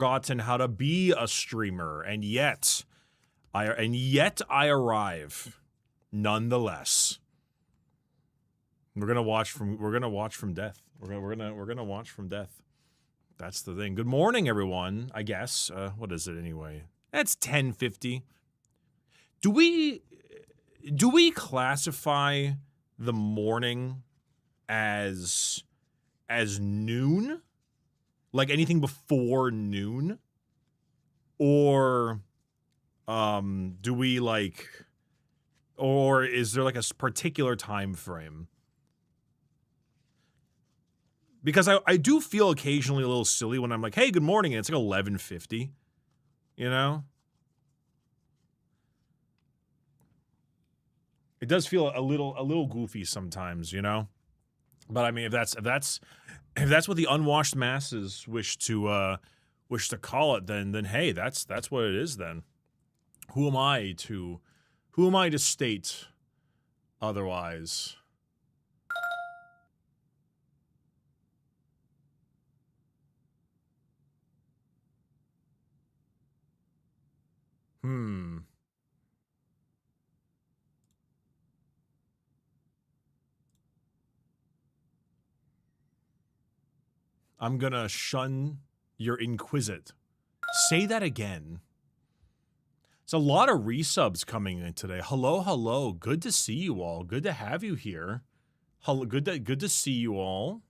forgotten how to be a streamer, and yet I arrive nonetheless. We're gonna watch from death. We're gonna watch from death. That's the thing. Good morning, everyone. I guess. What is it anyway? That's 10:50. Do we classify the morning as noon? Like anything before noon? Or do we like, or is there like a particular time frame? Because I do feel occasionally a little silly when I'm like, hey, good morning, and it's like 11:50, you know? It does feel a little goofy sometimes, you know? But I mean, if that's what the unwashed masses wish to call it, then hey, that's what it is then. Who am I to state otherwise? I'm gonna shun your inquisit. Say that again. It's a lot of resubs coming in today. Hello, hello. Good to see you all. Good to have you here. Hello, good to see you all.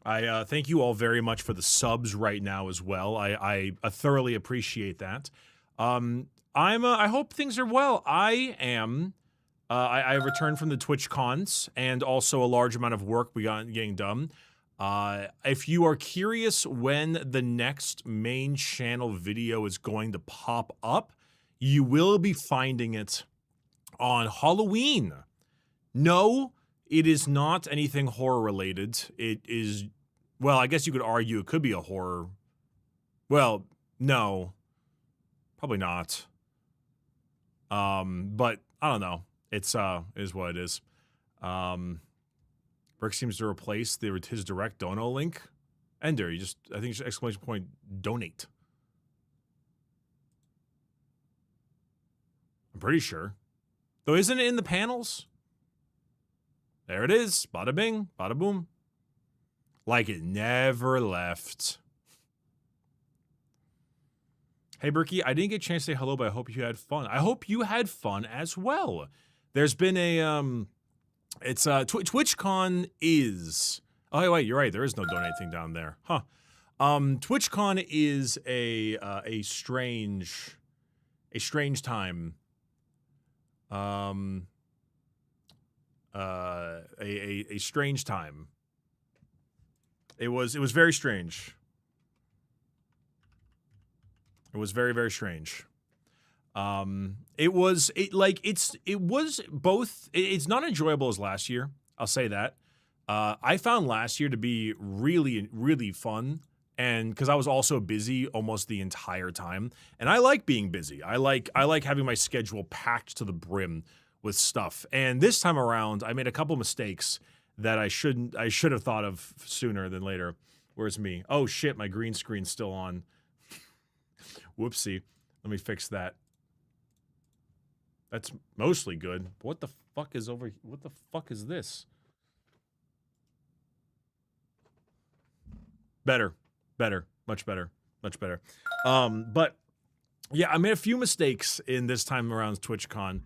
I thank you all very much for the subs right now as well. I thoroughly appreciate that. I hope things are well. I am. I returned from the TwitchCons and also a large amount of work we got getting done. If you are curious when the next main channel video is going to pop up, you will be finding it on Halloween. No, it is not anything horror related. It is, well, I guess you could argue it could be a horror. Well, no, probably not. But I don't know. It's is what it is. Brick seems to replace his direct dono link. Ender, you just, I think exclamation point donate. I'm pretty sure. Though isn't it in the panels? There it is. Bada bing, bada boom. Like it never left. Hey, Bricky, I didn't get a chance to say hello, but I hope you had fun. I hope you had fun as well. There's been a, it's, TwitchCon is, oh, wait, you're right. There is no donate thing down there. Huh. TwitchCon is a strange time. A strange time. It was very strange. It was very, very strange. It was both, it's not enjoyable as last year. I'll say that. I found last year to be really, really fun. And because I was also busy almost the entire time. And I like being busy. I like having my schedule packed to the brim with stuff. And this time around, I made a couple mistakes that I should have thought of sooner than later. Where's me? Oh shit, my green screen's still on. Whoopsie. Let me fix that. That's mostly good. What the fuck is what the fuck is this? Better. Much better. But yeah, I made a few mistakes in this time around TwitchCon.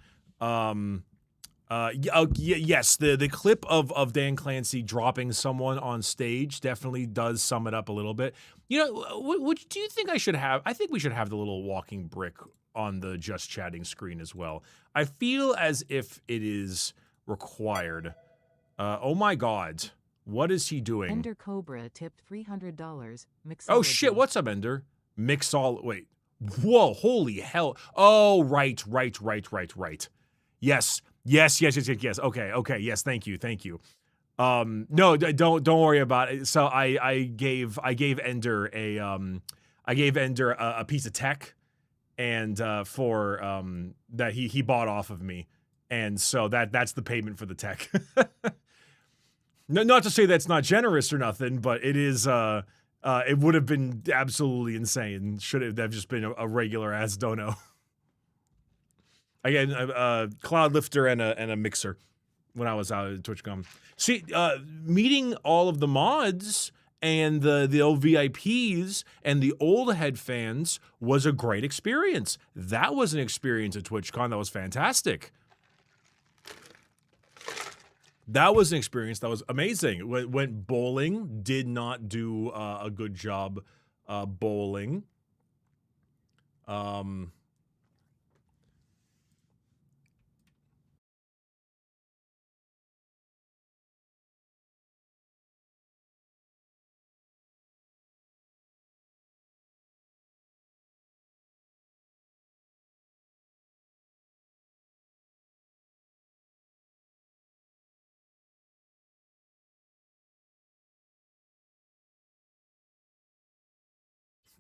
Yes, the clip of Dan Clancy dropping someone on stage definitely does sum it up a little bit. You know, what do you think I should have? I think we should have the little walking brick on the just chatting screen as well. I feel as if it is required. Oh my god. What is he doing? Ender Cobra tipped $300. Oh shit, what's up, Ender? Wait. Whoa, holy hell. Oh, right. Yes. Okay, yes, thank you. No, don't worry about it. So I gave Ender a piece of tech, and for that he bought off of me. And so that's the payment for the tech. No, not to say that's not generous or nothing, but it is it would have been absolutely insane. Should it have just been a regular ass dono. Again, a cloud lifter and a mixer when I was out at TwitchCon. See, meeting all of the mods and the old VIPs and the old head fans was a great experience. That was an experience at TwitchCon that was fantastic. That was an experience that was amazing. Went bowling, did not do a good job bowling.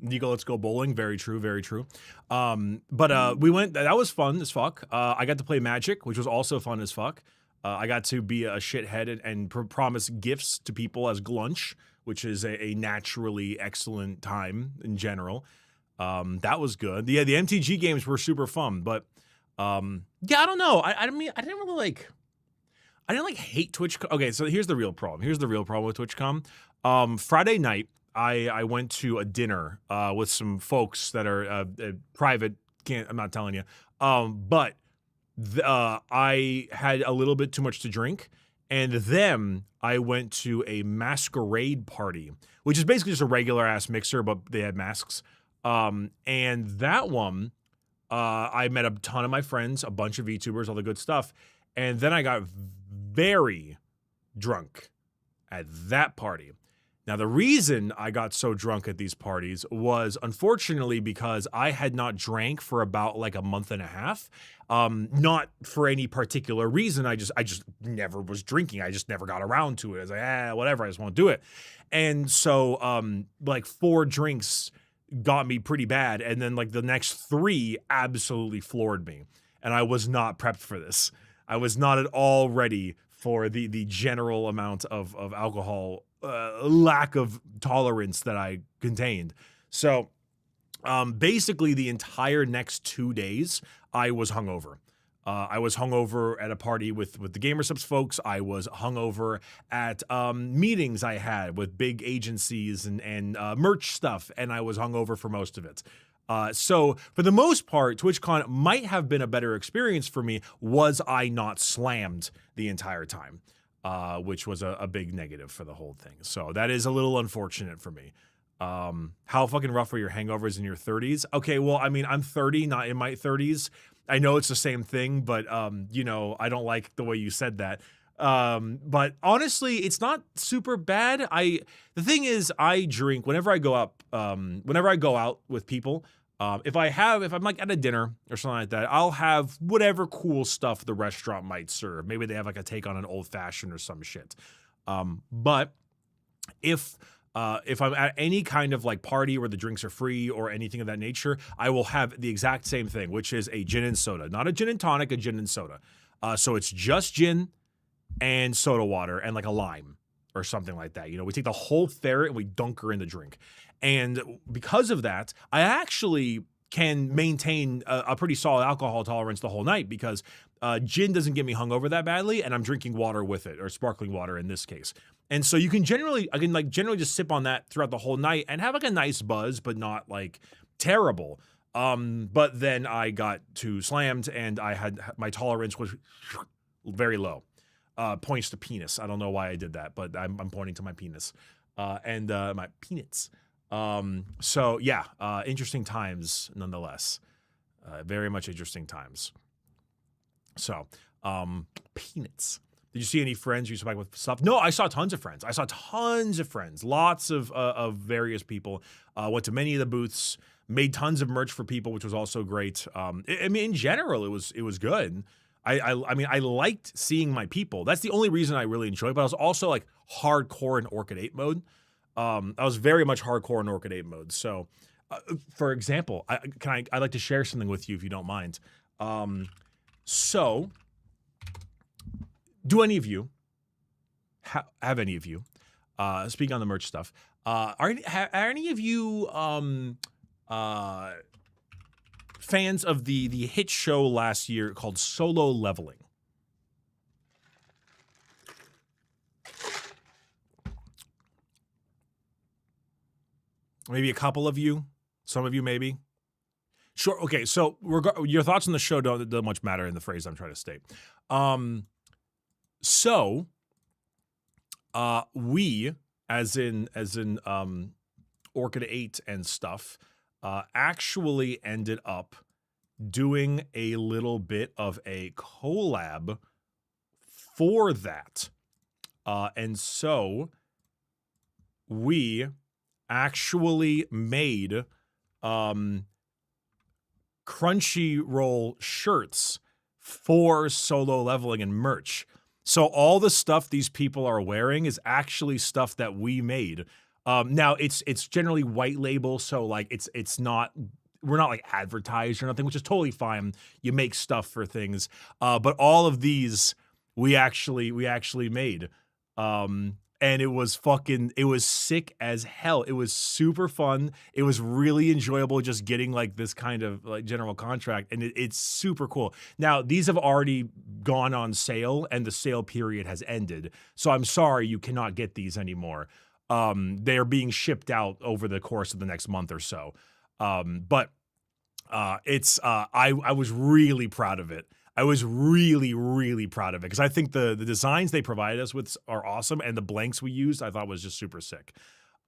Nico, let's go bowling. Very true, very true. But we went, that was fun as fuck. I got to play Magic, which was also fun as fuck. I got to be a shithead and promise gifts to people as glunch, which is a naturally excellent time in general. That was good. Yeah, the MTG games were super fun, but yeah, I don't know. I mean, I didn't hate TwitchCon. Okay, so here's the real problem. Here's the real problem with TwitchCon. Friday night, I went to a dinner with some folks that are private. I'm not telling you. But I had a little bit too much to drink, and then I went to a masquerade party, which is basically just a regular ass mixer, but they had masks. And that one, I met a ton of my friends, a bunch of VTubers, all the good stuff, and then I got very drunk at that party. Now, the reason I got so drunk at these parties was unfortunately because I had not drank for about like a month and a half. Not for any particular reason. I just never was drinking. I just never got around to it. I was like, whatever, I just won't do it. And so like 4 drinks got me pretty bad. And then like the next 3 absolutely floored me. And I was not prepped for this. I was not at all ready for the general amount of alcohol lack of tolerance that I contained. So basically the entire next 2 days, I was hungover. I was hungover at a party with the Gamersubs folks. I was hungover at meetings I had with big agencies and merch stuff, and I was hungover for most of it. So for the most part, TwitchCon might have been a better experience for me was I not slammed the entire time. Which was a big negative for the whole thing. So that is a little unfortunate for me. How fucking rough were your hangovers in your 30s? Okay, well, I mean, I'm 30, not in my 30s. I know it's the same thing, but, you know, I don't like the way you said that. But honestly, it's not super bad. The thing is, I drink whenever I go out with people. If I'm like at a dinner or something like that, I'll have whatever cool stuff the restaurant might serve. Maybe they have like a take on an old fashioned or some shit. But if I'm at any kind of like party where the drinks are free or anything of that nature, I will have the exact same thing, which is a gin and soda, not a gin and tonic, a gin and soda. So it's just gin and soda water and like a lime or something like that. You know, we take the whole ferret and we dunk her in the drink. And because of that, I actually can maintain a pretty solid alcohol tolerance the whole night because gin doesn't get me hungover that badly, and I'm drinking water with it, or sparkling water in this case. And so I can generally just sip on that throughout the whole night and have like a nice buzz, but not like terrible. But then I got too slammed, and my tolerance was very low. Points to penis. I don't know why I did that, but I'm pointing to my penis and my peanuts. So yeah, interesting times nonetheless. Very much interesting times. So, peanuts. Did you see any friends you spoke with stuff? No, I saw tons of friends. I saw tons of friends, lots of various people. Went to many of the booths, made tons of merch for people, which was also great. I mean, in general, it was good. I mean, I liked seeing my people. That's the only reason I really enjoyed it. But I was also like hardcore in Orchid 8 mode. I was very much hardcore in Orchid 8 mode. So, for example, I'd like to share something with you if you don't mind. So, do any of you have any of you? Speaking on the merch stuff, are any of you fans of the hit show last year called Solo Leveling? Maybe a couple of you, some of you maybe. Sure. Okay. So your thoughts on the show don't much matter in the phrase I'm trying to state. So we, as in Orchid 8 and stuff, actually ended up doing a little bit of a collab for that. And so we actually made Crunchyroll shirts for Solo Leveling and merch. So all the stuff these people are wearing is actually stuff that we made. Now it's generally white label, so like it's not, we're not like advertised or nothing, which is totally fine. You make stuff for things, but all of these we actually made. And it was sick as hell. It was super fun. It was really enjoyable just getting like this kind of like general contract, and it's super cool. Now, these have already gone on sale and the sale period has ended. So I'm sorry you cannot get these anymore. They are being shipped out over the course of the next month or so. But I was really proud of it. I was really, really proud of it because I think the designs they provided us with are awesome, and the blanks we used I thought was just super sick.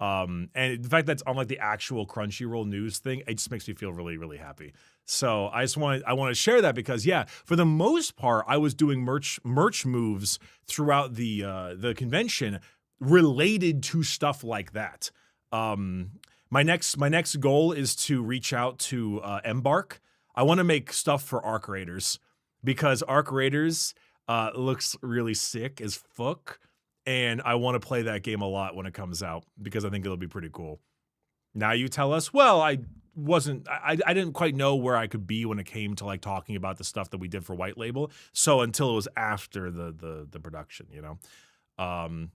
And the fact that it's on like the actual Crunchyroll news thing, it just makes me feel really, really happy. So I want to share that because yeah, for the most part, I was doing merch moves throughout the convention related to stuff like that. My next goal is to reach out to Embark. I want to make stuff for Arc Raiders. Because Arc Raiders looks really sick as fuck, and I want to play that game a lot when it comes out because I think it'll be pretty cool. Now you tell us, well, I didn't quite know where I could be when it came to like talking about the stuff that we did for White Label. So until it was after the production, you know, and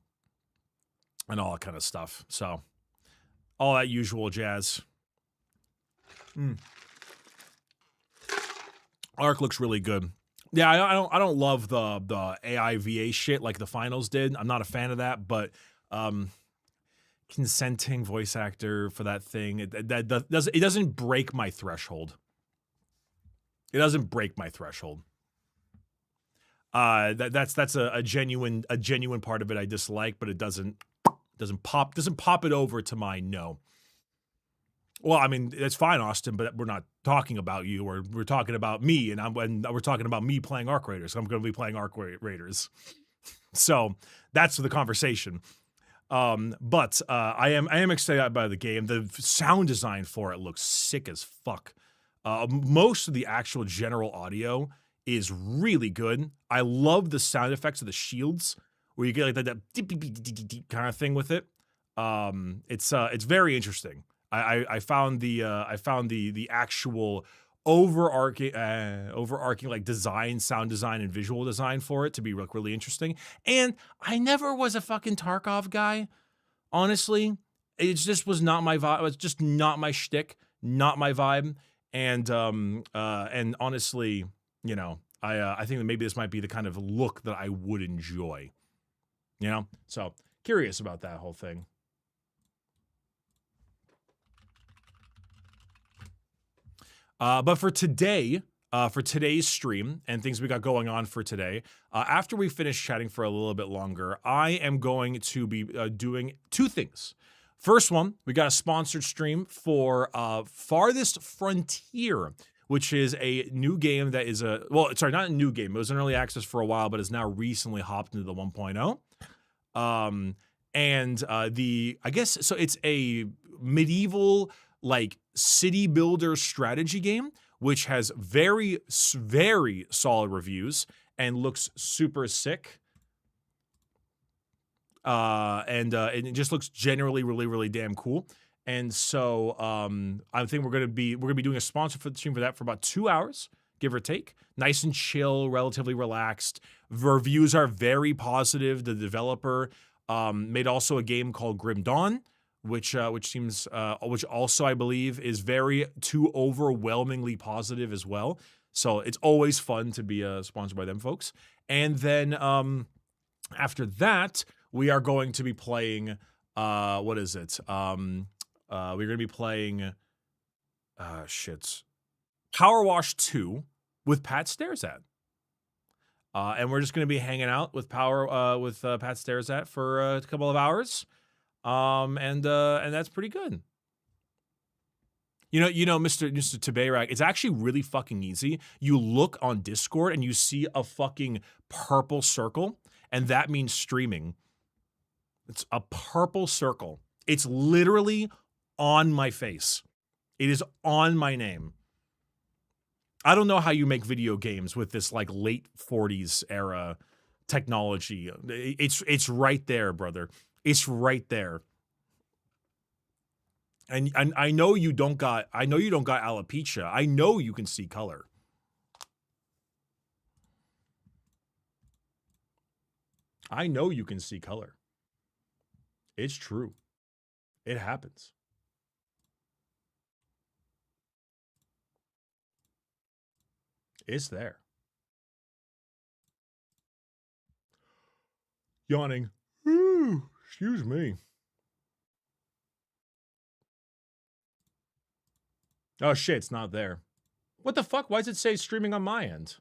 all that kind of stuff. So all that usual jazz. Arc looks really good. Yeah, I don't love the AI VA shit like the finals did. I'm not a fan of that, but consenting voice actor for that thing, it doesn't break my threshold. It doesn't break my threshold. That's a genuine part of it I dislike, but it doesn't pop it over to my no. Well, I mean, it's fine, Austin, but we're not talking about you, or we're talking about me, and we're talking about me playing Arc Raiders. I'm going to be playing Arc Raiders. So that's the conversation. But I am excited by the game. The sound design for it looks sick as fuck. Most of the actual general audio is really good. I love the sound effects of the shields, where you get like that kind of thing with it. It's very interesting. I found the actual overarching like design, sound design, and visual design for it to be really interesting. And I never was a fucking Tarkov guy, honestly. It just was not my vibe. It was just not my shtick, not my vibe. And honestly, you know, I think that maybe this might be the kind of look that I would enjoy. You know, so curious about that whole thing. But for today, for today's stream and things we got going on for today, after we finish chatting for a little bit longer, I am going to be doing two things. First one, we got a sponsored stream for Farthest Frontier, which is a new game that is not a new game. It was in early access for a while, but has now recently hopped into the 1.0. I guess so. It's a medieval like city builder strategy game, which has very, very solid reviews and looks super sick. And it just looks generally really, really damn cool. And so I think we're gonna be doing a sponsor for the stream for that for about 2 hours, give or take. Nice and chill, relatively relaxed. Reviews are very positive. The developer made also a game called Grim Dawn, which also I believe is very too overwhelmingly positive as well. So it's always fun to be sponsored by them folks. And then after that, we are going to be playing what is it? We're going to be playing Power Wash 2 with Pat Staresat. And we're just going to be hanging out with Pat Staresat for a couple of hours. And that's pretty good. You know, Mr. Tabayrak, it's actually really fucking easy. You look on Discord and you see a fucking purple circle, and that means streaming. It's a purple circle. It's literally on my face. It is on my name. I don't know how you make video games with this like late 40s era technology. It's right there, brother. It's right there. And I know you don't got alopecia. I know you can see color. I know you can see color. It's true. It happens. It's there. Yawning. Ooh, excuse me. Oh shit, it's not there. What the fuck? Why does it say streaming on my end?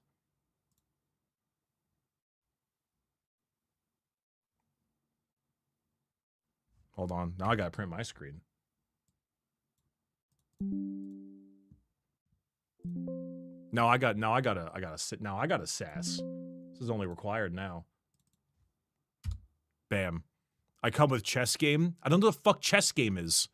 Hold on. Now I gotta print my screen. I gotta sass. This is only required now. Bam. I come with chess game. I don't know what the fuck chess game is.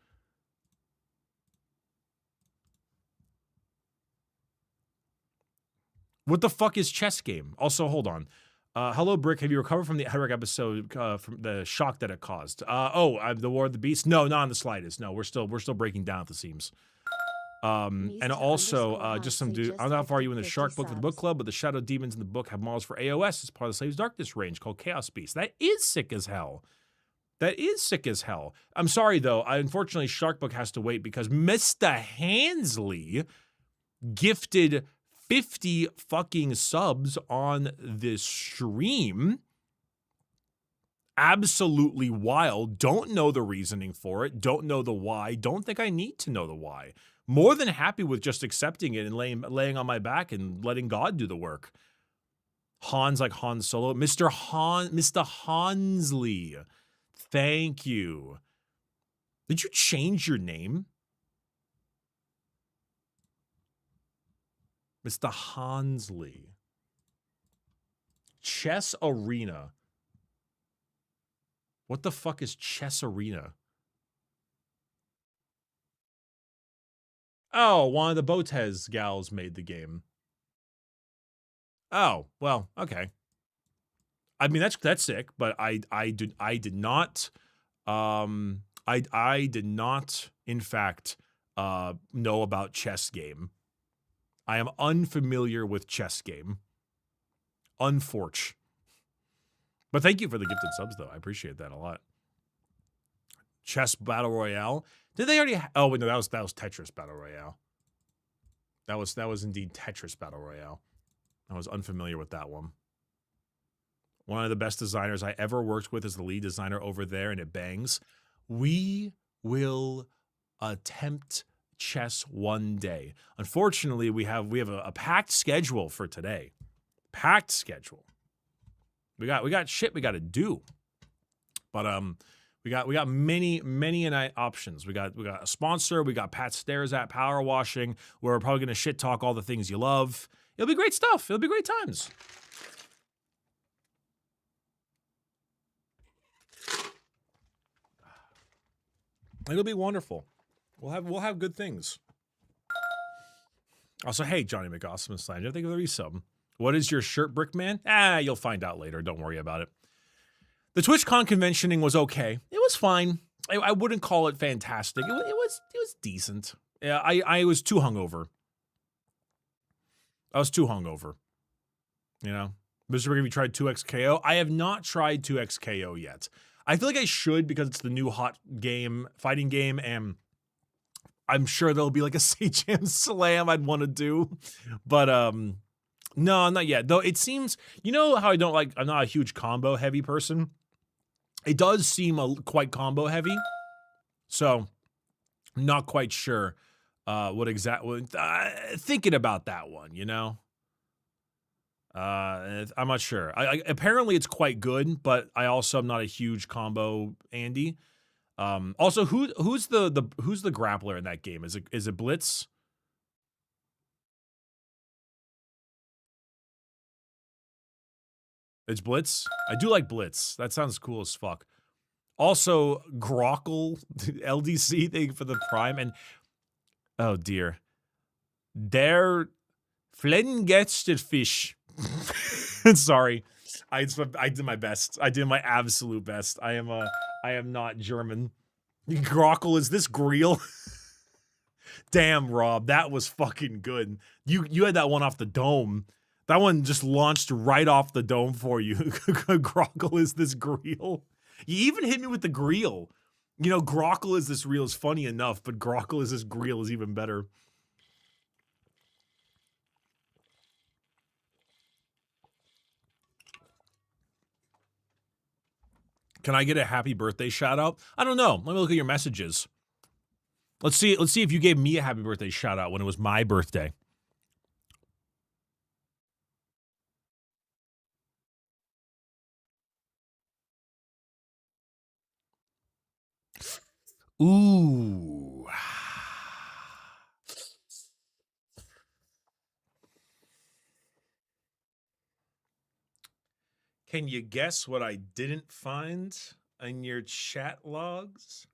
What the fuck is chess game? Also, hold on. Hello, Brick. Have you recovered from the Hedrick episode from the shock that it caused? The War of the Beast? No, not on the slightest. No, we're still breaking down at the seams. And also, just some dude. I don't know how far you in the Shark book for the book club, but the Shadow Demons in the book have models for AOS as part of the Slaves Darkness range called Chaos Beast. That is sick as hell. That is sick as hell. I'm sorry though. Unfortunately, Shark Book has to wait because Mr. Hansley gifted 50 fucking subs on this stream. Absolutely wild. Don't know the reasoning for it. Don't know the why. Don't think I need to know the why. More than happy with just accepting it and laying on my back and letting God do the work. Hans like Han Solo. Mr. Hansley. Thank you. Did you change your name? Mr. Hansley. Chess Arena. What the fuck is Chess Arena? Oh, one of the Botez gals made the game. Oh, well, okay. I mean, that's sick, but I did not in fact know about chess game. I am unfamiliar with chess game. Unfortunate. But thank you for the gifted subs, though. I appreciate that a lot. Chess Battle Royale. Did they already? Oh wait, no, that was Tetris Battle Royale. That was indeed Tetris Battle Royale. I was unfamiliar with that one. One of the best designers I ever worked with is the lead designer over there, and it bangs. We will attempt chess one day. Unfortunately, we have a packed schedule for today. Packed schedule. We got shit we got to do. But We got many options. We got a sponsor. We got Pat Stares at Power Washing, where we're probably gonna shit talk all the things you love. It'll be great stuff. It'll be great times. It'll be wonderful. We'll have good things. Also, hey, Johnny McAwesome and Slime, thank you for the resub. What is your shirt, Brickman? You'll find out later. Don't worry about it. The TwitchCon conventioning was okay. It was fine. I wouldn't call it fantastic. It was decent. Yeah, I was too hungover. You know, Mr. Bricky, have you tried 2XKO? I have not tried 2XKO yet. I feel like I should because it's the new hot game, fighting game, and I'm sure there'll be like a Sage Jam Slam I'd want to do. But no, not yet. Though it seems, you know how I'm not a huge combo heavy person. It does seem quite combo heavy. So I'm not quite sure what exactly thinking about that one, you know? I'm not sure. Apparently it's quite good, but I also am not a huge combo Andy. Also, who's the grappler in that game? Is it Blitz? It's Blitz. I do like Blitz. That sounds cool as fuck. Also, Grockle LDC, thank you for the Prime, and oh dear, der Flengetsted Sorry, I did my best. I did my absolute best. I am not German. Grockle, is this Greel? Damn, Rob, that was fucking good. You had that one off the dome. That one just launched right off the dome for you. Grockle, is this Greel? You even hit me with the Greel. You know, Grockle is this real is funny enough, but Grockle is this Greel is even better. Can I get a happy birthday shout out? I don't know. Let me look at your messages. Let's see if you gave me a happy birthday shout out when it was my birthday. Ooh. Can you guess what I didn't find in your chat logs?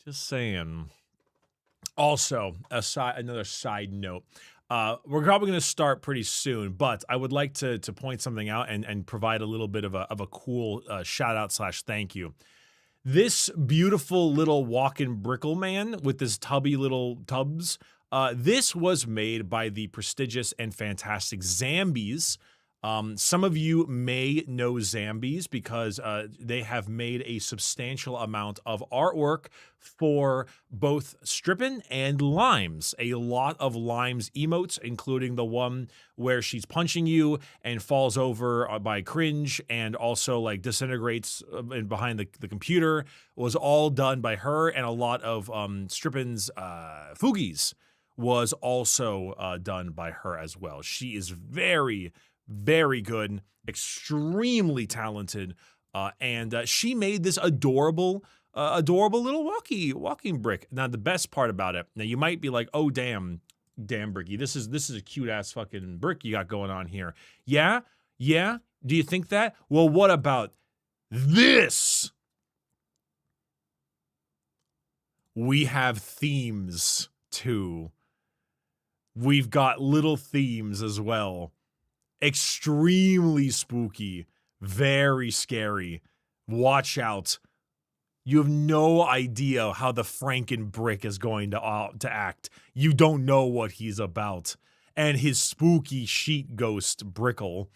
Just saying. Also, another side note. We're probably going to start pretty soon, but I would like to point something out and provide a little bit of a cool shout out / thank you. This beautiful little walk-in brickle man with this tubby little tubs, this was made by the prestigious and fantastic Zambies. Some of you may know Zambies because they have made a substantial amount of artwork for both Strippin' and Limes. A lot of Limes emotes, including the one where she's punching you and falls over by cringe and also like disintegrates behind the computer, was all done by her, and a lot of Strippin's Fugies was also done by her as well. She is very, very good, extremely talented, and she made this adorable little walking brick. Now, the best part about it, now you might be like, oh, damn, Bricky, this is a cute ass fucking brick you got going on here. Yeah? Do you think that? Well, what about this? We have themes too. We've got little themes as well. Extremely spooky, very scary. Watch out. You have no idea how the Franken brick is going to act. You don't know what he's about. And his spooky sheet ghost brickle.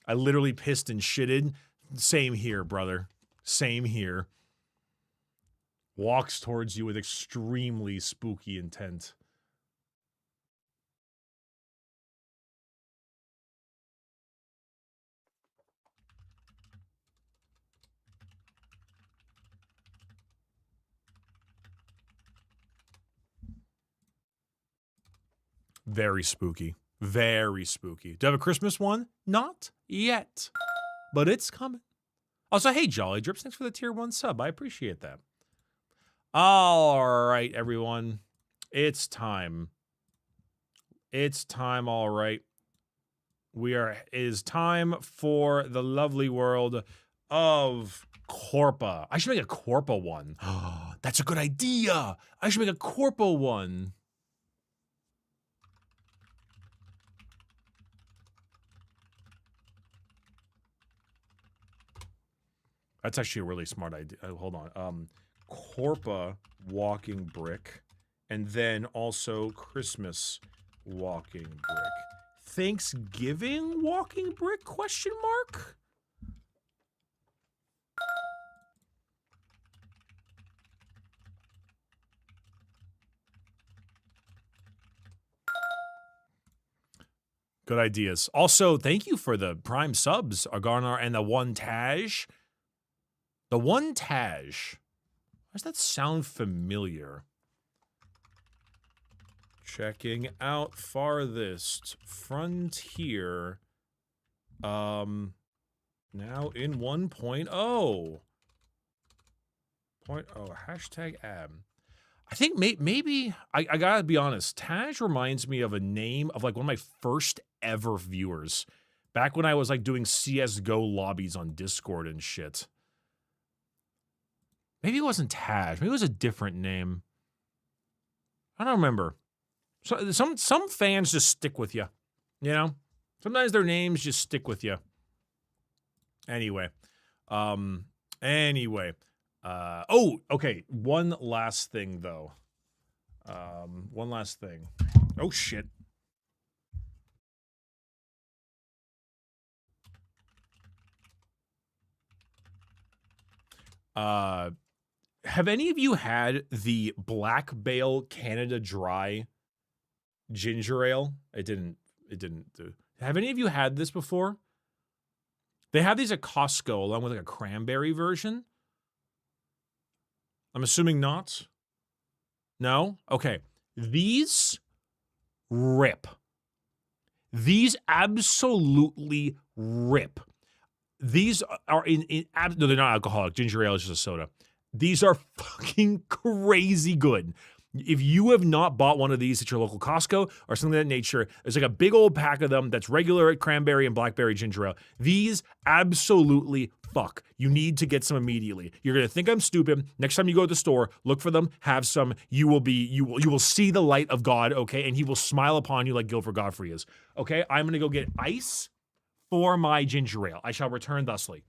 I literally pissed and shitted. Same here, brother. Same here. Walks towards you with extremely spooky intent. Very spooky. Very spooky. Do you have a Christmas one? Not yet. But it's coming. Also, hey, Jolly Drips, thanks for the tier 1 sub. I appreciate that. All right, everyone. It's time. It's time, all right. It is time for the lovely world of Corpa. I should make a Corpa one. That's a good idea. I should make a Corpa one. That's actually a really smart idea. Hold on. Corpa walking brick, and then also Christmas walking brick. Thanksgiving walking brick, question mark? Good ideas. Also, thank you for the prime subs, Agarnar, and the one Taj. The one Taj. Why does that sound familiar? Checking out Farthest Frontier. Now in 1.0. 0.0. Hashtag ab. I think maybe I gotta be honest. Taj reminds me of a name of like one of my first ever viewers. Back when I was like doing CSGO lobbies on Discord and shit. Maybe it wasn't Taj. Maybe it was a different name. I don't remember. So some fans just stick with you, you know? Sometimes their names just stick with you. Anyway. Oh, okay. One last thing, though. One last thing. Oh, shit. Have any of you had the Black Bale Canada Dry ginger ale? It didn't do. Have any of you had this before? They have these at Costco along with like a cranberry version. I'm assuming not. No? Okay. These rip. These absolutely rip. These are no, they're not alcoholic. Ginger ale is just a soda. These are fucking crazy good. If you have not bought one of these at your local Costco or something of that nature, there's like a big old pack of them that's regular cranberry and blackberry ginger ale. These absolutely fuck. You need to get some immediately. You're gonna think I'm stupid. Next time you go to the store, look for them, have some. You will see the light of God, okay? And he will smile upon you like Gilbert Godfrey is. Okay? I'm gonna go get ice for my ginger ale. I shall return thusly.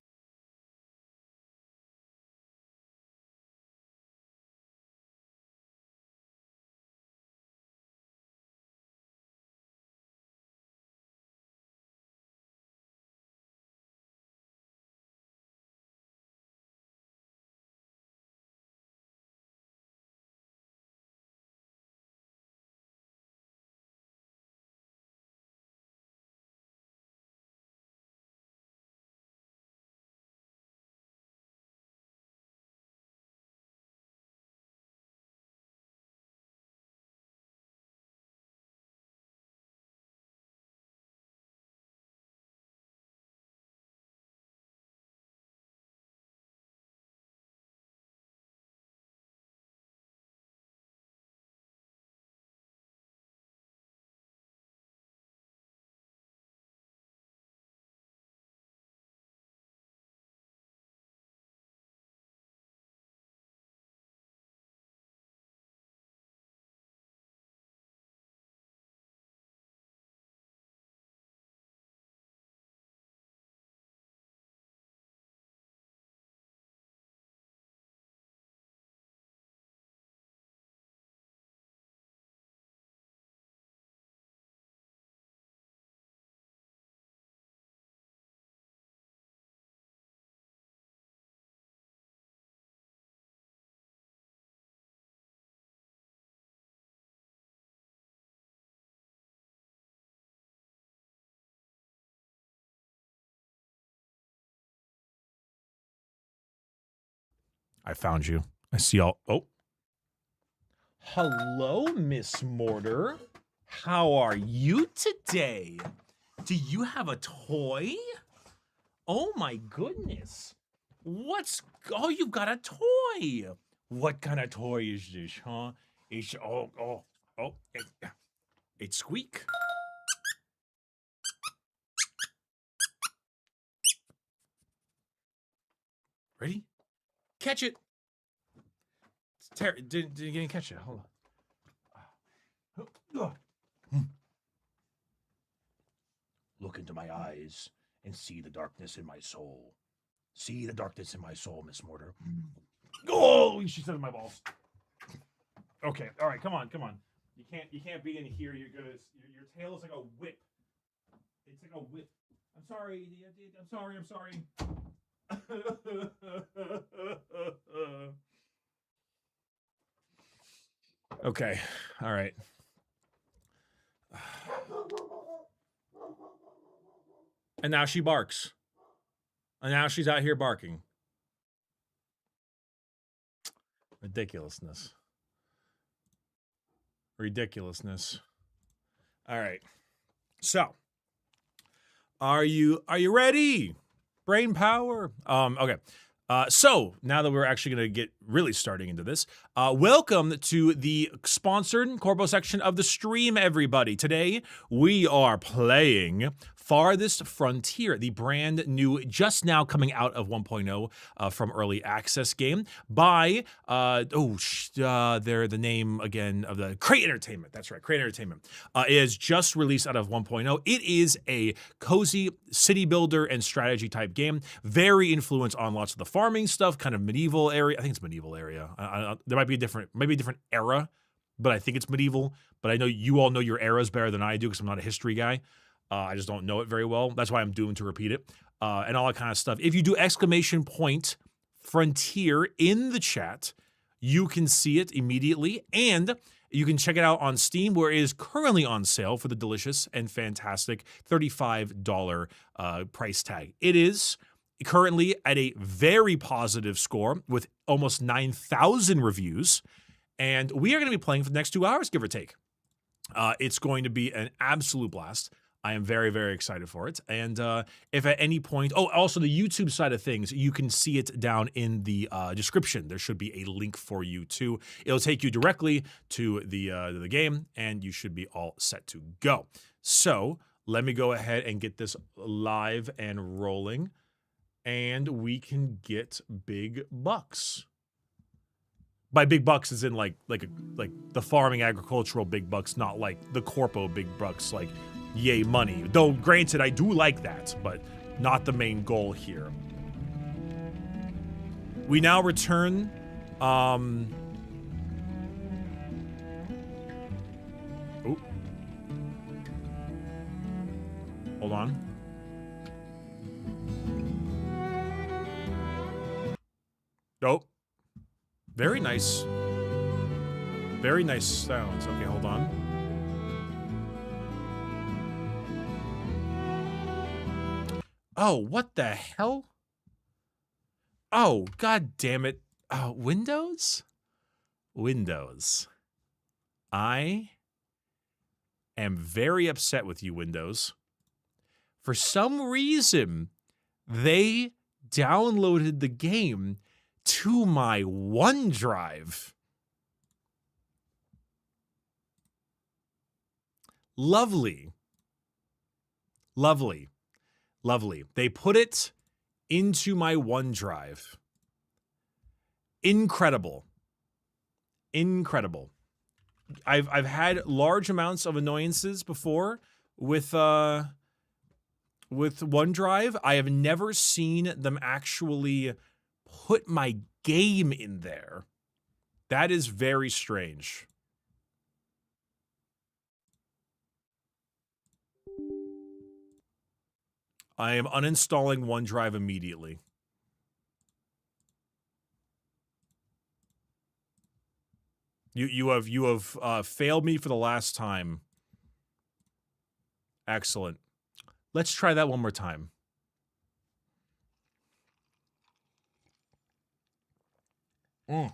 I found you. I see all. Oh. Hello, Miss Mortar. How are you today? Do you have a toy? Oh my goodness. Oh, you've got a toy. What kind of toy is this, huh? It's Squeak. Ready? Catch it. Didn't catch it. Hold on. Look into my eyes and see the darkness in my soul. See the darkness in my soul, Miss Mortar. Oh, she said in my balls. Okay, all right, come on. You can't be in here. Your tail is like a whip. It's like a whip. I'm sorry. I'm sorry. Okay, all right. And now she barks. And now she's out here barking. Ridiculousness. All right. So, are you ready? Brain power. Okay. So now that we're actually going to get really starting into this, welcome to the sponsored Corpo section of the stream, everybody. Today we are playing Farthest Frontier, the brand new, just now coming out of 1.0 from early access game by they're the name again of the Crate Entertainment. That's right, Crate Entertainment. It is just released out of 1.0. It is a cozy city builder and strategy type game, very influenced on lots of the farming stuff, kind of medieval area. I think it's medieval area. There might be maybe a different era, but I think it's medieval. But I know you all know your eras better than I do because I'm not a history guy. I just don't know it very well. That's why I'm doomed to repeat it and all that kind of stuff. If you do !Frontier in the chat, you can see it immediately, and you can check it out on Steam, where it is currently on sale for the delicious and fantastic $35 price tag. It is currently at a very positive score with almost 9,000 reviews, and we are going to be playing for the next 2 hours, give or take. It's going to be an absolute blast. I am very, very excited for it. And if at any point, also the YouTube side of things, you can see it down in the description. There should be a link for you too. It'll take you directly to the game, and you should be all set to go. So let me go ahead and get this live and rolling, and we can get big bucks. By big bucks as in like the farming agricultural big bucks, not like the corpo big bucks, like yay money. Though granted, I do like that, but not the main goal here. We now return Hold on. Nope. Very nice. Very nice sounds. Okay, hold on. Oh, what the hell? Oh, god damn it. Windows? Windows. I am very upset with you, Windows. For some reason, they downloaded the game to my OneDrive. Lovely. Lovely. Lovely. They put it into my OneDrive. Incredible. Incredible. I've had large amounts of annoyances before with OneDrive. I have never seen them actually put my game in there. That is very strange. I am uninstalling OneDrive immediately. You have failed me for the last time. Excellent. Let's try that one more time. I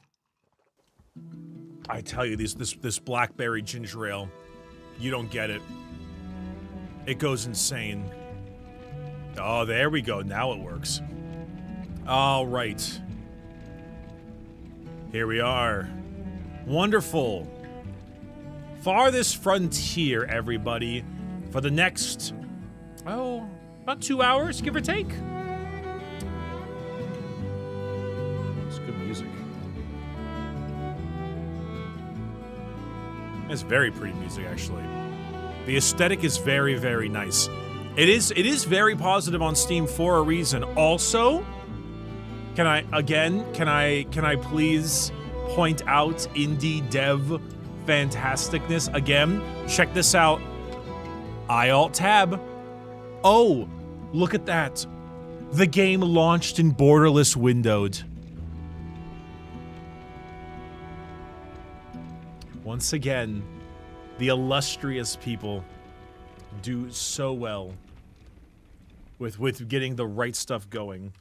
tell you, this blackberry ginger ale You don't get it. It goes insane. Oh, there we go. Now it works. All right. Here we are. Wonderful. Farthest Frontier, everybody. For the next, oh, about 2 hours, give or take. It's good music. It's very pretty music, actually. The aesthetic is very, very nice. It is very positive on Steam for a reason. Also, can I please point out indie dev fantasticness again? Check this out. Alt-Tab. Oh, look at that. The game launched in borderless windowed. Once again, the illustrious people do so well with getting the right stuff going.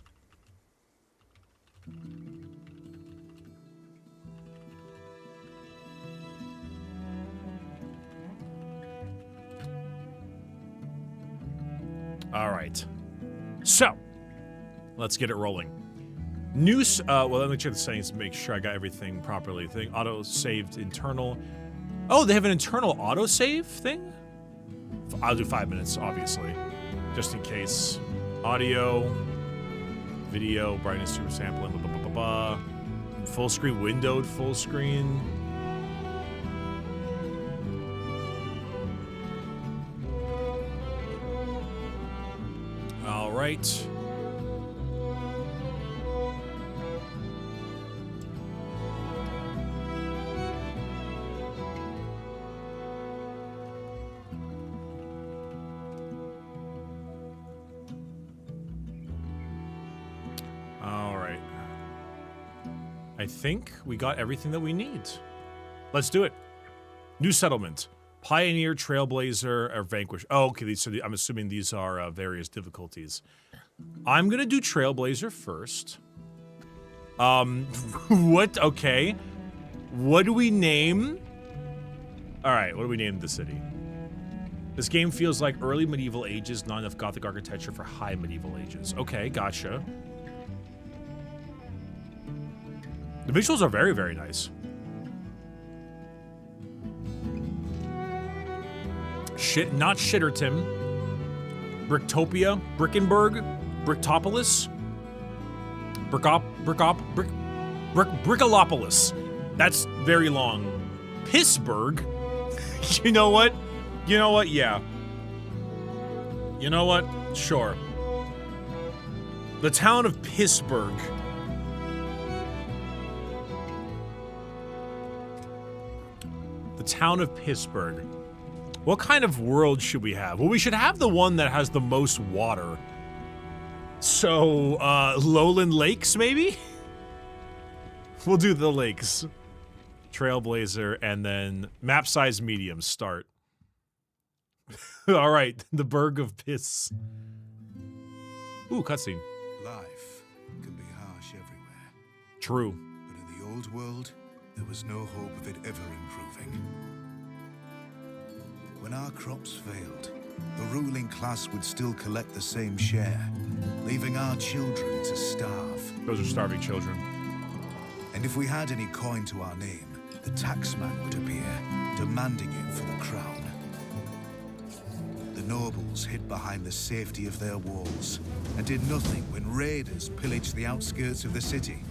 All right. So, let's get it rolling. Well, let me check the settings to make sure I got everything properly. Auto-saved internal. Oh, they have an internal autosave thing? I'll do 5 minutes, obviously. Just in case. Audio. Video. Brightness, super sampling. Blah, blah, blah, blah, blah. Full screen. Windowed full screen. All right. I think we got everything that we need. Let's do it. New settlement. Pioneer, Trailblazer, or Vanquish. Oh, okay, so I'm assuming these are various difficulties. I'm gonna do Trailblazer first. What? Okay. What do we name? Alright, what do we name the city? This game feels like early medieval ages, not enough Gothic architecture for high medieval ages. Okay, gotcha. The visuals are very, very nice. Not Shitterton. Bricktopia, Brickenburg, Bricktopolis, Brickolopolis. That's very long. Pittsburgh. You know what? You know what? Yeah. You know what? Sure. The town of Pittsburgh. The town of Pittsburgh. What kind of world should we have? Well, we should have the one that has the most water. So, Lowland Lakes, maybe? We'll do the lakes. Trailblazer, and then map size medium, start. Alright, the Burg of Piss. Ooh, cutscene. Life can be harsh everywhere. True. But in the old world, there was no hope of it ever improving. When our crops failed, the ruling class would still collect the same share, leaving our children to starve. Those are starving children. And if we had any coin to our name, the taxman would appear, demanding it for the crown. The nobles hid behind the safety of their walls and did nothing when raiders pillaged the outskirts of the city.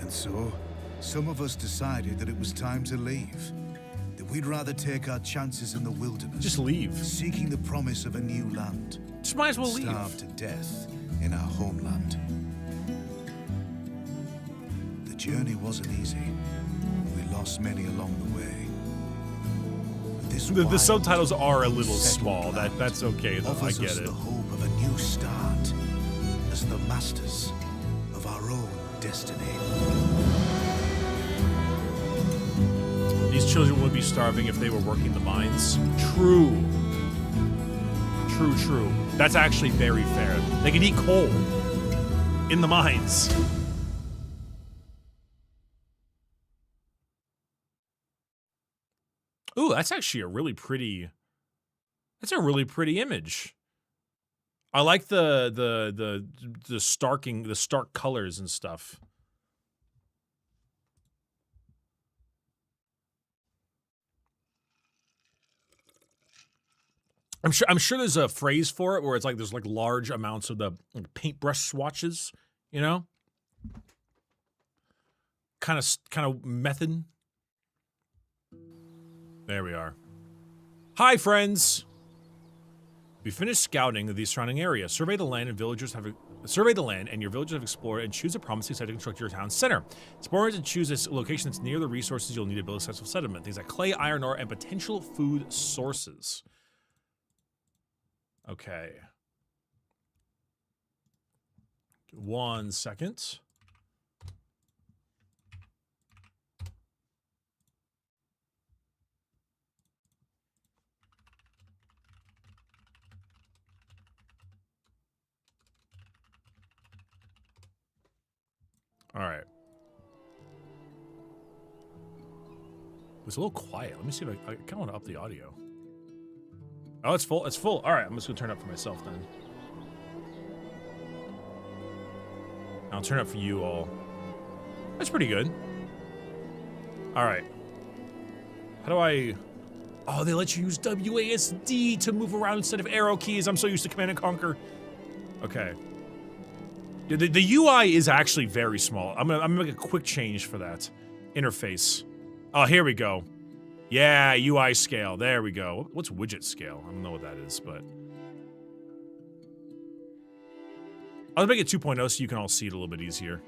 And so, some of us decided that it was time to leave. That we'd rather take our chances in the wilderness. Just leave. Seeking the promise of a new land. Just might as well leave. Starve to death in our homeland. The journey wasn't easy. We lost many along the way. But this The subtitles are a little settled small. land That's okay, though. I offers get us it. the hope of a new start as the masters of our own destiny. These children would be starving if they were working the mines. True. True, true. That's actually very fair. They could eat coal in the mines. that's actually a really pretty. That's a really pretty image. I like the stark colors and stuff. I'm sure there's a phrase for it where it's like there's like large amounts of the paintbrush swatches, you know? Kind of method. There we are. Hi, friends. We finished scouting the surrounding area. Survey the land and your villagers have explored and choose a promising site to construct your town center. Explorers and choose a location that's near the resources you'll need to build a successful settlement. Things like clay, iron ore, and potential food sources. Okay. 1 second. All right. It's a little quiet. Let me see if I kind of want to up the audio. Oh, it's full. It's full. All right, I'm just gonna turn it up for myself then. I'll turn it up for you all. That's pretty good. All right. How do I? Oh, they let you use WASD to move around instead of arrow keys. I'm so used to Command and Conquer. Okay. The UI is actually very small. I'm gonna make a quick change for that interface. Oh, here we go. Yeah, UI scale. There we go. What's widget scale? I don't know what that is, but I'll make it 2.0 so you can all see it a little bit easier.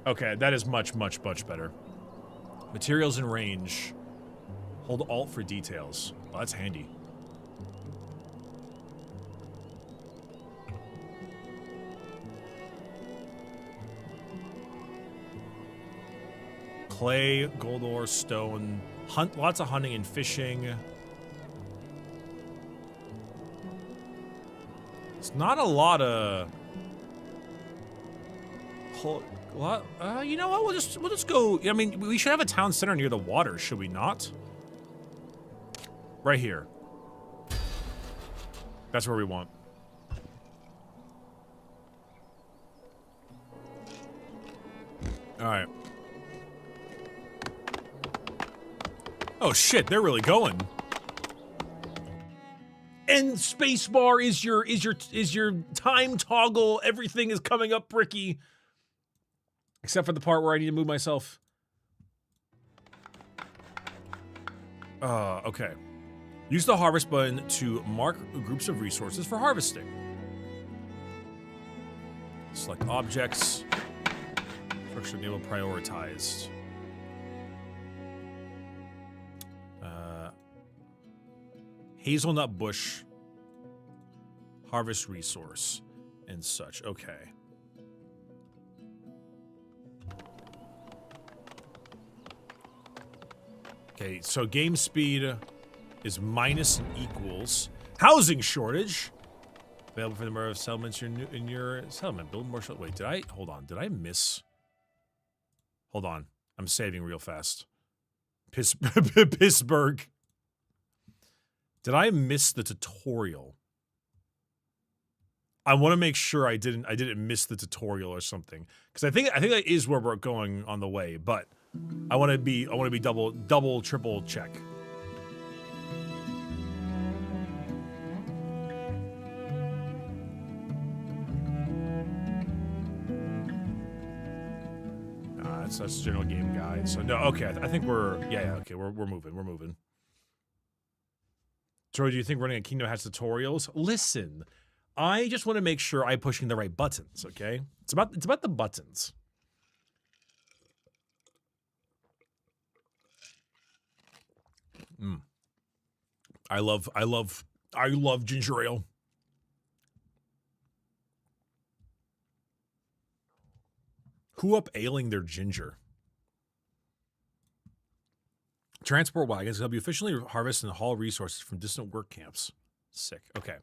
Okay, that is much better. Materials and range. Hold Alt for details. Well, that's handy. Clay, gold ore, stone, lots of hunting and fishing. It's not a lot of. You know what? We'll just go. I mean, we should have a town center near the water, should we not? Right here. That's where we want. All right. Oh shit, they're really going. And spacebar is your time toggle. Everything is coming up, Bricky. Except for the part where I need to move myself. Okay. Use the harvest button to mark groups of resources for harvesting. Select objects. Structure enable prioritized. Hazelnut bush, harvest resource, and such. Okay. Okay, so game speed is minus and equals. Housing shortage. Available for the number of settlements in your settlement. Build more. Wait, hold on. Did I miss? Hold on. I'm saving real fast. Pittsburgh. Did I miss the tutorial? I want to make sure I didn't miss the tutorial or something, because I think that is where we're going on the way. But I want to be double, triple check. That's general game guide. So no, okay. I think we're okay. We're moving. So do you think running a Kingdom has tutorials? Listen, I just want to make sure I'm pushing the right buttons, okay? It's about the buttons. I love ginger ale. Who up ailing their ginger? Transport wagons help you efficiently harvest and haul resources from distant work camps. Sick. Okay.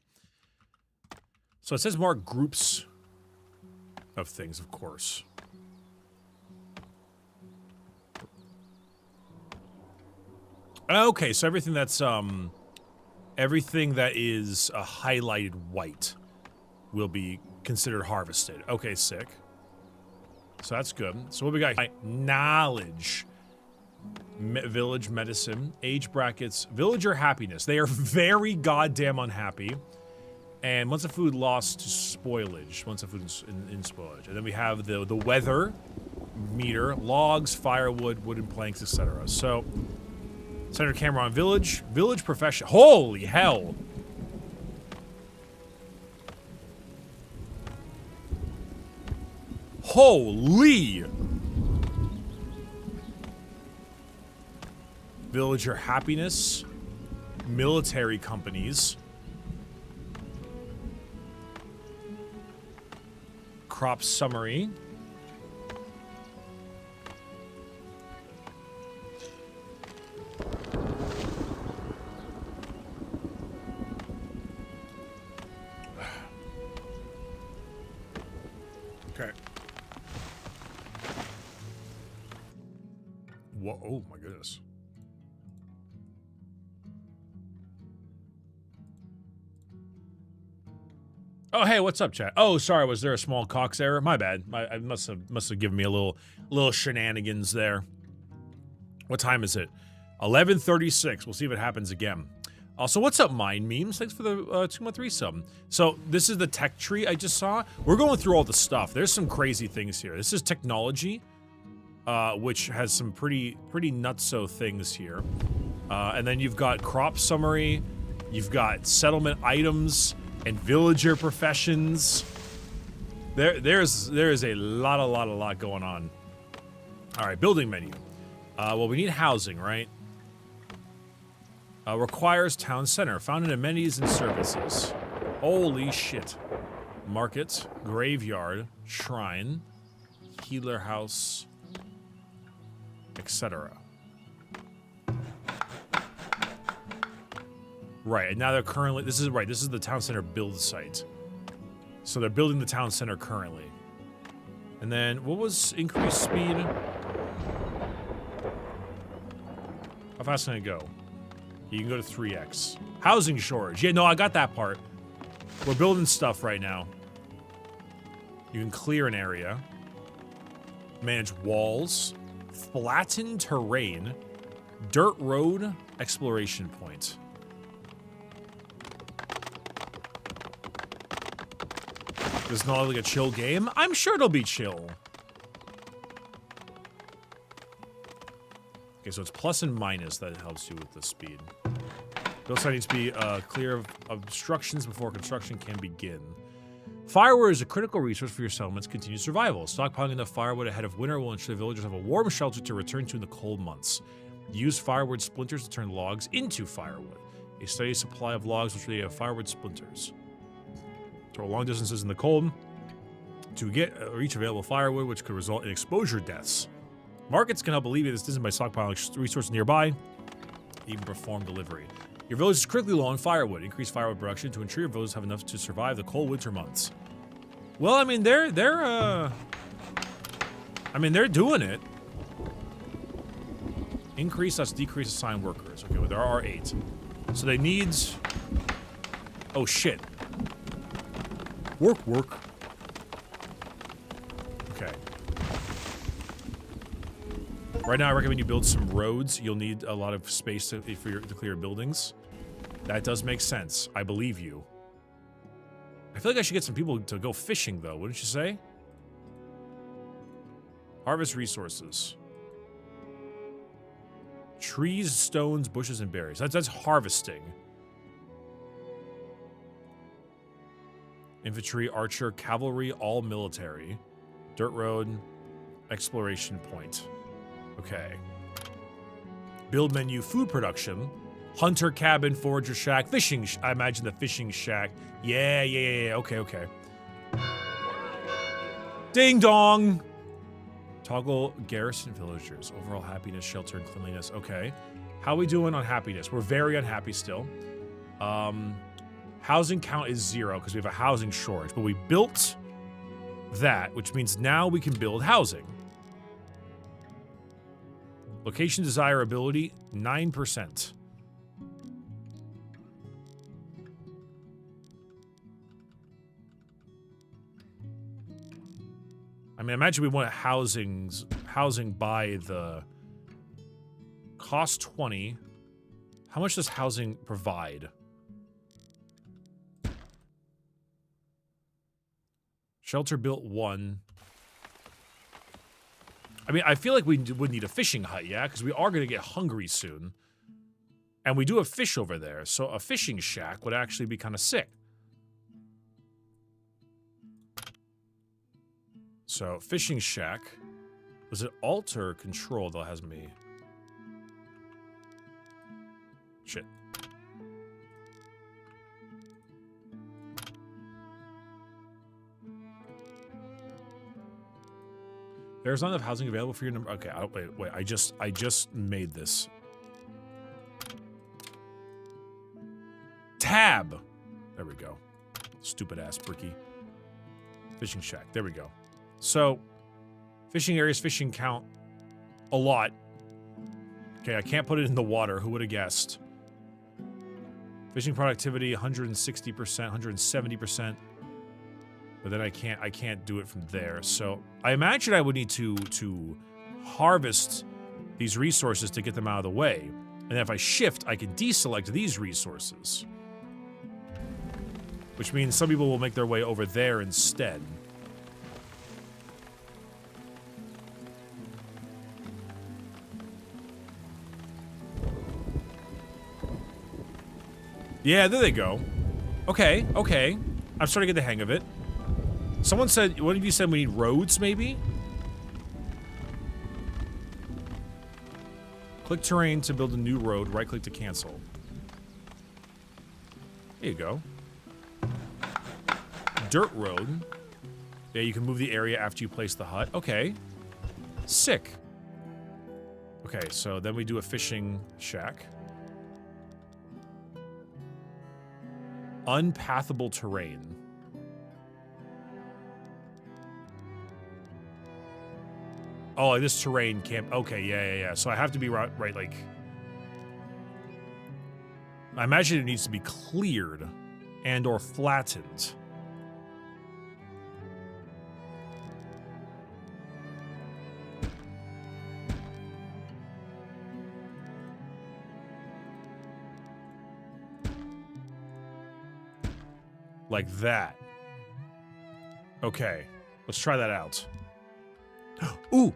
So it says mark groups of things, of course. Okay, so everything that is highlighted white will be considered harvested. Okay, sick. So that's good. So what we got? Knowledge. Village medicine. Age brackets. Villager happiness. They are very goddamn unhappy. And months of food lost to spoilage. Months of food in spoilage. And then we have the weather meter. Logs, firewood, wooden planks, etc. So, center camera on village. Village profession. Holy hell! Holy! Villager happiness. Military companies. Crop summary. Okay. Whoa, oh my goodness. Oh, hey, what's up, chat? Oh, sorry, was there a small Cox error? My bad. I must have given me a little shenanigans there. What time is it? 11:36. We'll see if it happens again. Also, what's up, Mind Memes? Thanks for the 2-month resub. So, this is the tech tree I just saw. We're going through all the stuff. There's some crazy things here. This is technology, which has some pretty nutso things here. And then you've got crop summary. You've got settlement items. And villager professions. There is a lot going on. All right, building menu. Well, we need housing, right? Requires town center. Found in amenities and services. Holy shit. Market, graveyard, shrine, healer house, etc. Right, and now they're currently, this is the town center build site. So they're building the town center currently. And then, what was increased speed? How fast can I go? You can go to 3x. Housing shortage. Yeah, no, I got that part. We're building stuff right now. You can clear an area. Manage walls. Flatten terrain. Dirt road. Exploration point. This is not like a chill game. I'm sure it'll be chill. Okay, so it's plus and minus that helps you with the speed. Build site needs to be clear of obstructions before construction can begin. Firewood is a critical resource for your settlement's continued survival. Stockpiling enough firewood ahead of winter will ensure the villagers have a warm shelter to return to in the cold months. Use firewood splinters to turn logs into firewood. A steady supply of logs will show firewood splinters. Throw long distances in the cold to reach available firewood, which could result in exposure deaths. Markets can help alleviate this distance by stockpiling resources nearby, even perform delivery. Your village is critically low on firewood. Increase firewood production to ensure your villagers have enough to survive the cold winter months. Well, I mean, they're doing it. Increase/decrease assigned workers. Okay, well, there are 8. So they need. Oh shit. Work. Okay. Right now, I recommend you build some roads. You'll need a lot of space to clear buildings. That does make sense. I believe you. I feel like I should get some people to go fishing, though. Wouldn't you say? Harvest resources. Trees, stones, bushes, and berries. That's harvesting. Infantry, archer, cavalry, all military. Dirt road, exploration point. Okay. Build menu, food production. Hunter cabin, forager shack, fishing. I imagine the fishing shack. Yeah. Okay. Ding dong. Toggle garrison villagers. Overall happiness, shelter, and cleanliness. Okay. How are we doing on happiness? We're very unhappy still. Housing count is 0 because we have a housing shortage, but we built that, which means now we can build housing. Location desirability, 9%. I mean, imagine we want housing by the cost 20. How much does housing provide? Shelter built 1. I mean, I feel like we would need a fishing hut, yeah? Because we are going to get hungry soon. And we do have fish over there, so a fishing shack would actually be kind of sick. So, fishing shack. Was it Alt or Control that has me? Shit. There's not enough housing available for your number. Okay, wait. I just made this. Tab. There we go. Stupid ass Bricky. Fishing shack. There we go. So, fishing areas, fishing count a lot. Okay, I can't put it in the water. Who would have guessed? Fishing productivity 160%, 170%. But then I can't do it from there. So I imagine I would need to harvest these resources to get them out of the way. And if I shift, I can deselect these resources. Which means some people will make their way over there instead. Yeah, there they go. Okay. I'm starting to get the hang of it. Someone said, one of you said we need roads, maybe? Click terrain to build a new road, right-click to cancel. There you go. Dirt road. Yeah, you can move the area after you place the hut. Okay. Sick. Okay, so then we do a fishing shack. Unpathable terrain. Oh, like this terrain can't... Okay, yeah. So I have to be right, like... I imagine it needs to be cleared and or flattened. Like that. Okay, let's try that out. Ooh!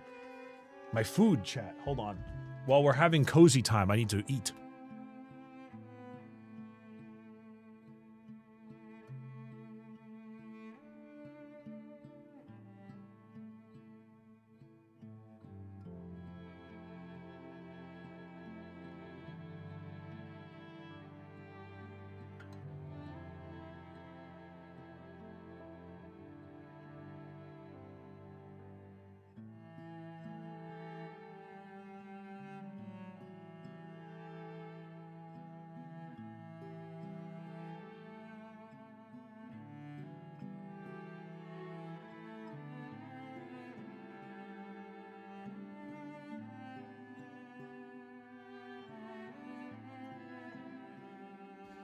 My food, chat. Hold on. While we're having cozy time, I need to eat.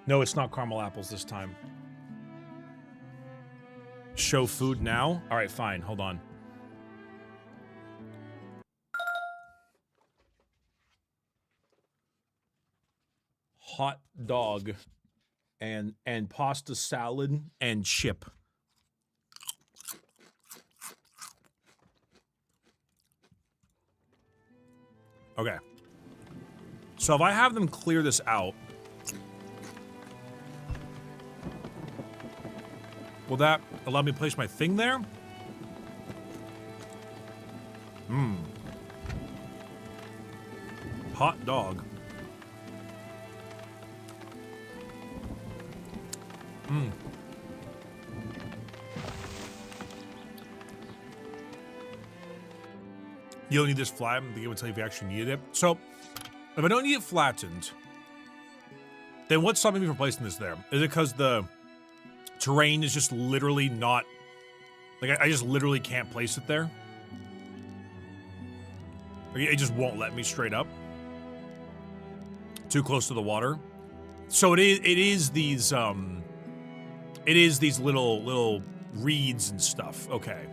No, it's not caramel apples this time. Show food now? All right, fine. Hold on. Hot dog and pasta salad and chip. Okay. So if I have them clear this out, will that allow me to place my thing there? Hot dog. You don't need this flat. I'm going to tell you if you actually needed it. So, if I don't need it flattened, then what's stopping me from placing this there? Is it because the terrain is just literally not... Like, I just literally can't place it there? It just won't let me straight up. Too close to the water. So it is these little reeds and stuff. Okay.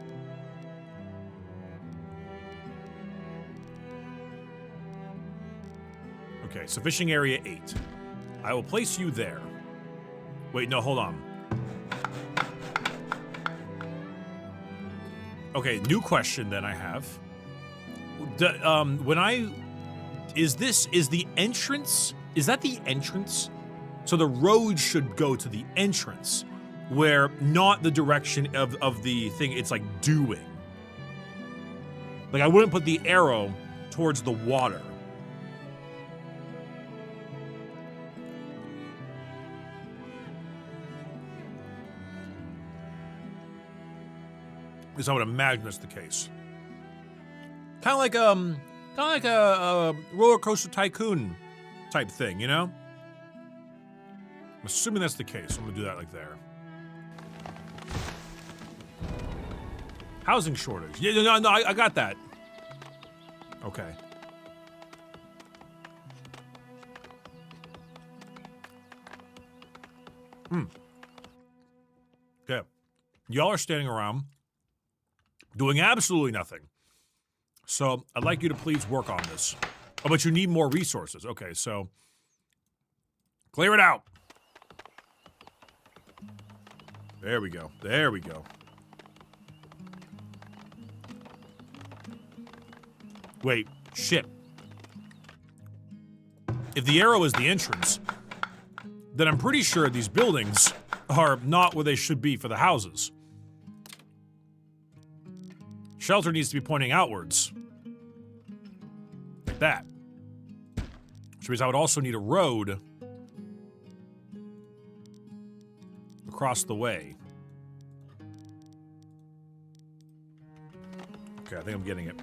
Okay, so fishing area 8. I will place you there. Wait, no, hold on. Okay, new question then I have. Is the entrance, is that the entrance? So the road should go to the entrance, where not the direction of the thing it's like doing. Like I wouldn't put the arrow towards the water. Because I would imagine that's the case. Kind of like a roller coaster tycoon type thing, you know? I'm assuming that's the case. I'm gonna do that like there. Housing shortage. Yeah, no, I got that. Okay. Okay. Y'all are standing around doing absolutely nothing. So I'd like you to please work on this. Oh, but you need more resources. Okay, so clear it out. There we go. There we go. Wait, shit. If the arrow is the entrance, then I'm pretty sure these buildings are not where they should be for the houses. Shelter needs to be pointing outwards. Like that. Which means I would also need a road across the way. Okay, I think I'm getting it.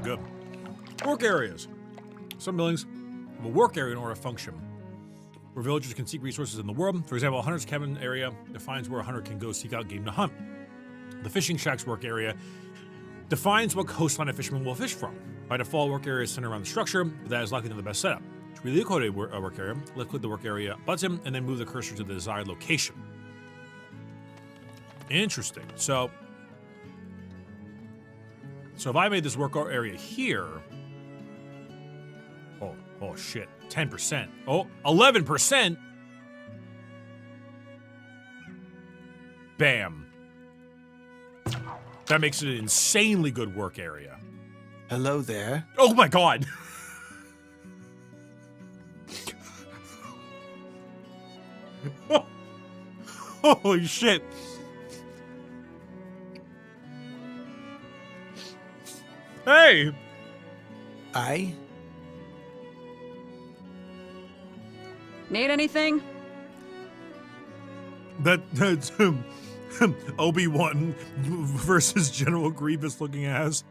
Good. Work areas. Some buildings have a work area in order to function, where villagers can seek resources in the world. For example, a hunter's cabin area defines where a hunter can go seek out game to hunt. The fishing shack's work area defines what coastline a fisherman will fish from. By default, work area is centered around the structure, but that is likely not the best setup. To relocate a work area, let's click the work area button and then move the cursor to the desired location. Interesting. So if I made this work area here, oh shit, 10%. Oh, 11%. Bam. That makes it an insanely good work area. Hello there. Oh my god. Holy shit. Hey! I? Need anything? That's Obi-Wan versus General Grievous looking ass.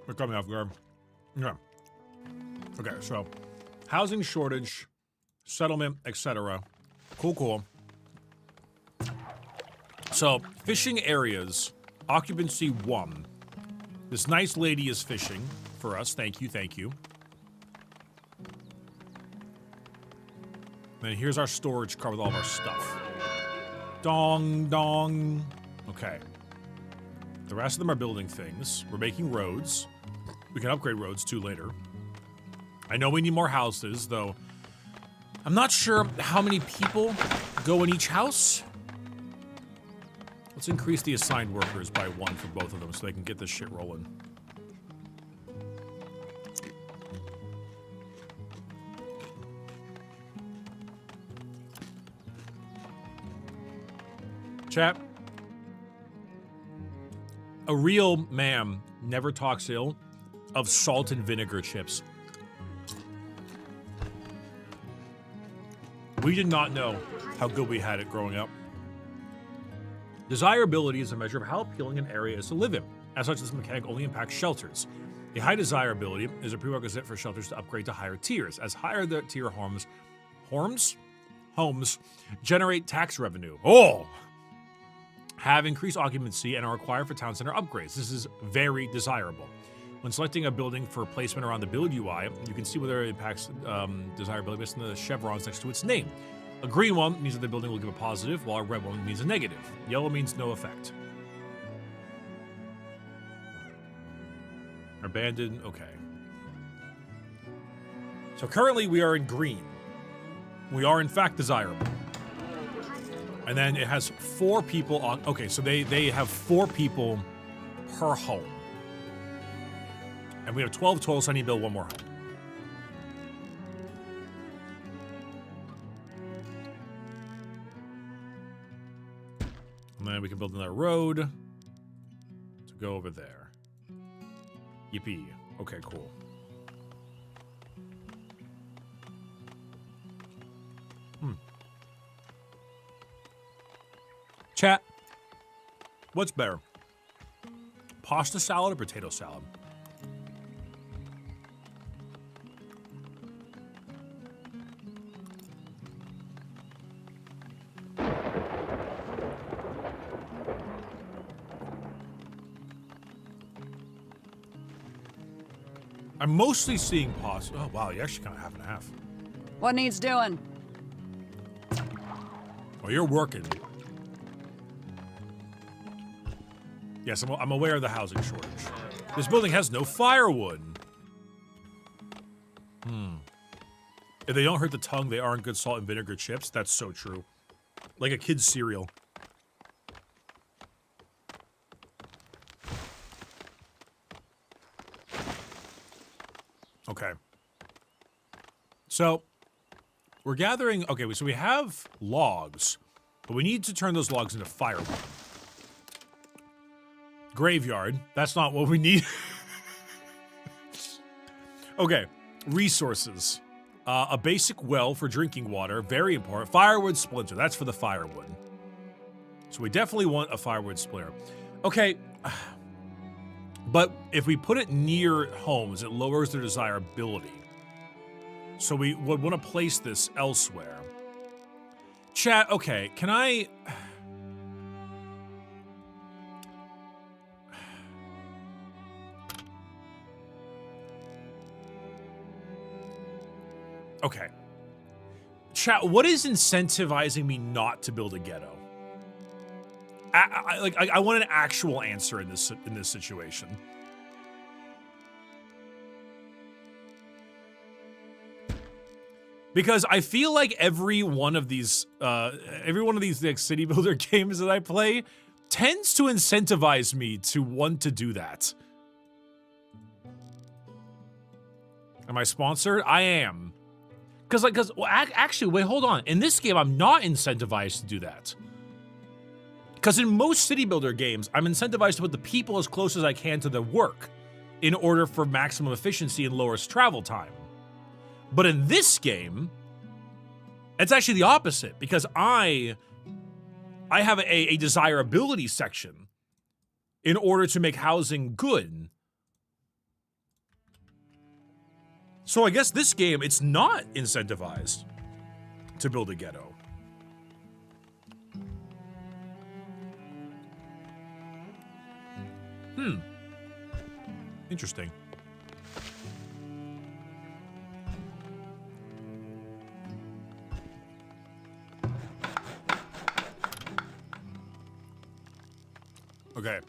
They're coming off guard. Yeah. Okay, so housing shortage, settlement, etc. Cool. So fishing areas, occupancy 1. This nice lady is fishing for us. Thank you. Then here's our storage car with all of our stuff. Dong. Okay. The rest of them are building things. We're making roads. We can upgrade roads too later. I know we need more houses, though. I'm not sure how many people go in each house. Let's increase the assigned workers by 1 for both of them so they can get this shit rolling. Chat. A real man never talks ill of salt and vinegar chips. We did not know how good we had it growing up. Desirability is a measure of how appealing an area is to live in. As such, this mechanic only impacts shelters. A high desirability is a prerequisite for shelters to upgrade to higher tiers. As higher the tier homes generate tax revenue. Oh! Have increased occupancy and are required for town center upgrades. This is very desirable. When selecting a building for placement around the build UI, you can see whether it impacts desirability based on the chevrons next to its name. A green one means that the building will give a positive, while a red one means a negative. Yellow means no effect. Abandoned, okay. So currently we are in green. We are in fact desirable. And then it has 4 people on, okay, so they have 4 people per home. And we have 12 total, so I need to build 1 more home. And then we can build another road to go over there. Yippee. Okay, cool. Chat. What's better? Pasta salad or potato salad? I'm mostly seeing pasta. Oh, wow, you're actually kind of half and half. What needs doing? Well, you're working. Yes, I'm aware of the housing shortage. This building has no firewood. If they don't hurt the tongue, they aren't good salt and vinegar chips. That's so true. Like a kid's cereal. Okay. So, we're gathering... Okay, so we have logs, but we need to turn those logs into firewood. Graveyard. That's not what we need. Okay. Resources. A basic well for drinking water. Very important. Firewood splinter. That's for the firewood. So we definitely want a firewood splinter. Okay. But if we put it near homes, it lowers their desirability. So we would want to place this elsewhere. Chat, okay, can I... Okay. Chat, what is incentivizing me not to build a ghetto? I want an actual answer in this situation. Because I feel like every one of these like, city builder games that I play tends to incentivize me to want to do that. Am I sponsored? I am. Actually, wait, hold on. In this game, I'm not incentivized to do that. Because in most city builder games, I'm incentivized to put the people as close as I can to their work in order for maximum efficiency and lowest travel time. But in this game, it's actually the opposite, because I have a desirability section in order to make housing good. So I guess this game, it's not incentivized to build a ghetto. Interesting. Okay.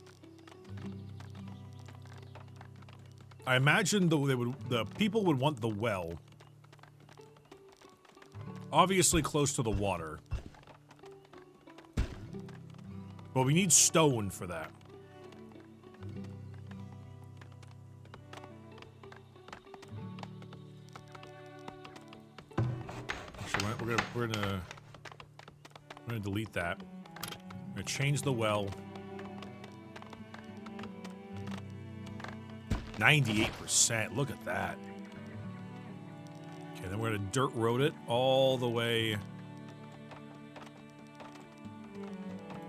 I imagine the people would want the well. Obviously close to the water. But we need stone for that. Actually, we're gonna delete that. We're gonna change the well. 98%. Look at that. Okay, then we're gonna dirt road it all the way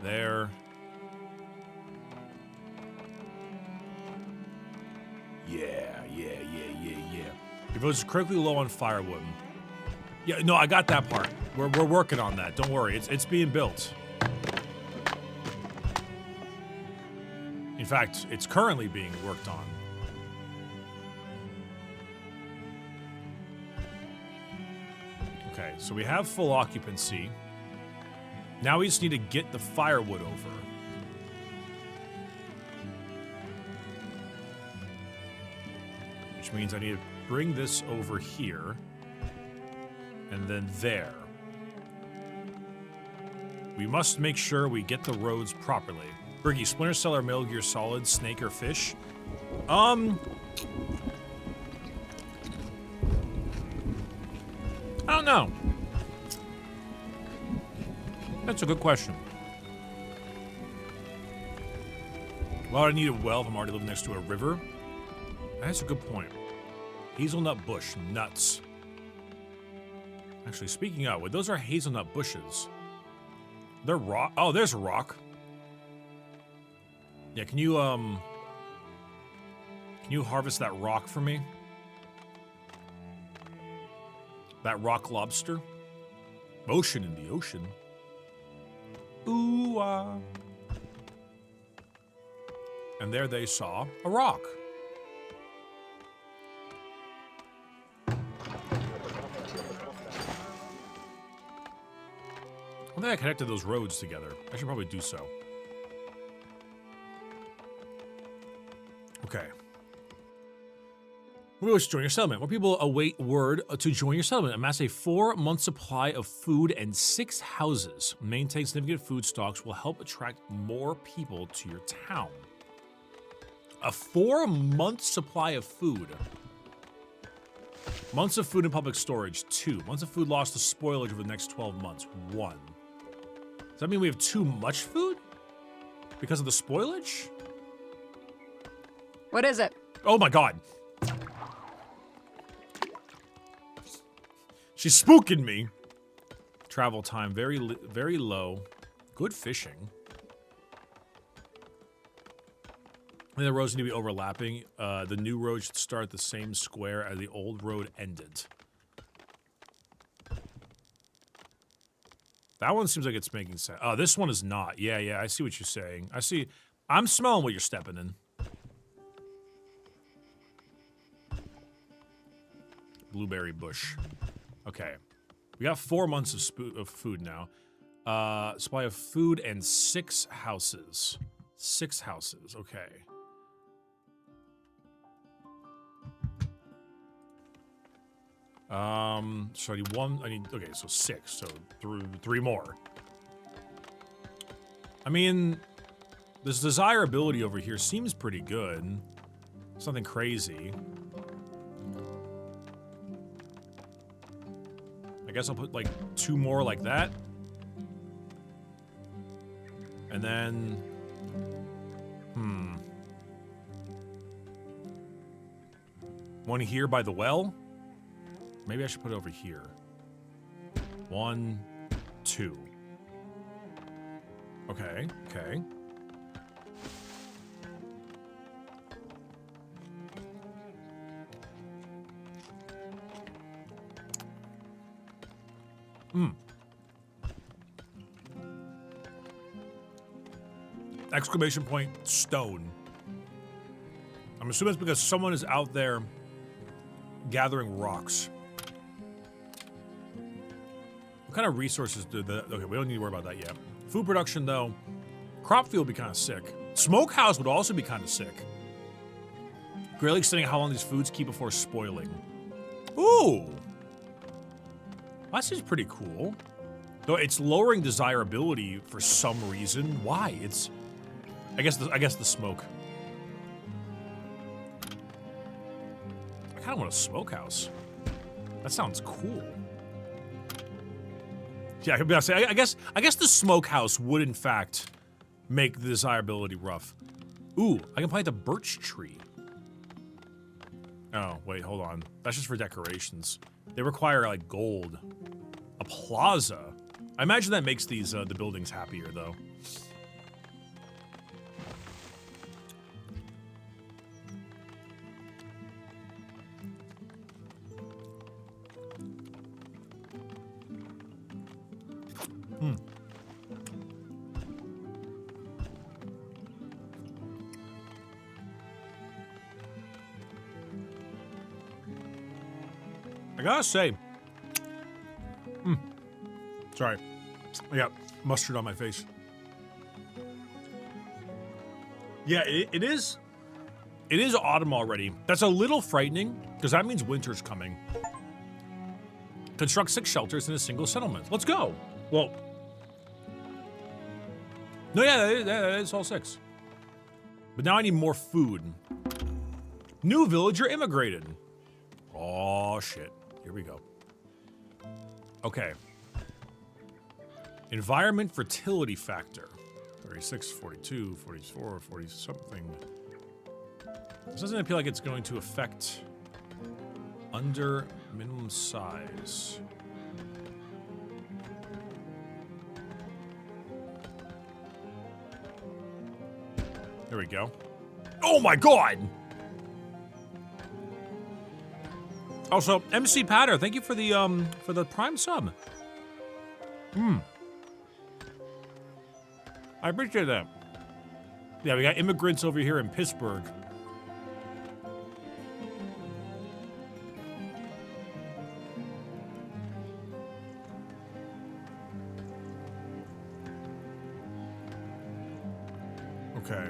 there. Yeah. If it was critically low on firewood. Yeah, no, I got that part. We're working on that. Don't worry. It's being built. In fact, it's currently being worked on. Okay, so we have full occupancy. Now we just need to get the firewood over. Which means I need to bring this over here. And then there. We must make sure we get the roads properly. Bricky, Splinter Cell or Metal Gear Solid, Snake or Fish? I don't know. That's a good question. Well, I need a well if I'm already living next to a river. That's a good point. Hazelnut bush, nuts. Actually, speaking of, those are hazelnut bushes. They're rock. Oh, there's a rock. Yeah, can you harvest that rock for me? That rock lobster? Motion in the ocean. Ooh, ah. And there they saw a rock. I think I connected those roads together. I should probably do so. Okay. We wish to join your settlement. More people await word to join your settlement. Amass a 4-month supply of food and 6 houses. Maintain significant food stocks will help attract more people to your town. A 4-month supply of food. Months of food in public storage, 2. Months of food lost to spoilage over the next 12 months, 1. Does that mean we have too much food? Because of the spoilage? What is it? Oh my god. She's spooking me. Travel time, very low. Good fishing. And the roads need to be overlapping. The new road should start the same square as the old road ended. That one seems like it's making sense. Oh, this one is not. Yeah, I see what you're saying. I'm smelling what you're stepping in. Blueberry bush. Okay. We got 4 months of food now. Supply of food and 6 houses. 6 houses, okay. So I need okay, so 6, so 3 more. I mean, this desirability over here seems pretty good. It's nothing crazy. I guess I'll put like 2 more like that. And then, one here by the well. Maybe I should put it over here. 1, 2. Okay. Exclamation point, stone. I'm assuming it's because someone is out there gathering rocks. What kind of resources do the... Okay, we don't need to worry about that yet. Food production, though. Crop field would be kind of sick. Smokehouse would also be kind of sick. Greatly extending how long these foods keep before spoiling. Ooh! That seems pretty cool. Though it's lowering desirability for some reason. Why? It's... I guess the smoke. I kind of want a smokehouse. That sounds cool. Yeah, I guess the smokehouse would in fact make the desirability rough. Ooh, I can plant a birch tree. Oh, wait, hold on. That's just for decorations. They require like gold. A plaza. I imagine that makes these the buildings happier though. gotta say, sorry, I got mustard on my face. Yeah, it is autumn already. That's a little frightening, because that means winter's coming. Construct 6 shelters in a single settlement. Let's go. Well, no, yeah, that is all 6. But now I need more food. New villager immigrated. Oh, shit. Here we go. Okay. Environment fertility factor. 36, 42, 44, 40 something. This doesn't appear like it's going to affect under minimum size. There we go. Oh my god! Also, MC Patter, thank you for the Prime sub. I appreciate that. Yeah, we got immigrants over here in Pittsburgh. Okay.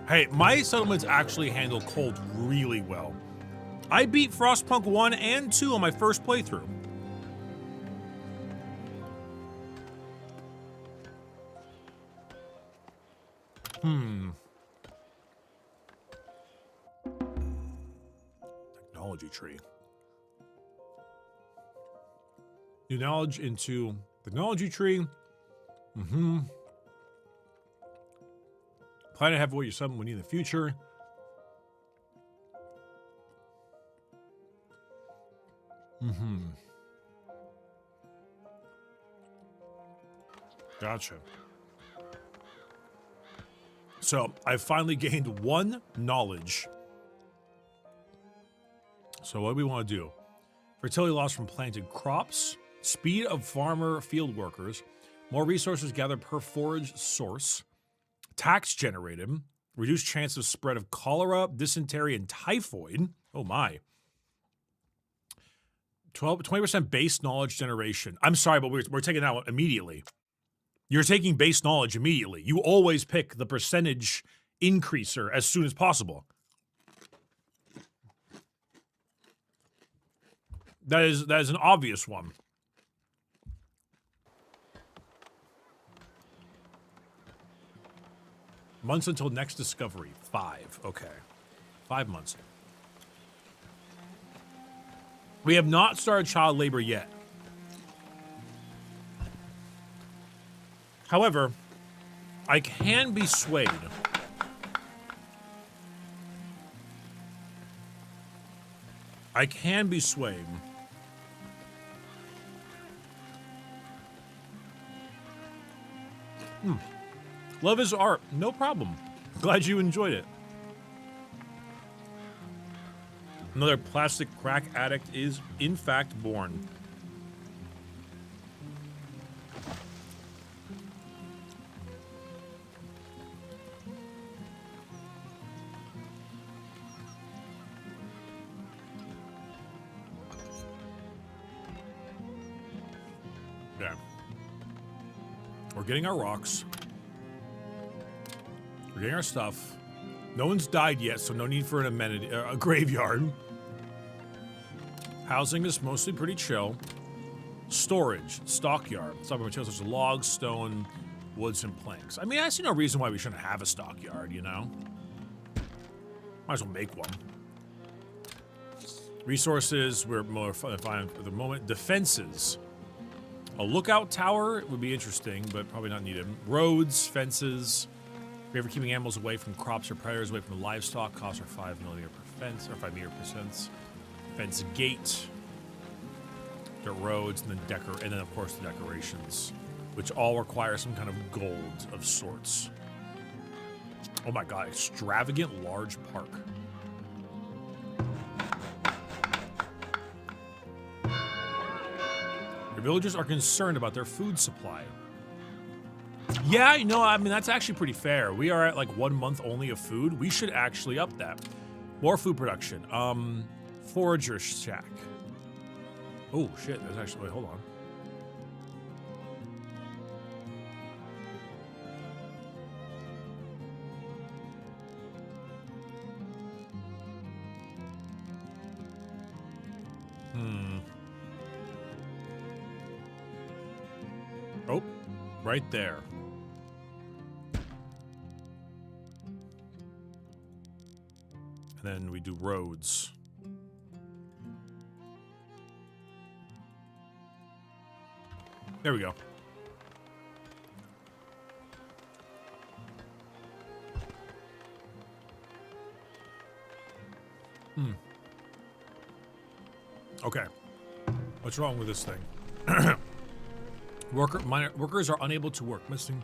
Hey, my settlements actually handle cold really well. I beat Frostpunk 1 and 2 on my first playthrough. Technology tree. New knowledge into technology tree. Plan to have what your summon will need in the future. Gotcha. So I finally gained 1 knowledge. So what do we want to do? Fertility loss from planted crops, speed of farmer field workers, more resources gathered per forage source, tax generated, reduced chance of spread of cholera, dysentery, and typhoid. Oh my. 20% base knowledge generation. I'm sorry, but we're taking that one immediately. You're taking base knowledge immediately. You always pick the percentage increaser as soon as possible. That is an obvious one. Months until next discovery. 5. Okay. 5 months. We have not started child labor yet. However, I can be swayed. I can be swayed. Love is art. No problem. Glad you enjoyed it. Another plastic crack addict is, in fact, born. Yeah. We're getting our rocks. We're getting our stuff. No one's died yet, so no need for an amenity, a graveyard. Housing is mostly pretty chill. Storage, stockyard. Stock materials such as logs, stone, woods, and planks. I mean, I see no reason why we shouldn't have a stockyard, you know? Might as well make one. Resources, we're more fine for the moment. Defenses. A lookout tower would be interesting, but probably not needed. Roads, fences. Favor keeping animals away from crops or predators, away from the livestock. Costs are 5 millimeter per fence, or 5 meter per fence. Fence gate. Dirt roads, and then of course the decorations, which all require some kind of gold of sorts. Oh my god, extravagant large park. Your villagers are concerned about their food supply. Yeah, you know, I mean, that's actually pretty fair. We are at like 1 month only of food. We should actually up that. More food production. Forager shack. Oh shit! There's actually. Wait, hold on. Oh, right there. And then we do roads. There we go. Okay. What's wrong with this thing? Workers are unable to work. Missing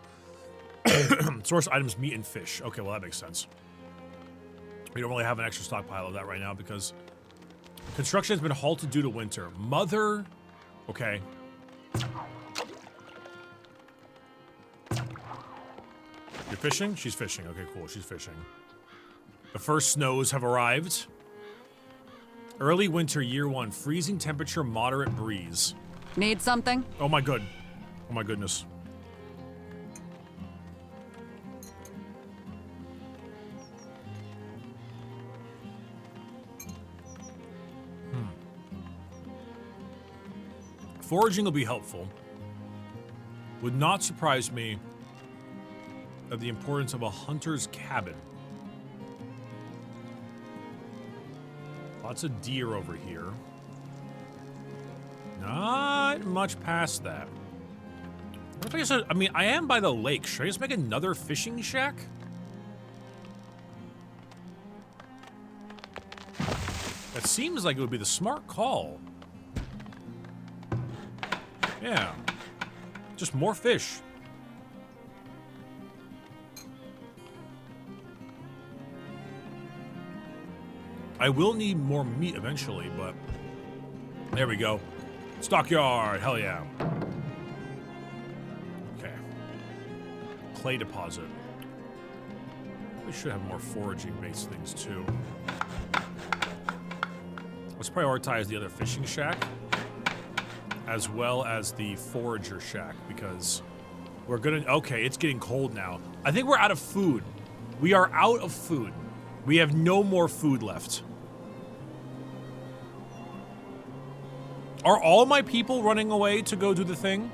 source items, meat and fish. Okay, well that makes sense. We don't really have an extra stockpile of that right now because construction has been halted due to winter. Mother... Okay. You're fishing? She's fishing. Okay, cool. She's fishing. The first snows have arrived. Early winter, year 1. Freezing temperature, moderate breeze. Need something? Oh my god. Oh my goodness. Foraging will be helpful. Would not surprise me of the importance of a hunter's cabin. Lots of deer over here. Not much past that. What if I mean, I am by the lake. Should I just make another fishing shack? That seems like it would be the smart call. Yeah. Just more fish. I will need more meat eventually, but there we go. Stockyard, hell yeah. Okay. Clay deposit. We should have more foraging-based things too. Let's prioritize the other fishing shack, as well as the forager shack, because we're gonna... Okay, it's getting cold now. I think we're out of food. We are out of food. We have no more food left. Are all my people running away to go do the thing?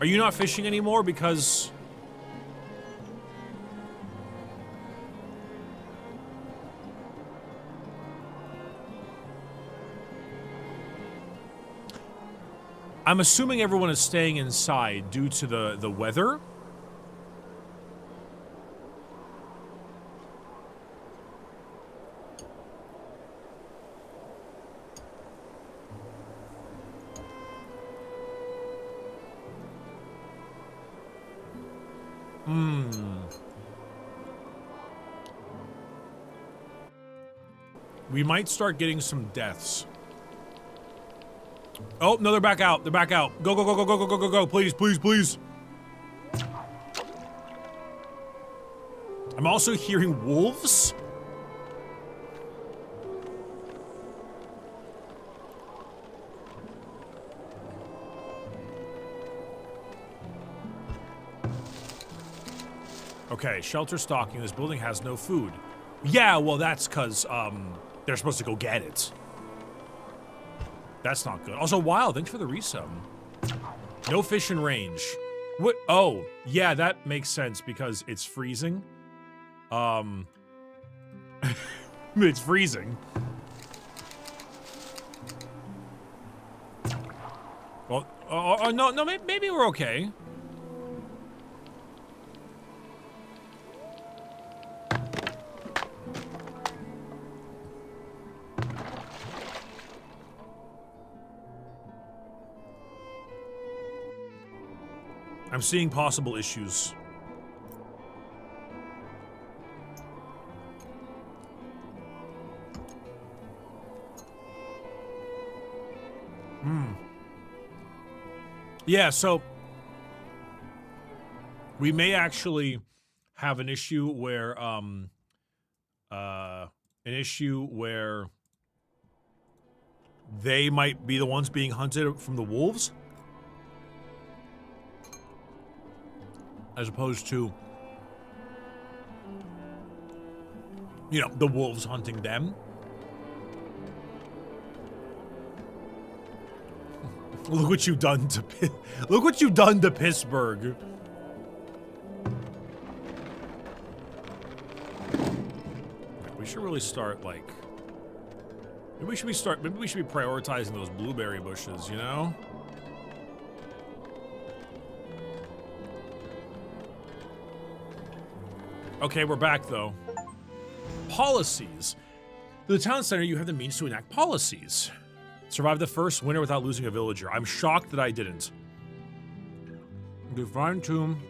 Are you not fishing anymore because... I'm assuming everyone is staying inside due to the weather. We might start getting some deaths. Oh, no, they're back out. They're back out. Go, go, go, go, go, go, go, go, go. Please, please, please. I'm also hearing wolves. Okay, shelter stocking. This building has no food. Yeah, well, that's because, they're supposed to go get it. That's not good. Also, Wild, thanks for the resub. No fish in range. What? Oh, yeah, that makes sense because it's freezing. It's freezing. Well, no, maybe we're okay. I'm seeing possible issues. Yeah, so we may actually have an issue where they might be the ones being hunted from the wolves, as opposed to, you know, the wolves hunting them. Look what you've done to look what you've done to Pittsburgh. We should really start like maybe we should be prioritizing those blueberry bushes, you know? Okay, we're back though. Policies. In the town center, you have the means to enact policies. Survive the first winter without losing a villager. I'm shocked that I didn't. Divine Tomb.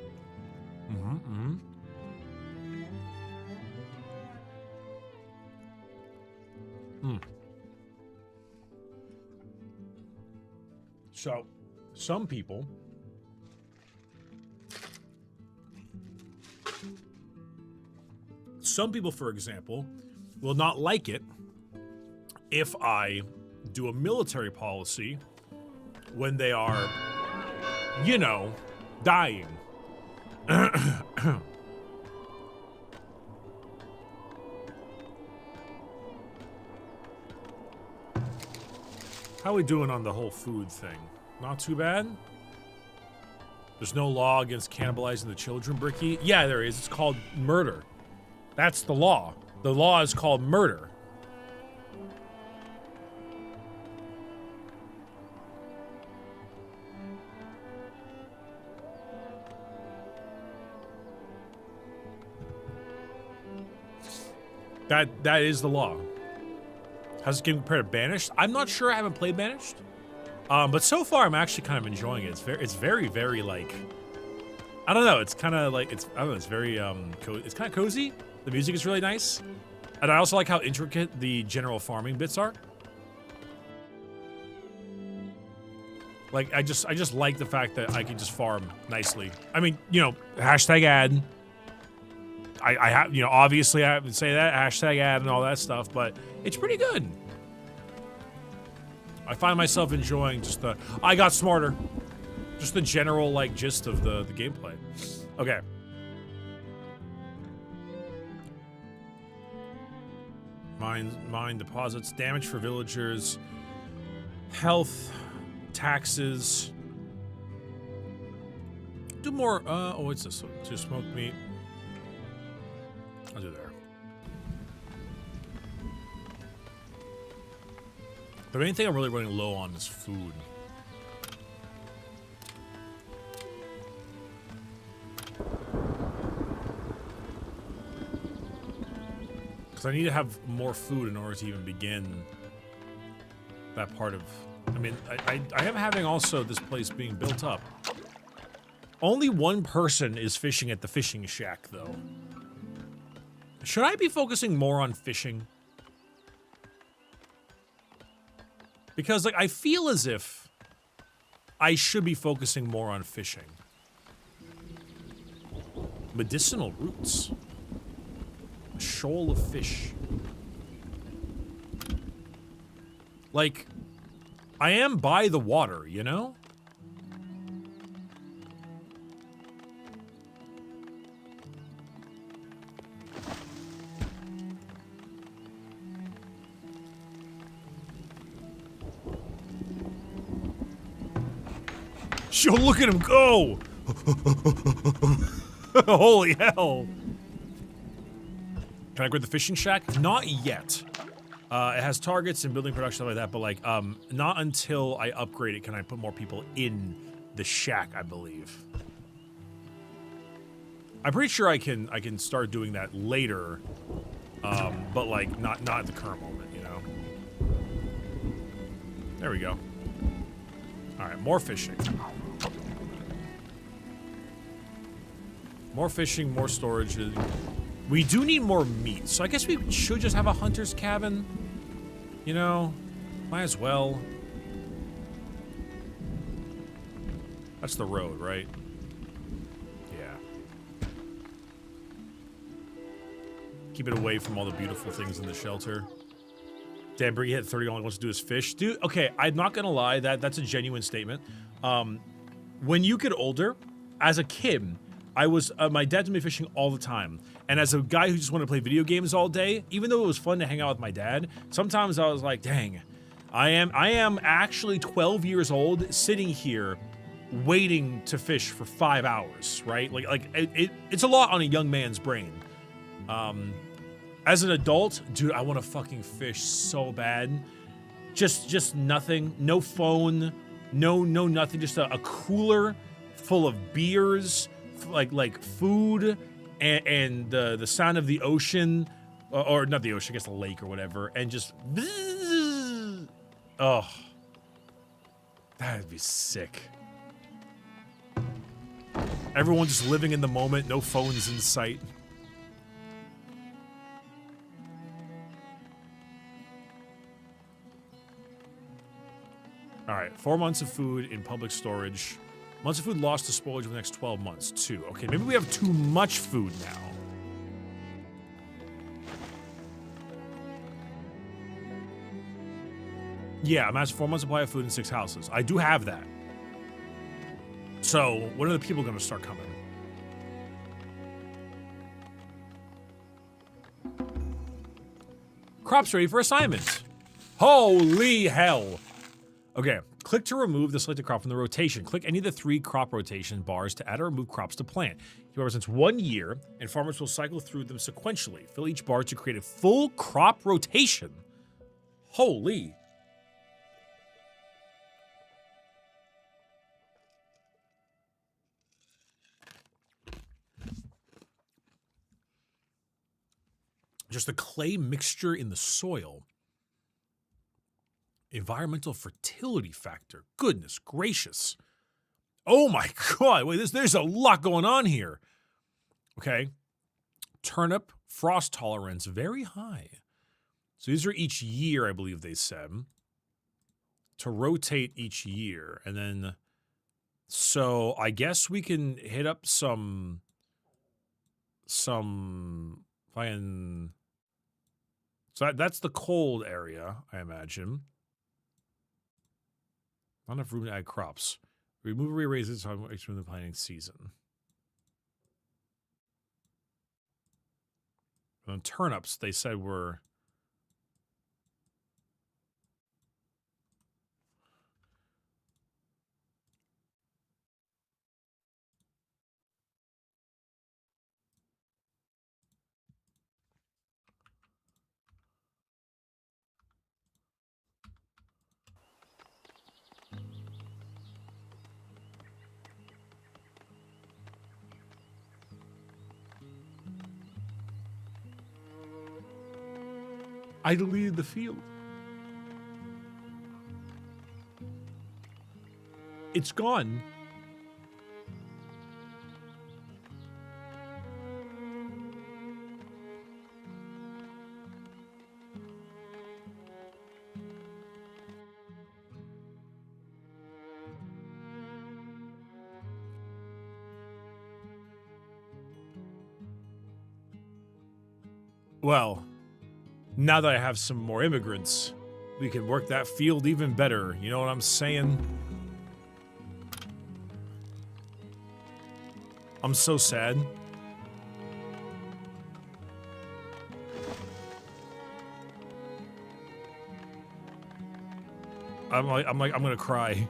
So, some people for example, will not like it if I do a military policy when they are, you know, dying. How are we doing on the whole food thing? Not too bad? There's no law against cannibalizing the children, Bricky? Yeah, there is. It's called murder. That's the law. The law is called murder. That is the law. How's this game compared to Banished? I'm not sure. I haven't played Banished. But so far, I'm actually kind of enjoying it. It's very, very like, I don't know. It's kind of like, I don't know. It's very, it's kind of cozy. The music is really nice. And I also like how intricate the general farming bits are. Like, I just like the fact that I can just farm nicely. I mean, you know, hashtag ad. I have, you know, obviously I have to say that, hashtag ad and all that stuff, but it's pretty good. I find myself enjoying just the, I got smarter. Just the general, like, gist of the gameplay. Okay. Mine deposits, damage for villagers, health, taxes. Do more, oh, what's this one? To smoked meat. I'll do there. The main thing I'm really running low on is food. Because I need to have more food in order to even begin that part of... I mean, I am having also this place being built up. Only one person is fishing at the fishing shack, though. Should I be focusing more on fishing? Because, like, I feel as if I should be focusing more on fishing. Medicinal roots. A shoal of fish. Like, I am by the water, you know? Yo, look at him go! Holy hell! Can I upgrade the fishing shack? Not yet. It has targets and building production, stuff like that, but like, not until I upgrade it can I put more people in the shack, I believe. I'm pretty sure I can start doing that later, but like, not at the current moment, you know? There we go. Alright, more fishing. More fishing, more storage. We do need more meat, so I guess we should just have a hunter's cabin. You know, might as well. That's the road, right? Yeah. Keep it away from all the beautiful things in the shelter. Damn, Bricky hit 30, only wants to do his fish. Dude, okay, I'm not gonna lie, that's a genuine statement. When you get older, as a kid, I was, my dad took me fishing all the time. And as a guy who just wanted to play video games all day, even though it was fun to hang out with my dad, sometimes I was like, dang, I am actually 12 years old sitting here waiting to fish for 5 hours, right? It's a lot on a young man's brain. As an adult, dude, I want to fucking fish so bad. Just nothing, no phone, no nothing, just a cooler full of beers, like food, and the sound of the ocean, or not the ocean, I guess the lake or whatever, and just, oh, that'd be sick. Everyone just living in the moment, no phones in sight. All right, 4 months of food in public storage. Months of food lost to spoilage over the next 12 months, too. Okay, maybe we have too much food now. Yeah, amass 4 months supply of food in 6 houses. I do have that. So, when are the people gonna start coming? Crops ready for assignment. Holy hell. Okay, click to remove the selected crop from the rotation. Click any of the 3 crop rotation bars to add or remove crops to plant. It represents 1 year, and farmers will cycle through them sequentially. Fill each bar to create a full crop rotation. Holy. Just the clay mixture in the soil. Environmental fertility factor. Goodness gracious. Oh my god. Wait, there's a lot going on here. Okay. Turnip, frost tolerance, very high. So these are each year, I believe they said. To rotate each year. And then, so I guess we can hit up some fine. So that's the cold area, I imagine. Not enough room to add crops. Remove or rearrange this from the planting season. And on turnips, they said were I deleted the field. It's gone. Well, now that I have some more immigrants, we can work that field even better. You know what I'm saying? I'm so sad. I'm gonna cry.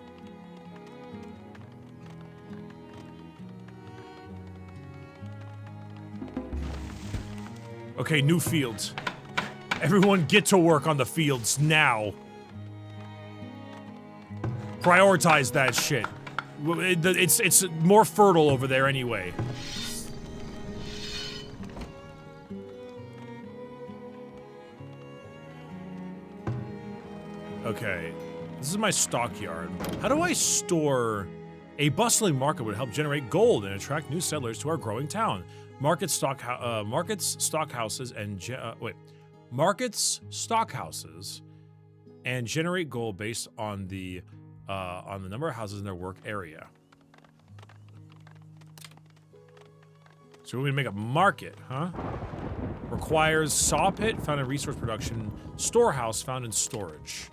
Okay, new fields. Everyone get to work on the fields now. Prioritize that shit. It's more fertile over there anyway. Okay. This is my stockyard. How do I store... A bustling market would help generate gold and attract new settlers to our growing town. Markets, stockhouses, and... Markets, stockhouses, and generate gold based on the number of houses in their work area. So we're gonna make a market, huh? Requires saw pit found in resource production. Storehouse found in storage.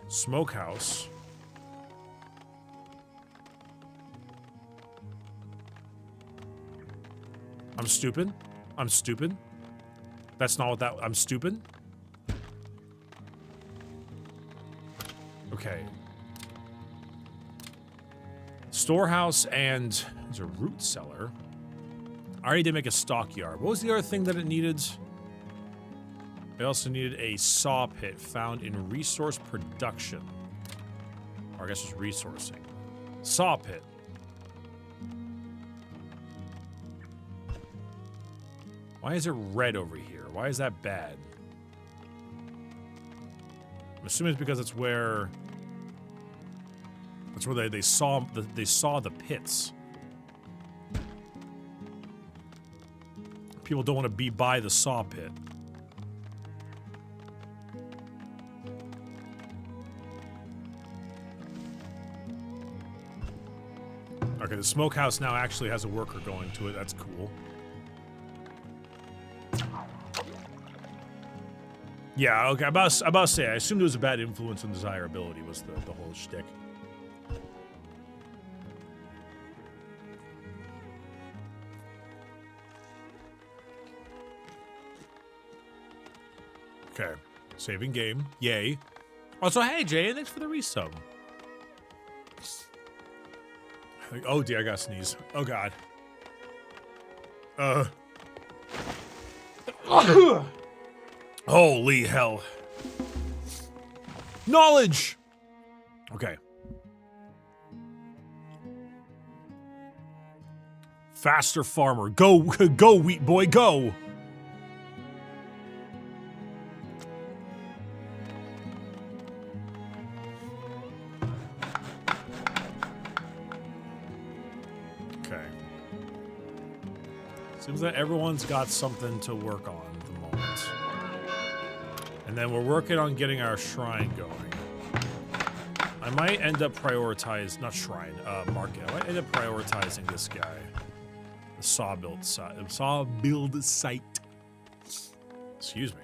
Smokehouse. I'm stupid. I'm stupid. That's not what that... I'm stupid. Okay. Storehouse and... There's a root cellar. I already did make a stockyard. What was the other thing that it needed? It also needed a saw pit found in resource production. Or I guess it's resourcing. Saw pit. Why is it red over here? Why is that bad? I'm assuming it's because it's where... That's where they saw the pits. People don't want to be by the saw pit. Okay, the smokehouse now actually has a worker going to it. That's cool. Yeah, okay, about to say, I assumed it was a bad influence on desirability was the whole shtick. Okay, saving game, yay. Also, hey Jay, thanks for the resub. Oh dear, I gotta sneeze. Oh god. Holy hell. Knowledge! Okay. Faster farmer. Go, go, wheat boy, go! Okay. Seems that everyone's got something to work on at the moment. And then we're working on getting our shrine going. I might end up not shrine, market. I might end up prioritizing this guy. The saw build site. Excuse me.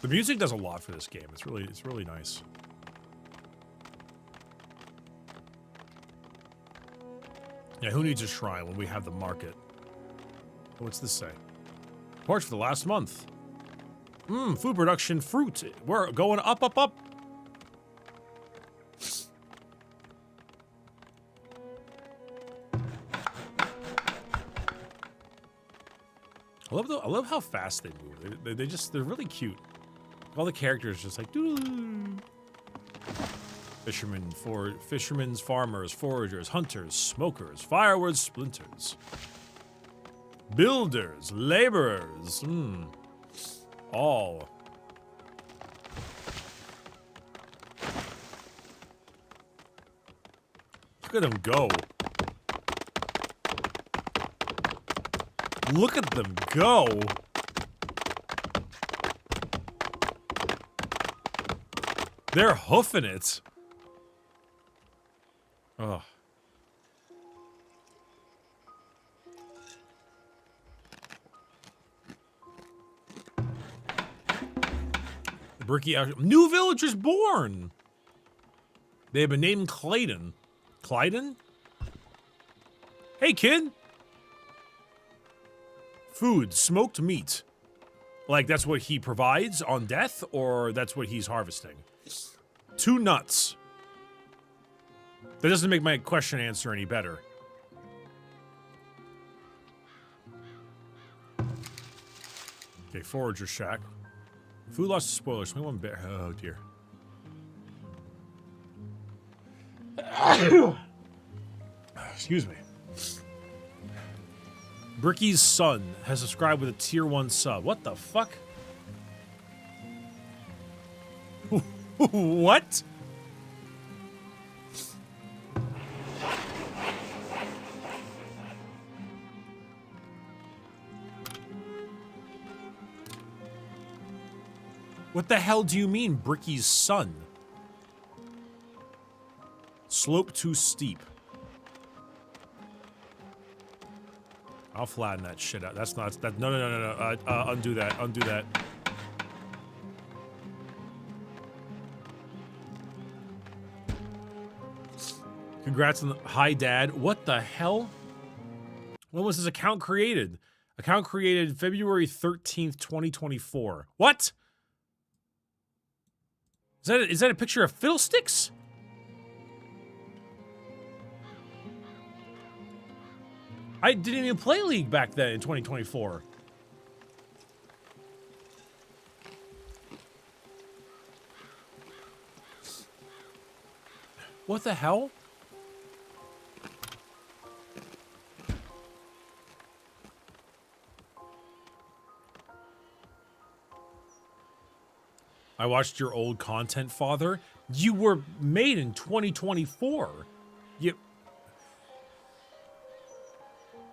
The music does a lot for this game. It's really nice. Yeah, who needs a shrine when we have the market? What's this say? Reports for the last month. Food production, fruit. We're going up, up, up. I love how fast they move. They're really cute. All the characters just like doo. Fishermen's farmers, foragers, hunters, smokers, firewood splinters. Builders, laborers, all. Look at them go. Look at them go. They're hoofing it. Ugh. Bricky, new villagers born. They have been named Clayton. Clyden? Hey, kid. Food, smoked meat. Like, that's what he provides on death, or that's what he's harvesting? 2 nuts. That doesn't make my question answer any better. Okay, forager shack. Food loss to spoilers. 21 bear. Oh dear. Excuse me. Bricky's son has subscribed with a tier 1 sub. What the fuck? What? What the hell do you mean, Bricky's son? Slope too steep. I'll flatten that shit out. That's not that. No, no, no, no, no. Undo that. Undo that. Congrats on the hi, Dad. What the hell? When was this account created? Account created February 13th, 2024. What? Is that a picture of Fiddlesticks? I didn't even play League back then in 2024. What the hell? I watched your old content, Father. You were made in 2024.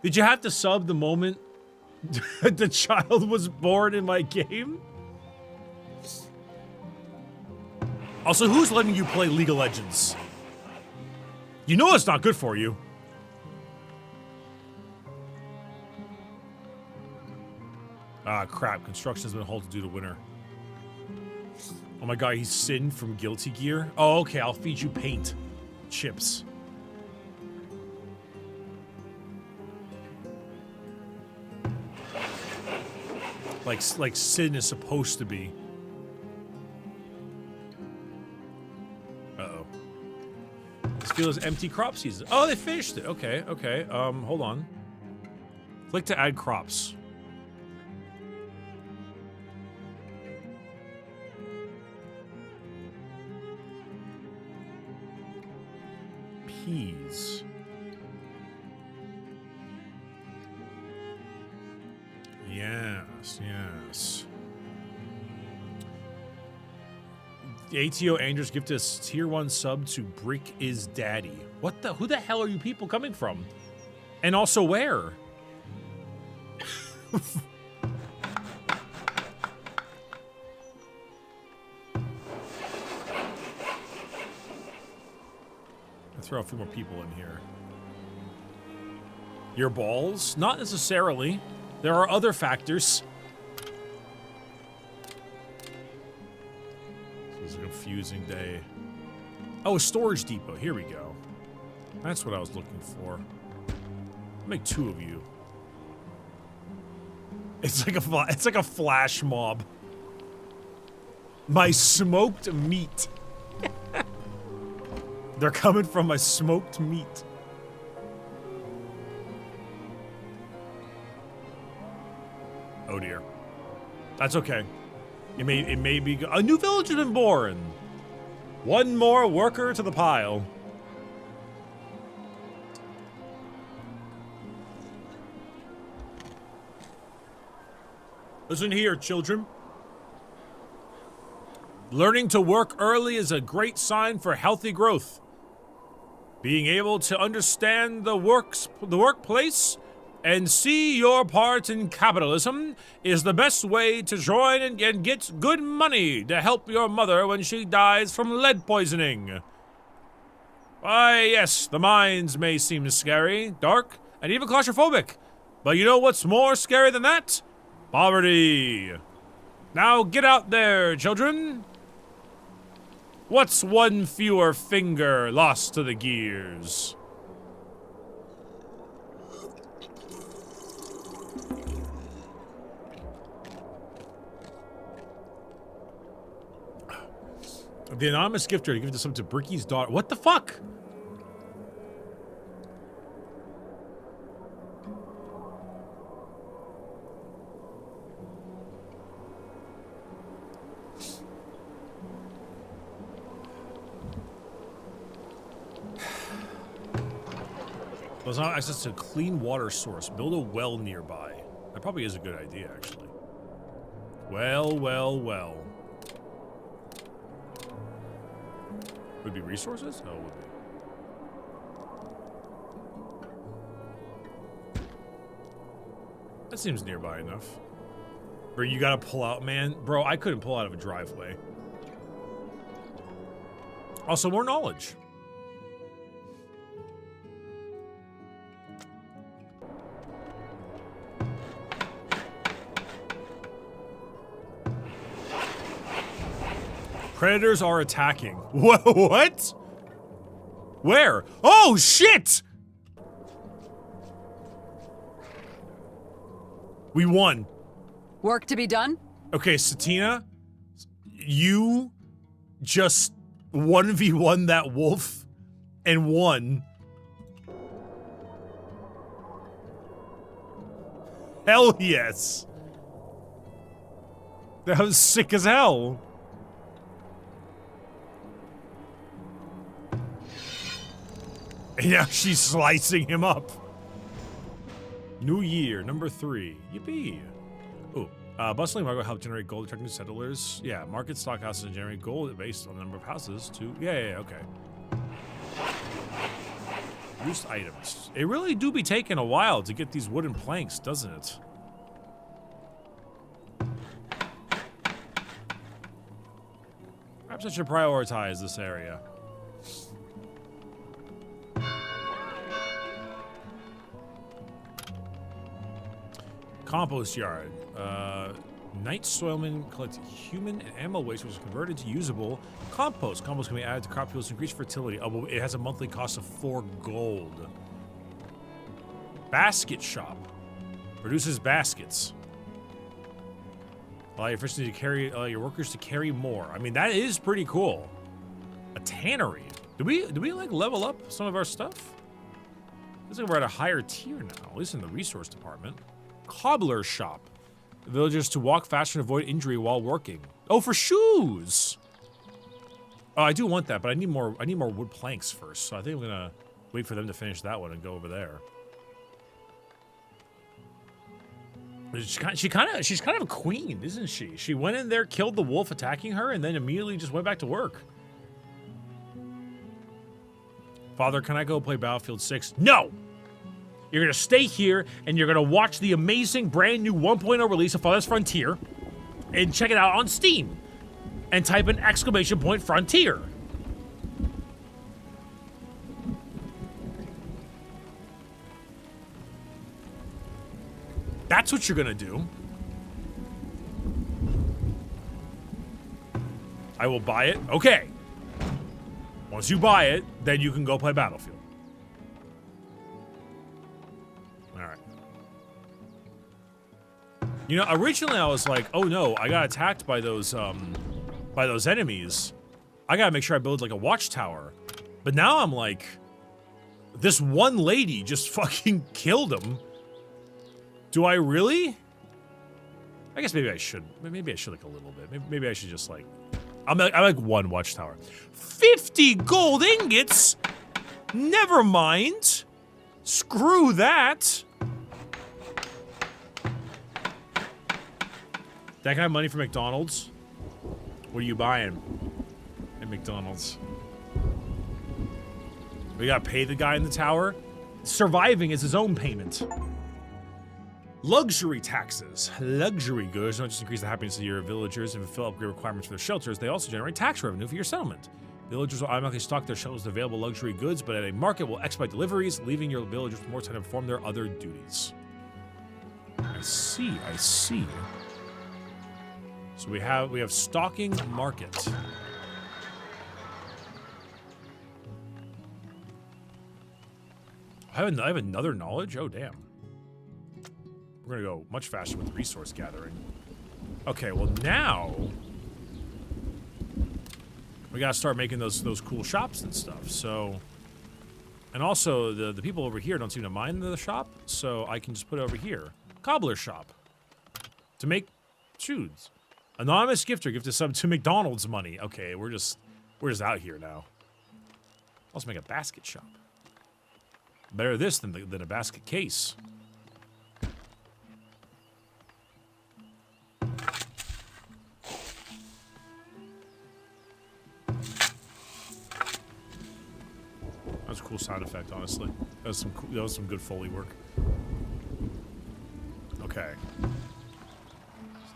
Did you have to sub the moment the child was born in my game? Also, who's letting you play League of Legends? You know it's not good for you. Ah, crap. Construction's been halted due to winter. Oh my god, he's Sin from Guilty Gear? Oh, okay, I'll feed you paint. Chips. Like Sin is supposed to be. Uh-oh. This feels empty crop season. Oh, they finished it. Okay, okay. Hold on. Click to add crops. Peas. Yes, yes. The ATO Andrews gifted us tier 1 sub to Brick is Daddy. What the? Who the hell are you people coming from? And also where? I'll throw a few more people in here. Your balls? Not necessarily. There are other factors. This is a confusing day. Oh, a storage depot. Here we go. That's what I was looking for. I'll make 2 of you. It's like a flash mob. My smoked meat. They're coming from my smoked meat. Oh dear. That's okay. It may be a new village has been born. One more worker to the pile. Listen here, children. Learning to work early is a great sign for healthy growth. Being able to understand the workplace and see your part in capitalism is the best way to join and get good money to help your mother when she dies from lead poisoning. Why, yes, the mines may seem scary, dark, and even claustrophobic, but you know what's more scary than that? Poverty. Now get out there, children. What's one fewer finger lost to the gears? The anonymous gifter gifted something to Bricky's daughter. What the fuck? There's not access to a clean water source. Build a well nearby. That probably is a good idea, actually. Well, well, well. Would be resources? Oh, would be. That seems nearby enough. Bro, you gotta pull out, man. Bro, I couldn't pull out of a driveway. Also, more knowledge. Predators are attacking. What? Where? Oh, shit! We won. Work to be done? Okay, Satina, you just 1v1 that wolf and won. Hell yes. That was sick as hell. And now she's slicing him up. New year, number 3. Yippee. Ooh. Bustling market help generate gold, attracting new settlers. Yeah, market stock houses generate gold based on the number of houses to... Yeah, okay. Reduced items. It really do be taking a while to get these wooden planks, doesn't it? Perhaps I should prioritize this area. Compost yard. Night soilmen collect human and animal waste, which is converted to usable compost. Compost can be added to crop fields to increase fertility. Oh, but it has a monthly cost of 4 gold. Basket shop. Produces baskets. Allow your efficiency to carry, your workers to carry more. I mean, that is pretty cool. A tannery. Do we like level up some of our stuff? Looks like we're at a higher tier now, at least in the resource department. Cobbler shop. Villagers to walk faster and avoid injury while working. Oh, for shoes! Oh, I do want that, but I need more wood planks first, so I think I'm gonna wait for them to finish that one and go over there. She's kind of a queen, isn't she? She went in there, killed the wolf attacking her, and then immediately just went back to work. Father, can I go play Battlefield 6? No! You're gonna stay here, and you're gonna watch the amazing brand new 1.0 release of Farthest Frontier, and check it out on Steam, and type in ! Frontier. That's what you're gonna do. I will buy it. Okay. Once you buy it, then you can go play Battlefield. Alright. You know, originally I was like, oh no, I got attacked by those enemies. I gotta make sure I build like a watchtower. But now I'm like, this one lady just fucking killed him. Do I really? I guess maybe I should. Maybe I should like a little bit. Maybe I should just like... I'm like one watchtower. 50 gold ingots? Never mind. Screw that. That kind of money for McDonald's? What are you buying at McDonald's? We gotta pay the guy in the tower? Surviving is his own payment. Luxury taxes. Luxury goods don't just increase the happiness of your villagers and fulfill upgrade requirements for their shelters, they also generate tax revenue for your settlement. Villagers will automatically stock their shelters with available luxury goods, but at a market will expedite deliveries, leaving your villagers with more time to perform their other duties. I see, I see. So we have stocking market. I have another knowledge? Oh, damn. We're gonna go much faster with resource gathering. Okay, well now we gotta start making those cool shops and stuff. So, and also the people over here don't seem to mind the shop, so I can just put it over here. Cobbler shop to make shoes. Anonymous gifter gifted sub to McDonald's money. Okay, we're just out here now. Also make a basket shop. Better this than a basket case. That was a cool sound effect, honestly. That was some good Foley work. Okay. So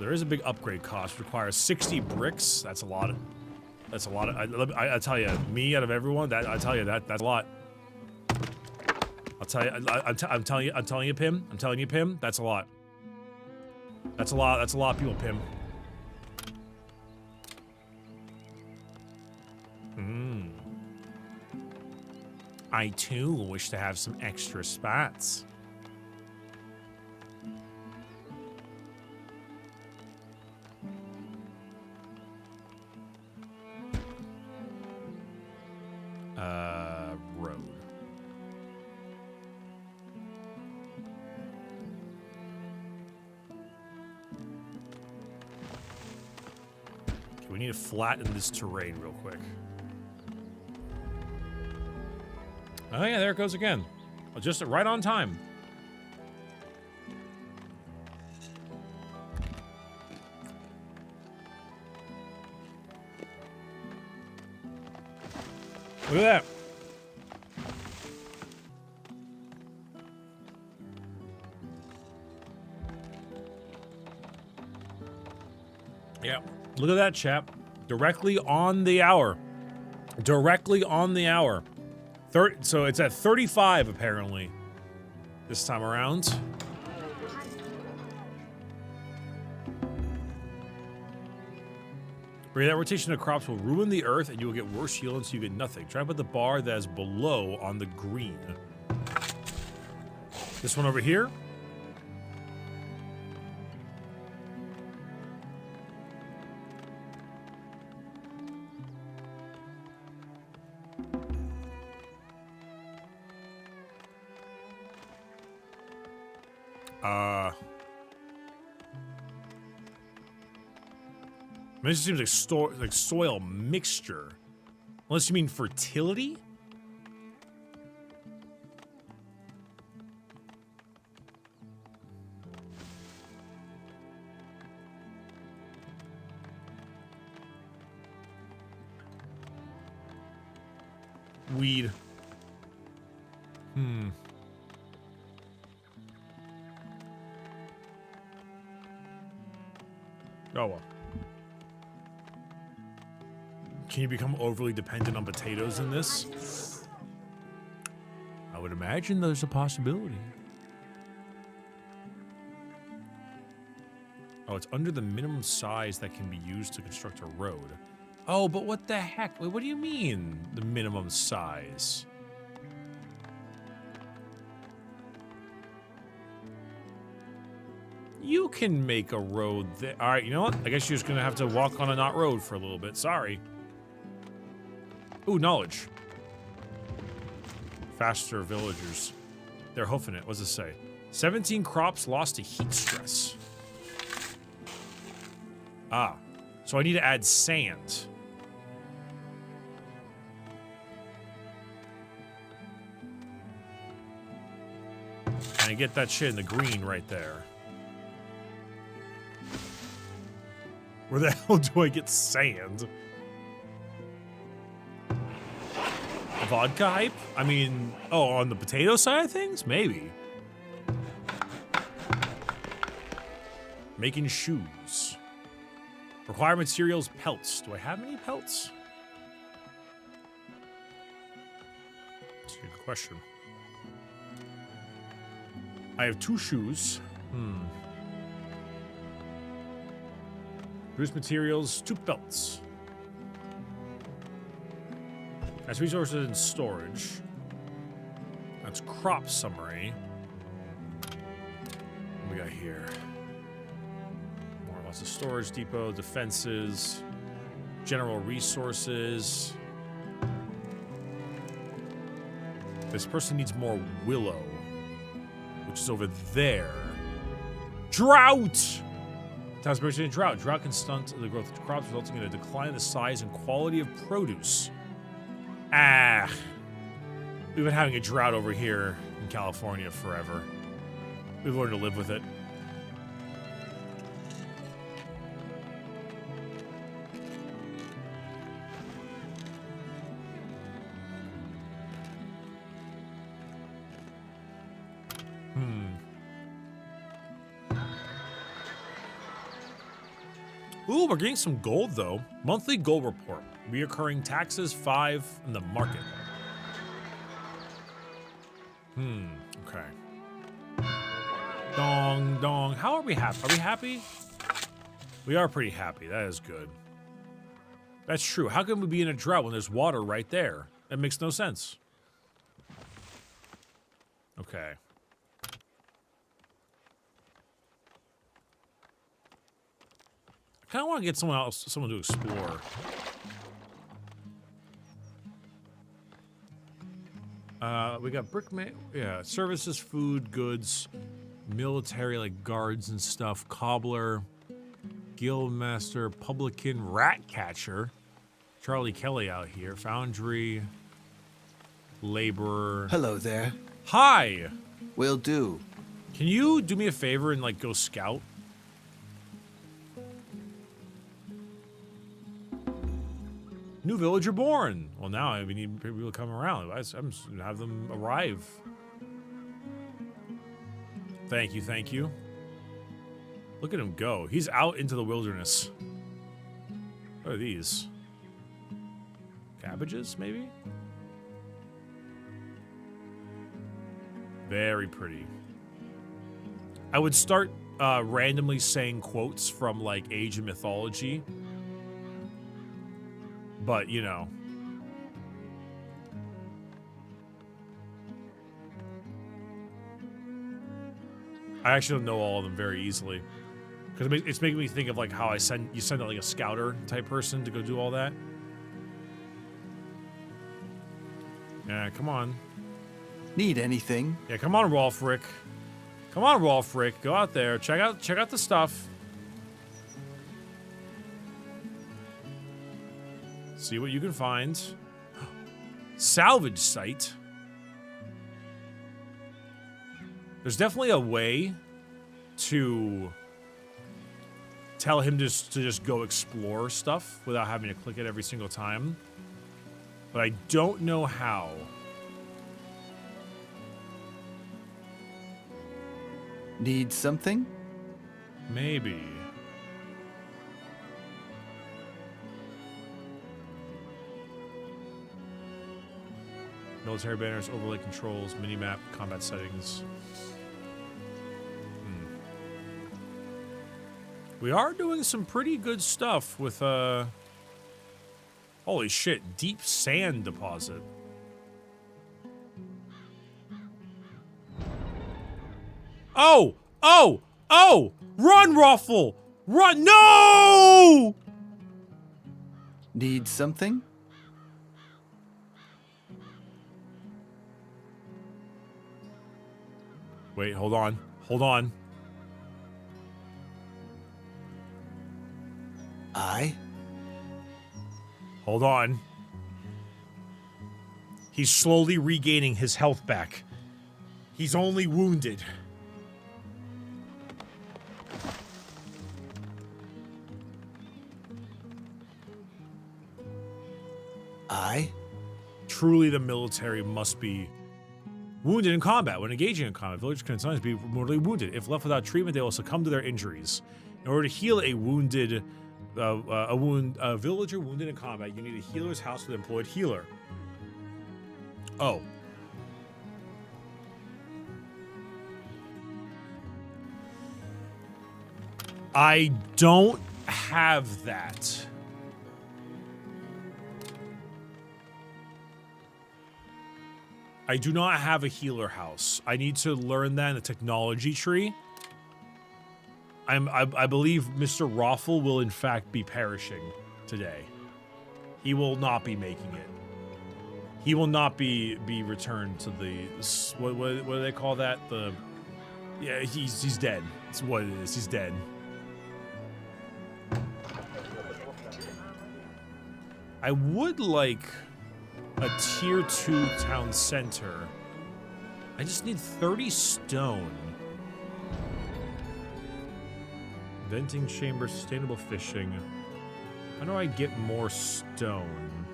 there is a big upgrade cost. Requires 60 bricks. That's a lot. That's a lot. I tell you, me out of everyone, that's a lot. I'll tell you. I'm telling you, Pim. I'm telling you, Pim. That's a lot. That's a lot. That's a lot of people, Pim. I too wish to have some extra spots. Road. Okay, we need to flatten this terrain real quick. Oh yeah, there it goes again. Just right on time. Look at that. Yeah, look at that, chap. Directly on the hour. Directly on the hour. So it's at 35, apparently, this time around. That rotation of crops will ruin the earth, and you will get worse yield, so you get nothing. Try to put the bar that is below on the green. This one over here. I mean, this seems like soil mixture. Unless you mean fertility? Weed. Oh well. Can you become overly dependent on potatoes in this? I would imagine there's a possibility. Oh, it's under the minimum size that can be used to construct a road. Oh, but what the heck? Wait, what do you mean, the minimum size? You can make a road there. All right, you know what? I guess you're just gonna have to walk on a not road for a little bit. Sorry. Ooh, knowledge. Faster villagers. They're hoofing it. What's it say? 17 crops lost to heat stress. Ah, so I need to add sand. And I get that shit in the green right there. Where the hell do I get sand? Vodka hype? I mean, oh, on the potato side of things? Maybe. Making shoes. Require materials, pelts. Do I have any pelts? That's a good question. I have 2 shoes. Produce materials, 2 belts. That's resources and storage. That's crop summary. What we got here? More lots of storage depot, defenses, general resources. This person needs more willow, which is over there. Drought! Times in drought. Drought can stunt the growth of crops, resulting in a decline in the size and quality of produce. Ah. We've been having a drought over here in California forever. We've learned to live with it. Ooh, we're getting some gold, though. Monthly gold report. Reoccurring taxes, 5 in the market. Okay. Dong, dong. How are we happy? Are we happy? We are pretty happy. That is good. That's true. How can we be in a drought when there's water right there? That makes no sense. Okay. I kind of want to get someone to explore. We got yeah, services, food, goods, military, like guards and stuff, cobbler, guildmaster, publican, rat catcher, Charlie Kelly out here, foundry, laborer. Hello there. Hi! Will do. Can you do me a favor and, like, go scout? New villager born. Well, now we need people to come around. I'm just gonna have them arrive. Thank you, thank you. Look at him go. He's out into the wilderness. What are these? Cabbages, maybe? Very pretty. I would start randomly saying quotes from, like, Age of Mythology. But, you know. I actually don't know all of them very easily. Because it's making me think of, like, how you send out, like, a scouter type person to go do all that. Yeah, come on. Need anything? Yeah, come on, Rolfric. Come on, Rolfric. Go out there. Check out the stuff. See what you can find. Salvage site. There's definitely a way to tell him to just go explore stuff without having to click it every single time. But I don't know how. Need something? Maybe. Military banners, overlay controls, minimap, combat settings. We are doing some pretty good stuff with, holy shit, deep sand deposit. Oh! Oh! Oh! Run, Ruffle! Run! No! Need something? Wait, hold on. Hold on. I? Hold on. He's slowly regaining his health back. He's only wounded. I? Truly, the military must be wounded in combat. When engaging in combat, villagers can sometimes be mortally wounded. If left without treatment, they will succumb to their injuries. In order to heal a wounded, a villager wounded in combat, you need a healer's house with an employed healer. Oh. I don't have that. I do not have a healer house. I need to learn that in the technology tree. I believe Mr. Roffle will in fact be perishing today. He will not be making it. He will not be returned to the what do they call that? Yeah, he's dead. That's what it is. He's dead. I would like a tier 2 town center. I just need 30 stone. Venting chamber, sustainable fishing. How do I get more stone?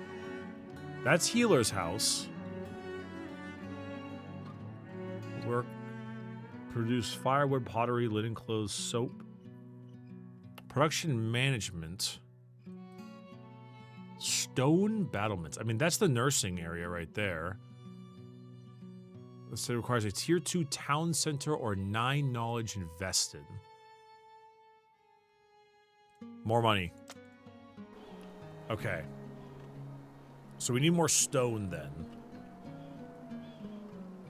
That's healer's house. Work. Produce firewood, pottery, linen, clothes, soap. Production management. Stone battlements. I mean, that's the nursing area right there. Let's say it requires a tier 2 town center or 9 knowledge invested. More money. Okay. So we need more stone then.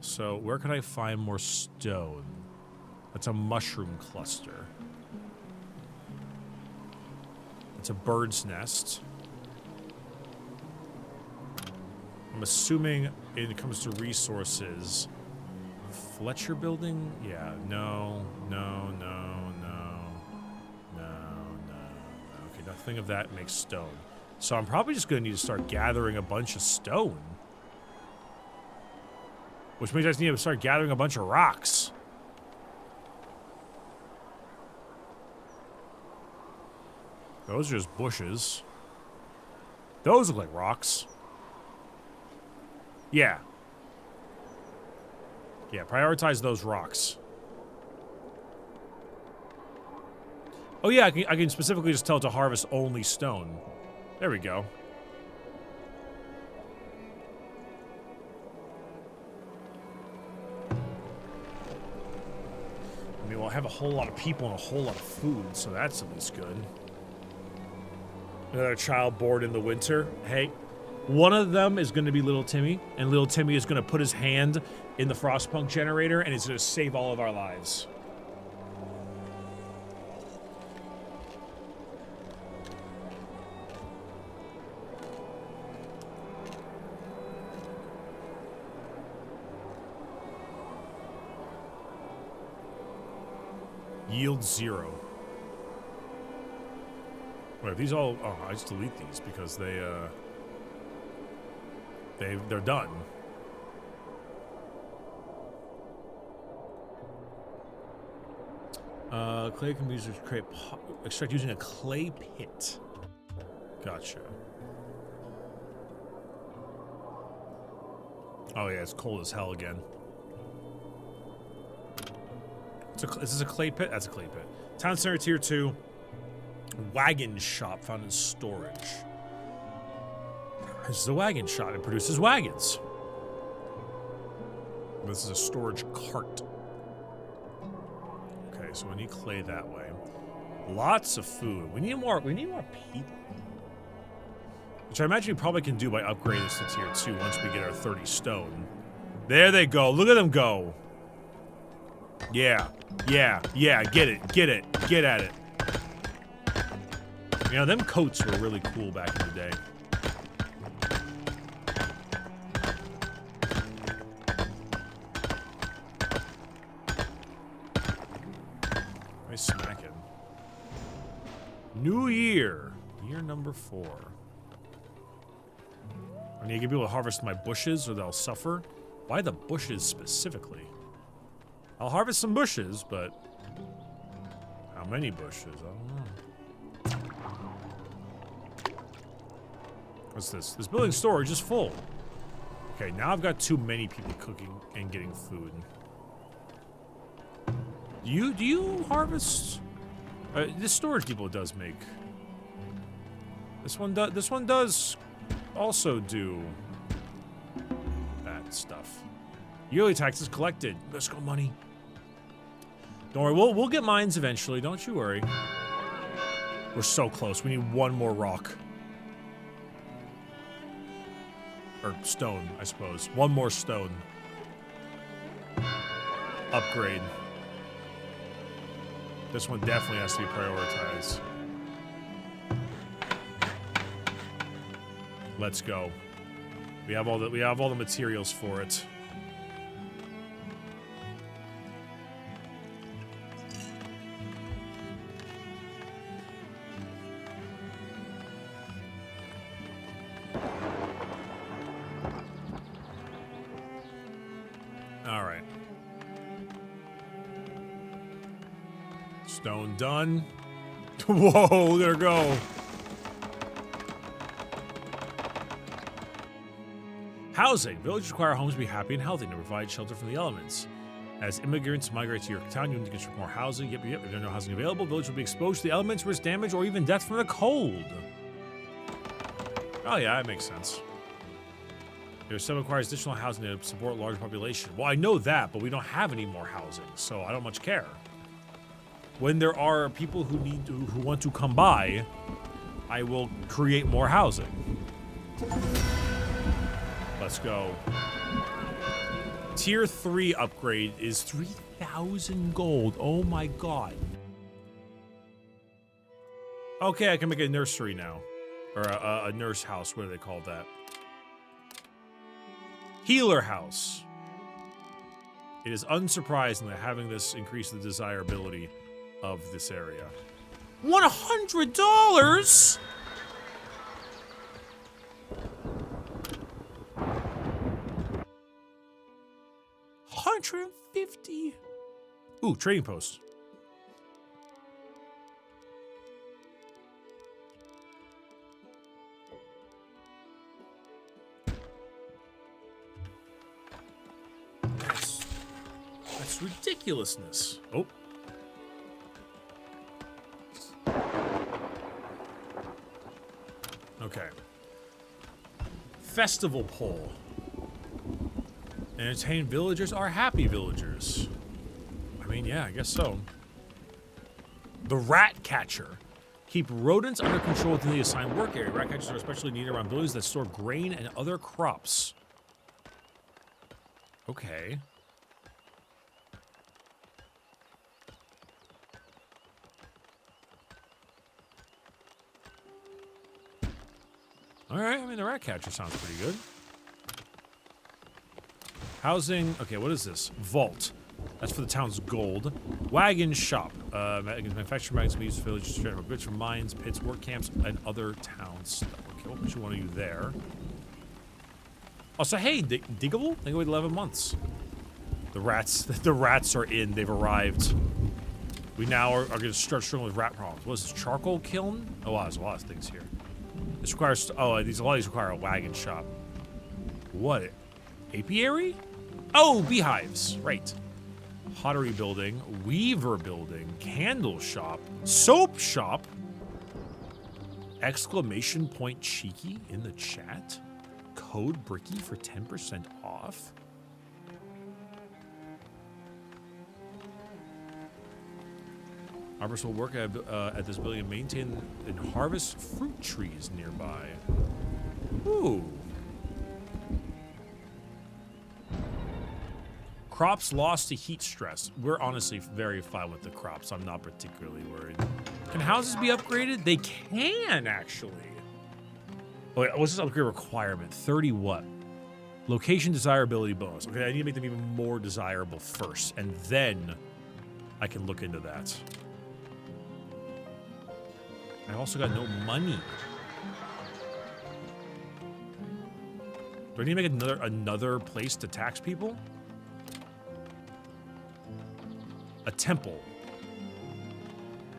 So where can I find more stone? That's a mushroom cluster. It's a bird's nest. I'm assuming when it comes to resources, Fletcher building? Yeah, no. Okay, nothing of that makes stone. So I'm probably just going to need to start gathering a bunch of stone. Which means I just need to start gathering a bunch of rocks. Those are just bushes. Those look like rocks. Yeah. Yeah, prioritize those rocks. Oh yeah, I can specifically just tell it to harvest only stone. There we go. I mean, we'll have a whole lot of people and a whole lot of food, so that's at least good. Another child born in the winter. Hey, one of them is going to be Little Timmy, and Little Timmy is going to put his hand in the Frostpunk generator, and it's going to save all of our lives. Yield 0. Wait, these all... Oh, I just delete these because they're done. Clay can be used to create extract using a clay pit. Gotcha. Oh yeah, it's cold as hell again. Is this a clay pit? That's a clay pit. Town Center Tier 2. Wagon shop found in storage. This is a wagon shop. It produces wagons. This is a storage cart. Okay, so we need clay that way. Lots of food. We need more people. Which I imagine we probably can do by upgrading this to Tier 2 once we get our 30 stone. There they go. Look at them go. Yeah. Get at it. You know, them coats were really cool back in the day. Nice smacking. New year. Year number 4. I need to get people to harvest my bushes or they'll suffer. Why the bushes specifically? I'll harvest some bushes, but how many bushes? I don't know. What's this? This building storage is full. Okay, now I've got too many people cooking and getting food. Do you harvest? This storage depot does make. This one does also do that stuff. Yearly taxes collected. Let's go, money. Don't worry, we'll get mines eventually. Don't you worry. We're so close. We need one more rock. Or stone, I suppose. One more stone. Upgrade. This one definitely has to be prioritized. Let's go. We have all the materials for it. Stone done. Whoa, look at her go. Housing. Villages require homes to be happy and healthy and to provide shelter from the elements. As immigrants migrate to your town, you need to construct more housing. Yep. If there's no housing available, village will be exposed to the elements, risk damage, or even death from the cold. Oh yeah, that makes sense. Your sub requires additional housing to support a large population. Well, I know that, but we don't have any more housing, so I don't much care. When there are people who want to come by, I will create more housing. Let's go. Tier 3 upgrade is 3,000 gold. Oh my god. Okay, I can make a nursery now. Or a nurse house, what do they call that? Healer house. It is unsurprising that having this increase the desirability of this area. $100?! $150. Ooh, trading post. That's ridiculousness. Oh. Okay. Festival pole. Entertain villagers are happy villagers. I mean, yeah, I guess so. The rat catcher. Keep rodents under control within the assigned work area. Rat catchers are especially needed around villages that store grain and other crops. Okay. Alright, I mean, the rat catcher sounds pretty good. Housing. Okay, what is this? Vault. That's for the town's gold. Wagon shop. Manufacturing wagons can be used for villages to trade goods from mines, pits, work camps, and other towns. Okay, we'll put you one of you there. Also, hey, Diggable? They can wait 11 months. The rats are in. They've arrived. We now are going to start struggling with rat problems. What is this? Charcoal kiln? Oh, wow, there's a lot of things here. This requires. Oh, a lot of these require a wagon shop. What? Apiary? Oh, beehives. Right. Pottery building, weaver building, candle shop, soap shop. Exclamation point cheeky in the chat. Code Bricky for 10% off. Arborists will work at this building and maintain and harvest fruit trees nearby. Ooh. Crops lost to heat stress. We're honestly very fine with the crops. I'm not particularly worried. Can houses be upgraded? They can, actually. Oh, wait, what's this upgrade requirement? 30 what? Location desirability bonus. Okay, I need to make them even more desirable first, and then I can look into that. I also got no money. Do I need to make another place to tax people? A temple.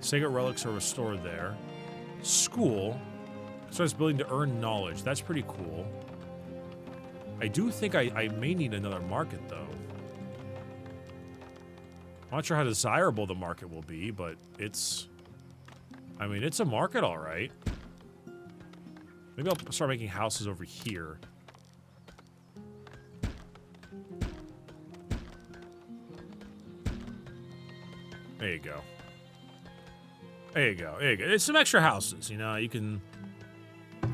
Sacred relics are restored there. School. Starts building to earn knowledge. That's pretty cool. I do think I may need another market, though. I'm not sure how desirable the market will be, but it's... I mean, it's a market, all right. Maybe I'll start making houses over here. There you go. There you go. There you go. It's some extra houses, you know. You can...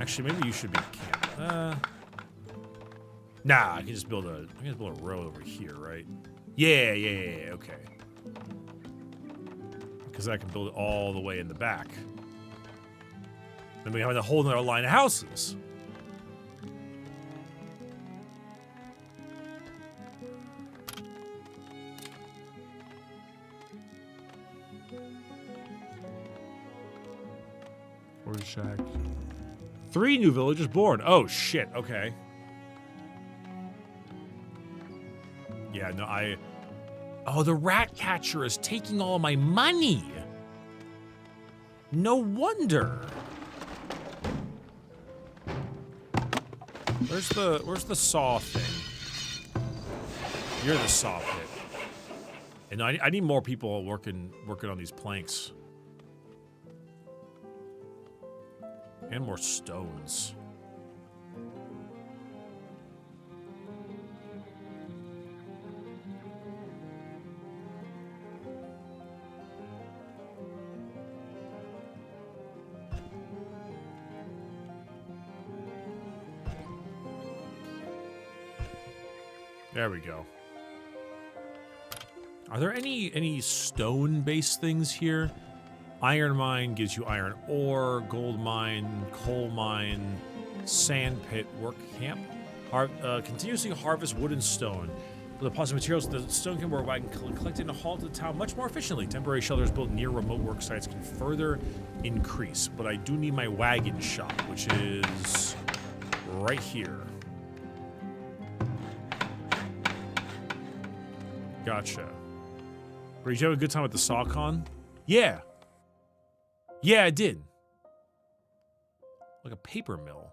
Actually, maybe you should be camp. Nah, I can just build a road over here, right? Yeah, okay. Because I can build it all the way in the back. Then we have a whole other line of houses. Forge shack. 3 new villagers born. Oh shit. Okay. Yeah. No. Oh, the rat catcher is taking all my money. No wonder. Where's the saw thing? You're the saw pit. And I need more people working on these planks. And more stones. There we go. Are there any stone-based things here? Iron mine gives you iron ore, gold mine, coal mine, sand pit, work camp. Continuously harvest wood and stone. For the positive materials, the stone can work wagon collected and hauled to the town much more efficiently. Temporary shelters built near remote work sites can further increase, but I do need my wagon shop, which is right here. Gotcha. Did you have a good time at the SawCon? Yeah. Yeah, I did. Like a paper mill.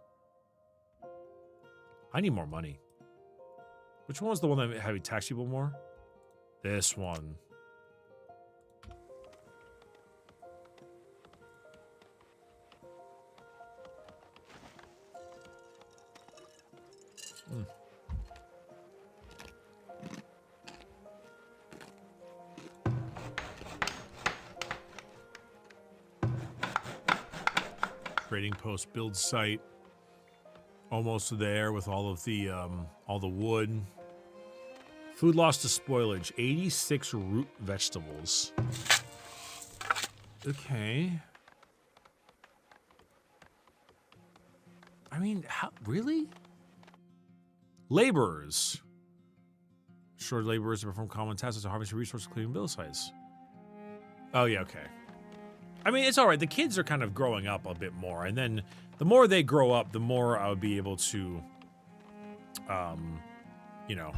I need more money. Which one was the one that had me tax people more? This one. Hmm. Trading post build site. Almost there with all the wood. Food loss to spoilage. 86 root vegetables. Okay. I mean, how really? Laborers. Short laborers to perform common tasks to harvest resources, cleaning build sites. Oh yeah, okay. I mean, it's all right. The kids are kind of growing up a bit more, and then the more they grow up, the more I'll be able to, you know,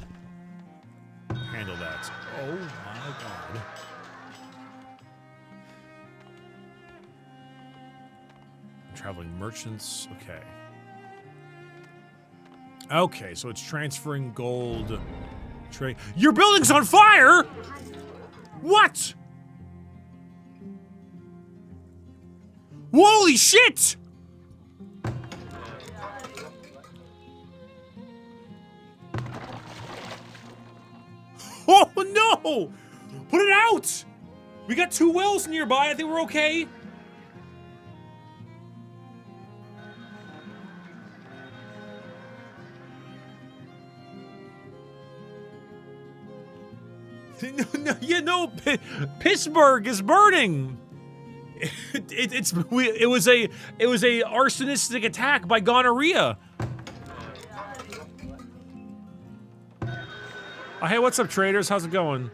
handle that. Oh my god. Traveling merchants. Okay. Okay, so it's transferring gold. Your building's on fire! What? Holy shit! Oh no! Put it out! We got 2 wells nearby. I think we're okay. No, Pittsburgh is burning. It was a arsonistic attack by gonorrhea. Oh, hey, what's up, traders? How's it going?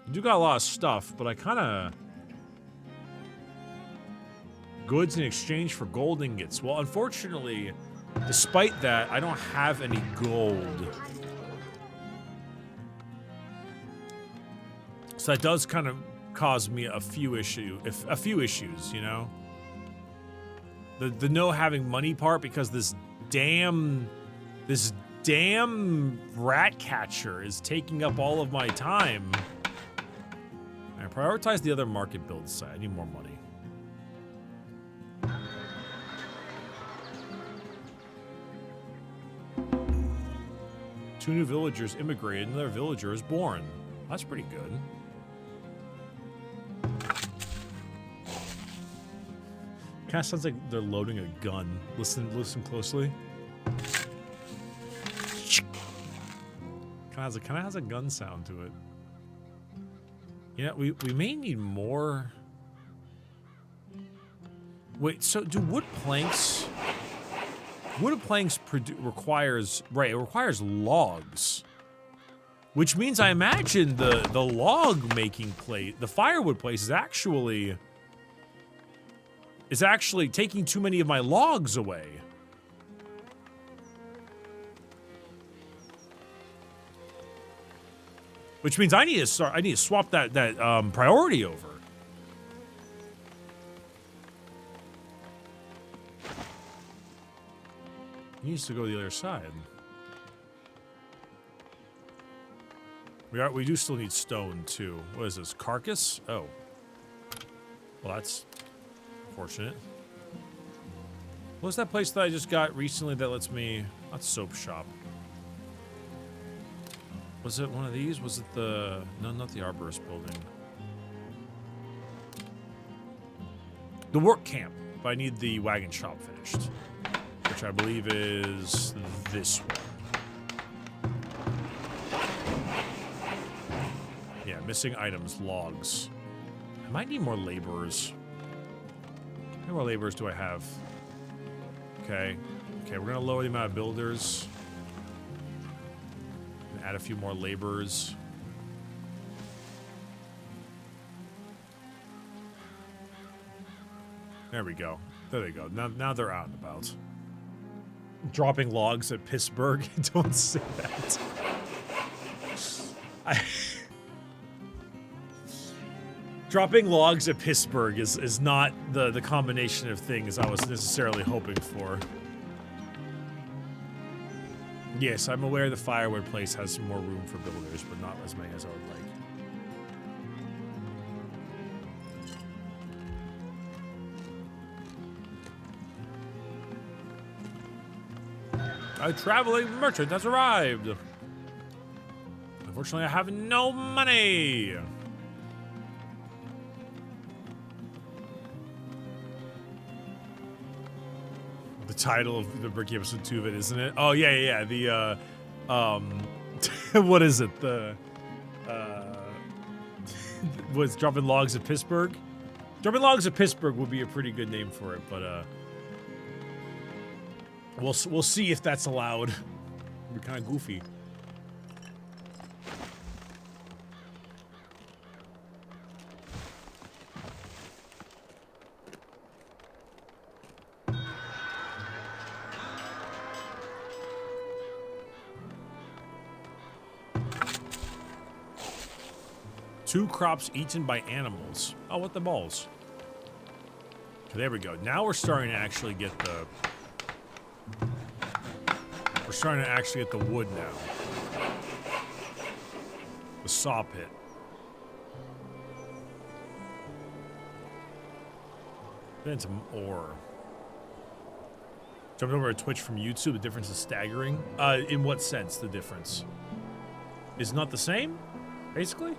You do got a lot of stuff, but I kind of... Goods in exchange for gold ingots. Well, unfortunately, despite that, I don't have any gold. So that does kind of cause me a few issues, you know? The no having money part, because this damn rat catcher is taking up all of my time. I prioritize the other market build side. I need more money. 2 new villagers immigrated, another villager is born. That's pretty good. Kind of sounds like they're loading a gun. Listen closely. Kind of has a gun sound to it. Yeah, we may need more. Wait, so do wood planks? Wood planks requires logs, which means I imagine the log making plate, the firewood place, is actually taking too many of my logs away. Which means I need to swap that priority over. He needs to go to the other side. We do still need stone too. What is this? Carcass? Oh. Well, that's unfortunate. What was that place that I just got recently that lets me... Not soap shop. Was it one of these? Was it the... No, not the arborist building. The work camp. But I need the wagon shop finished. Which I believe is this one. Yeah, missing items, logs. I might need more laborers. How many more laborers do I have? Okay. Okay, we're gonna lower the amount of builders. And add a few more laborers. There we go. There they go. Now they're out and about. Dropping logs at Pittsburgh. Don't say that. Dropping logs at Pittsburgh is not the combination of things I was necessarily hoping for. Yes, I'm aware the firewood place has some more room for builders, but not as many as I would like. A traveling merchant has arrived. Unfortunately, I have no money. The title of the Bricky episode 2 of it, isn't it? Oh yeah. The what is it? The was dropping logs at Pittsburgh. Dropping logs at Pittsburgh would be a pretty good name for it, but we'll see if that's allowed. It'd be kind of goofy. Two crops eaten by animals. Oh, what the balls? There we go. Now we're starting to actually get the... We're starting to actually get the wood now. The saw pit. Then some ore. Jumped over to Twitch from YouTube. The difference is staggering. In what sense, the difference? Is it not the same, basically?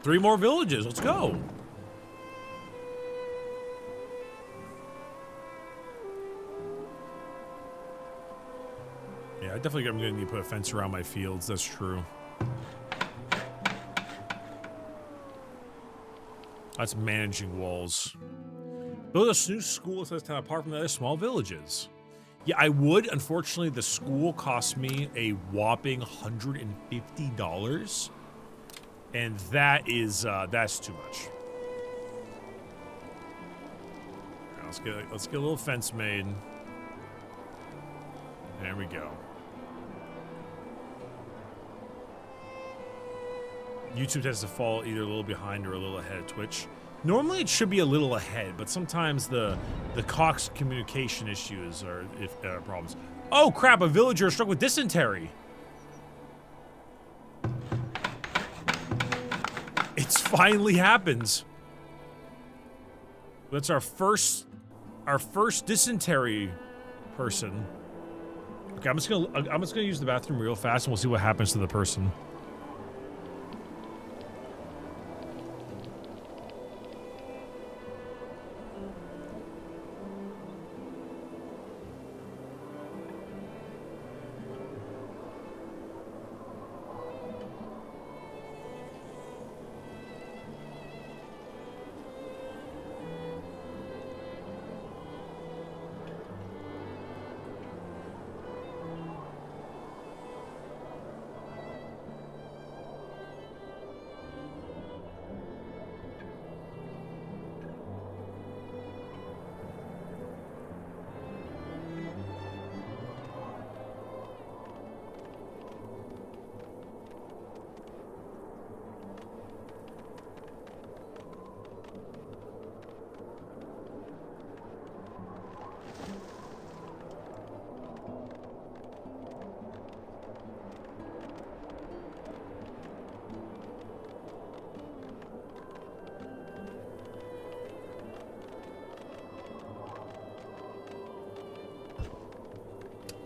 Three more villages. Let's go. Yeah, I definitely am going to need to put a fence around my fields. That's true. That's managing walls. Build a new school that's kind of apart from the other small villages. Yeah, I would. Unfortunately, the school cost me a whopping $150. And that is, that's too much. Right, let's get a little fence made. There we go. YouTube tends to fall either a little behind or a little ahead of Twitch. Normally it should be a little ahead, but sometimes the Cox communication issues are problems. Oh crap, a villager struck with dysentery. It's finally happens. That's our first dysentery person. Okay, I'm just gonna use the bathroom real fast and we'll see what happens to the person.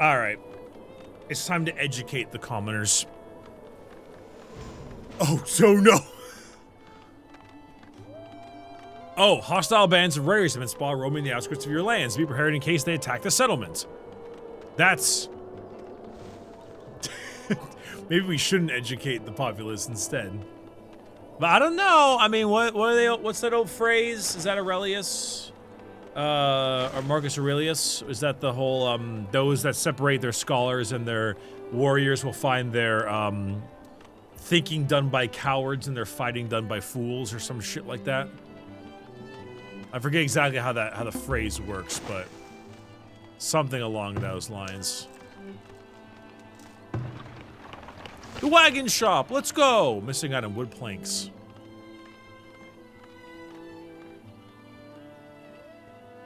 All right. It's time to educate the commoners. Oh, so no. Oh, hostile bands of raiders have been spotted roaming the outskirts of your lands. Be prepared in case they attack the settlement. That's... Maybe we shouldn't educate the populace instead. But I don't know. I mean, what are they? What's that old phrase? Is that Aurelius? Or Marcus Aurelius? Is that the whole, those that separate their scholars and their warriors will find their, thinking done by cowards and their fighting done by fools or some shit like that? I forget exactly how the phrase works, but something along those lines. The wagon shop, let's go! Missing item, wood planks.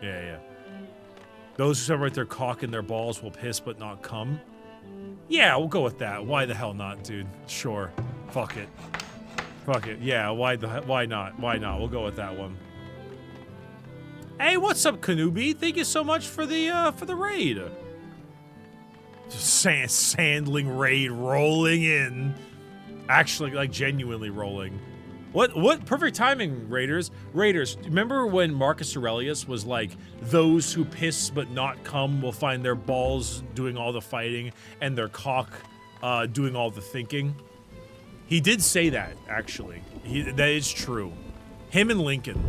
Yeah. Those who separate their cock and their balls will piss but not come. Yeah, we'll go with that. Why the hell not, dude? Sure. Fuck it. Yeah, why not? Why not? We'll go with that one. Hey, what's up, Kanubi? Thank you so much for the raid. Sandling raid rolling in. Actually, like, genuinely rolling. What perfect timing, Raiders. Remember when Marcus Aurelius was like, those who piss but not come will find their balls doing all the fighting and their cock doing all the thinking? He did say that, actually. That is true. Him and Lincoln.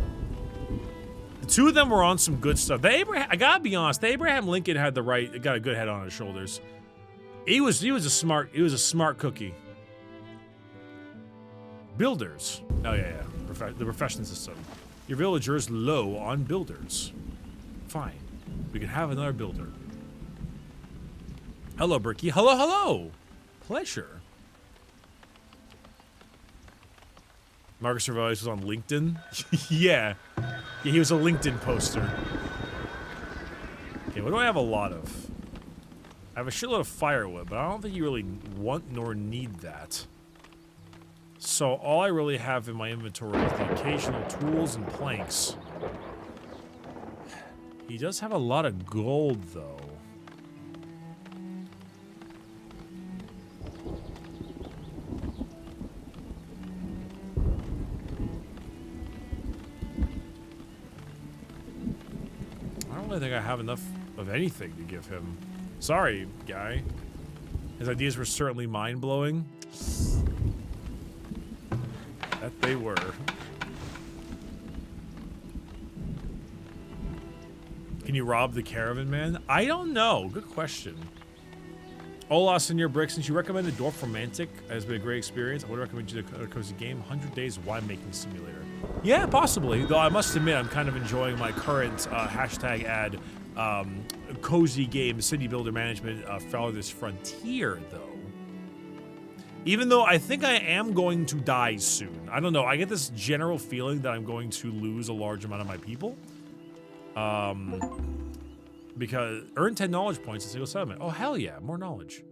The two of them were on some good stuff. I gotta be honest, Abraham Lincoln got a good head on his shoulders. He was a smart cookie. Builders. Oh yeah. The profession system. Your villager's low on builders. Fine. We can have another builder. Hello, Bricky. Hello. Pleasure. Marcus Aurelius was on LinkedIn? Yeah, he was a LinkedIn poster. Okay, what do I have a lot of? I have a shitload of firewood, but I don't think you really want nor need that. So all I really have in my inventory is the occasional tools and planks. He does have a lot of gold, though. I don't really think I have enough of anything to give him. Sorry, guy. His ideas were certainly mind-blowing. That they were. Can you rob the caravan man? I don't know. Good question. Ola, Senior Brick, since you recommended Dwarf Romantic has been a great experience, I would recommend you the cozy game, 100 Days Winemaking Simulator. Yeah, possibly. Though I must admit, I'm kind of enjoying my current hashtag ad cozy game, city builder management, Farthest Frontier, though. Even though I think I am going to die soon. I don't know. I get this general feeling that I'm going to lose a large amount of my people. Because earn 10 knowledge points in single settlement. Oh, hell yeah. More knowledge.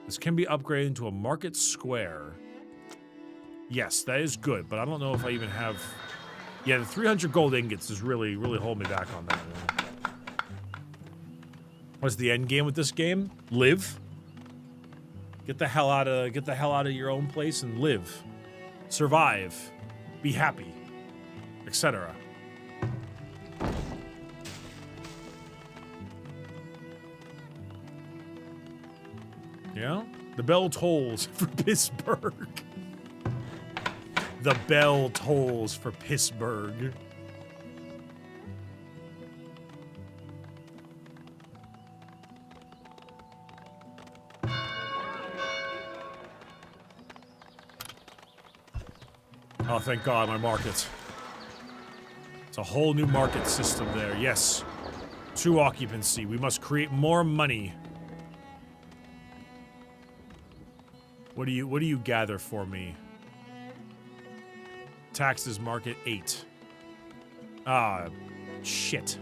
This can be upgraded into a market square. Yes, that is good. But I don't know if I even have... Yeah, the 300 gold ingots is really holding me back on that one. What's the end game with this game? Live. Get the hell out of your own place and live. Survive. Be happy. Etc. Yeah? The bell tolls for Pittsburgh. The bell tolls for Pittsburgh. Oh, thank God, my market. It's a whole new market system there. Yes. 2 occupancy. We must create more money. What do you gather for me? Taxes market 8. Ah, shit.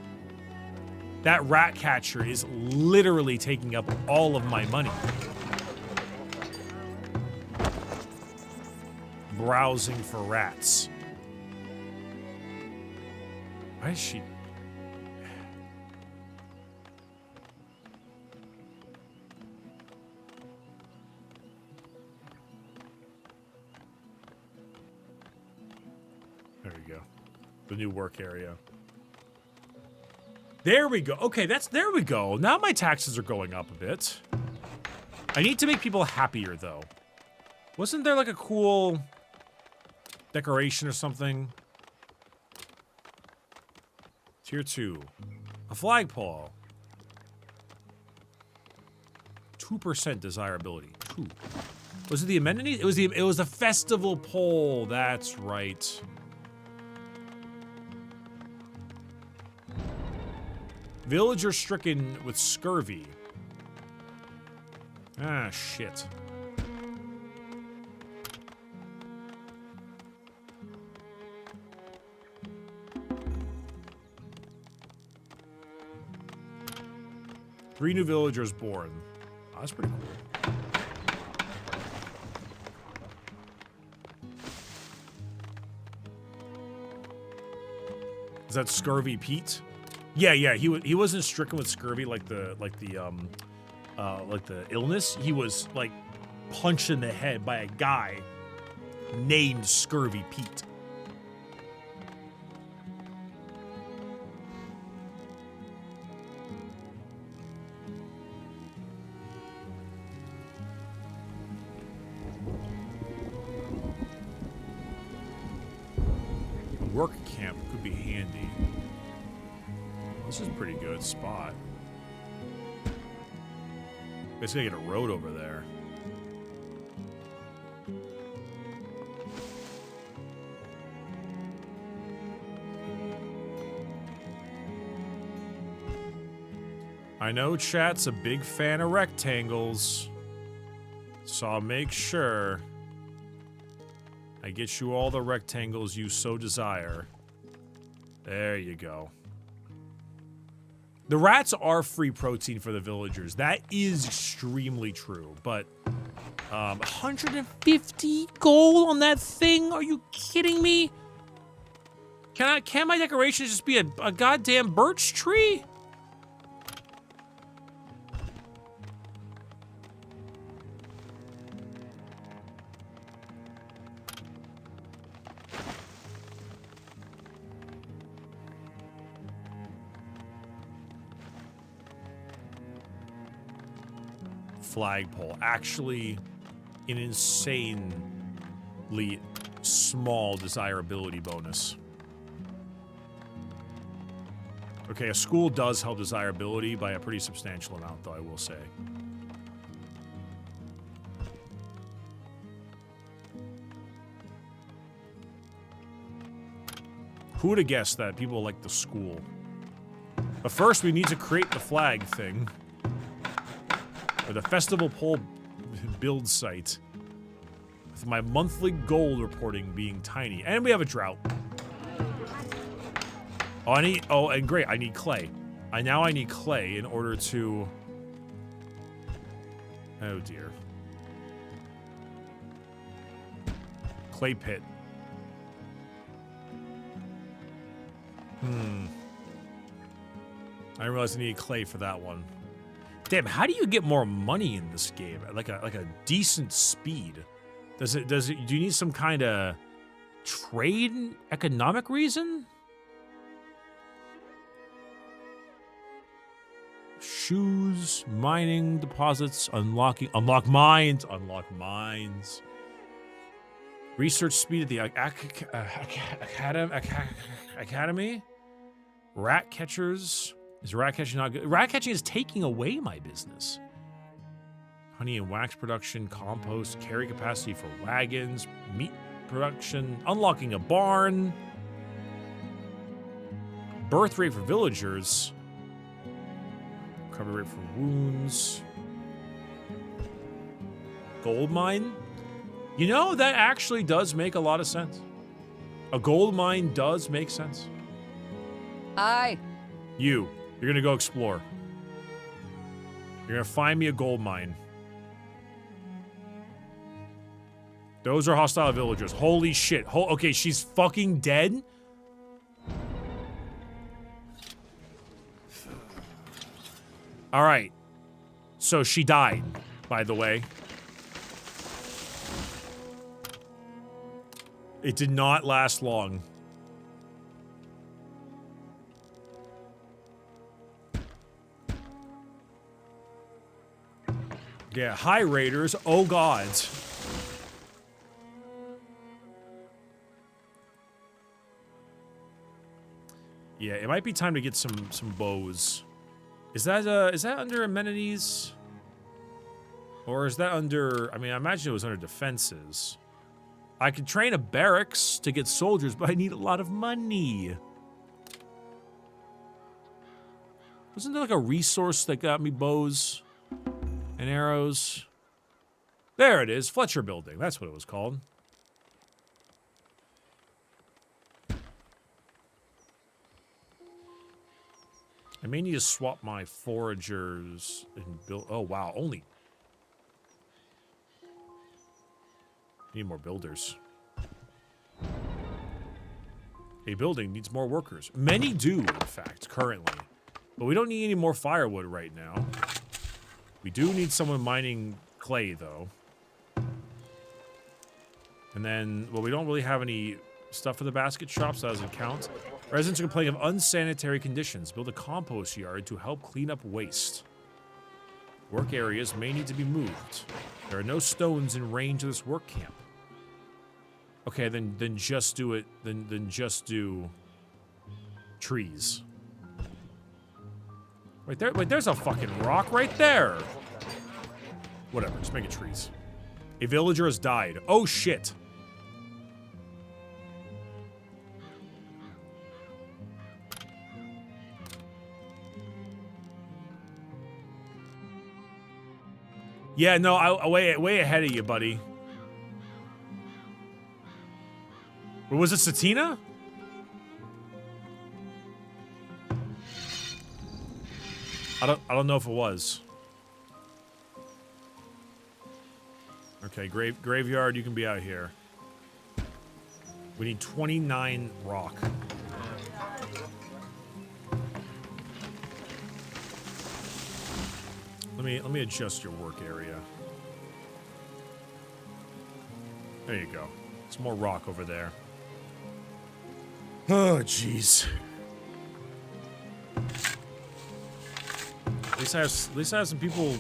That rat catcher is literally taking up all of my money. Browsing for rats. Why is she... The new work area. There we go. Okay, there we go. Now my taxes are going up a bit. I need to make people happier, though. Wasn't there like a cool decoration or something? Tier 2. A flagpole. 2% desirability. 2. Was it the amenities? It was the festival pole. That's right. Villager stricken with scurvy. Ah, shit. Three new villagers born. Oh, that's pretty cool. Is that Scurvy Pete? Yeah, he wasn't stricken with scurvy like the illness. He was like punched in the head by a guy named Scurvy Pete. Work camp could be handy. This is a pretty good spot. Guess I gotta get a road over there. I know chat's a big fan of rectangles, so I'll make sure I get you all the rectangles you so desire. There you go. The rats are free protein for the villagers. That is extremely true, but 150 gold on that thing? Are you kidding me? Can my decorations just be a goddamn birch tree? Flagpole. Actually, an insanely small desirability bonus. Okay, a school does help desirability by a pretty substantial amount, though, I will say. Who would have guessed that people like the school? But first, we need to create the flag thing. Or the festival pole build site. With my monthly gold reporting being tiny. And we have a drought. Oh, and great, I need clay. Now I need clay in order to... Oh dear. Clay pit. I didn't realize I needed clay for that one. Damn, how do you get more money in this game? Like a decent speed. Do you need some kind of trade economic reason? Shoes, mining deposits, unlock mines. Research speed at the academy. Rat catchers. Is rat catching not good? Rat catching is taking away my business. Honey and wax production, compost, carry capacity for wagons, meat production, unlocking a barn. Birth rate for villagers. Recovery rate for wounds. Gold mine? You know, that actually does make a lot of sense. A gold mine does make sense. Aye. You're gonna go explore. You're gonna find me a gold mine. Those are hostile villagers. Holy shit. Okay, she's fucking dead? Alright. So she died, by the way. It did not last long. Yeah, hi raiders. Oh god. Yeah, it might be time to get some bows. Is that under amenities? Or is that under, I mean, I imagine it was under defenses. I could train a barracks to get soldiers, but I need a lot of money. Wasn't there like a resource that got me bows and arrows? There it is, Fletcher Building. That's what it was called. I may need to swap my foragers and build. Oh wow, only. Need more builders. A building needs more workers. Many do, in fact, currently. But we don't need any more firewood right now. We do need someone mining clay, though. And then, well, we don't really have any stuff for the basket shop, so that doesn't count. Residents are complaining of unsanitary conditions. Build a compost yard to help clean up waste. Work areas may need to be moved. There are no stones in range of this work camp. Okay, then just do it. Then just do trees. Wait, there's a fucking rock right there. Whatever, just make it trees. A villager has died. Oh shit. Yeah, no, I'm way ahead of you, buddy. Or was it Satina? I don't know if it was. Okay, graveyard, you can be out here. We need 29 rock. Let me adjust your work area. There you go. Some more rock over there. Oh, jeez. At least I have some people.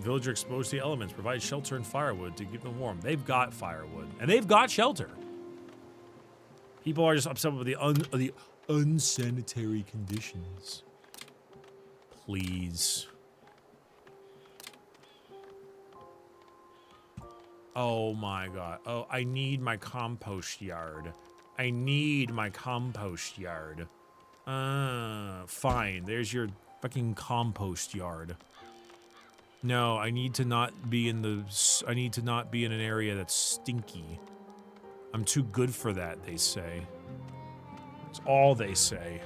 Villager exposed to the elements. Provide shelter and firewood to keep them warm. They've got firewood and they've got shelter. People are just upset with the unsanitary conditions. Please. Oh my god. Oh, I need my compost yard. I need my compost yard. Fine. There's your fucking compost yard. No, I need to not be in an area that's stinky. I'm too good for that, they say. That's all they say.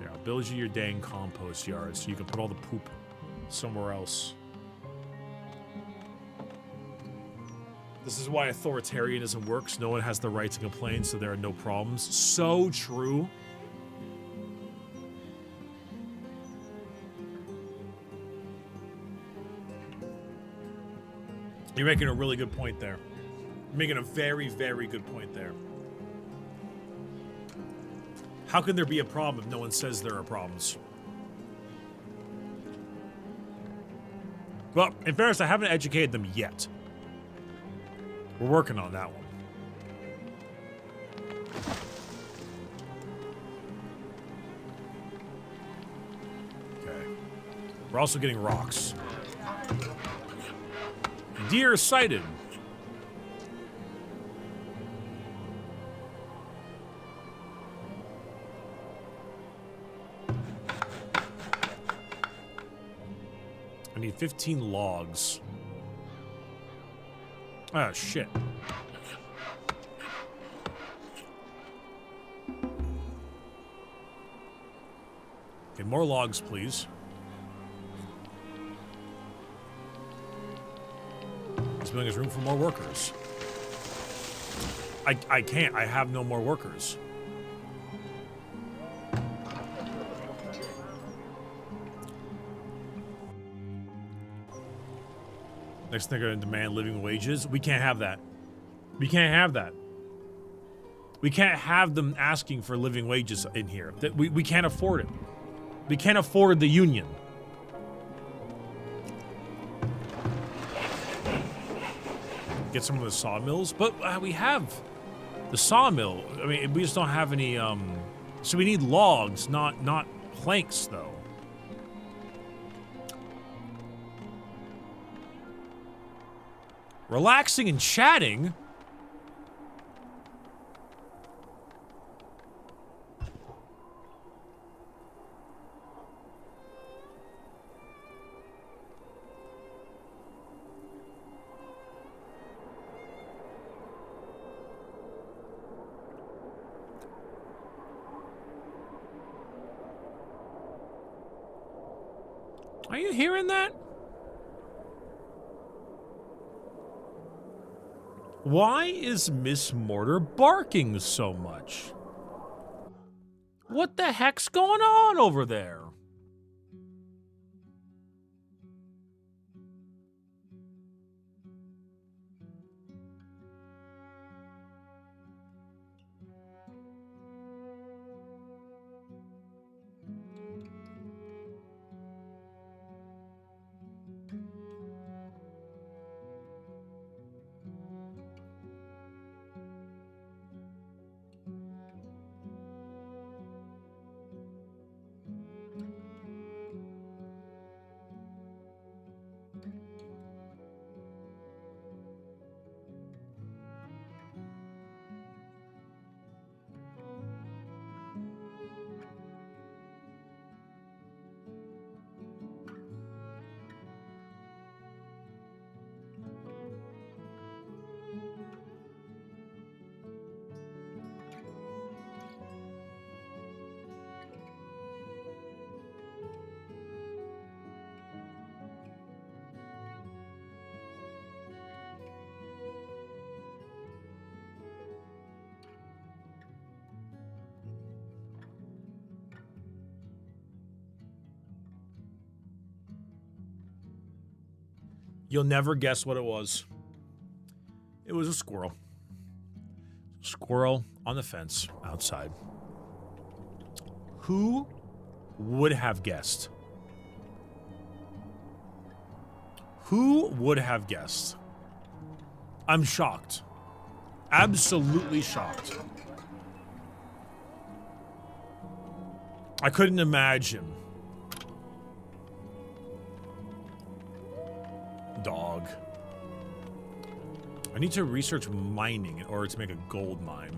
There, I'll build you your dang compost yard so you can put all the poop somewhere else. This is why authoritarianism works. No one has the right to complain, so there are no problems. So true. You're making a really good point there. You're making a very, very good point there. How can there be a problem if no one says there are problems? Well, in fairness, I haven't educated them yet. We're working on that one. Okay. We're also getting rocks. Deer sighted. I need 15 logs. Ah, shit. Okay, more logs, please. This building has room for more workers. I can't. I have no more workers. Next thing, they're going to demand living wages. We can't have that. We can't have that. We can't have them asking for living wages in here. We can't afford it. We can't afford the union. Get some of the sawmills, but we have the sawmill. I mean, we just don't have any. So we need logs, not planks, though. Relaxing and chatting. Are you hearing that? Why is Miss Mortar barking so much? What the heck's going on over there? You'll never guess what it was. It was a squirrel. Squirrel on the fence outside. Who would have guessed? Who would have guessed? I'm shocked. Absolutely shocked. I couldn't imagine. Dog. I need to research mining in order to make a gold mine.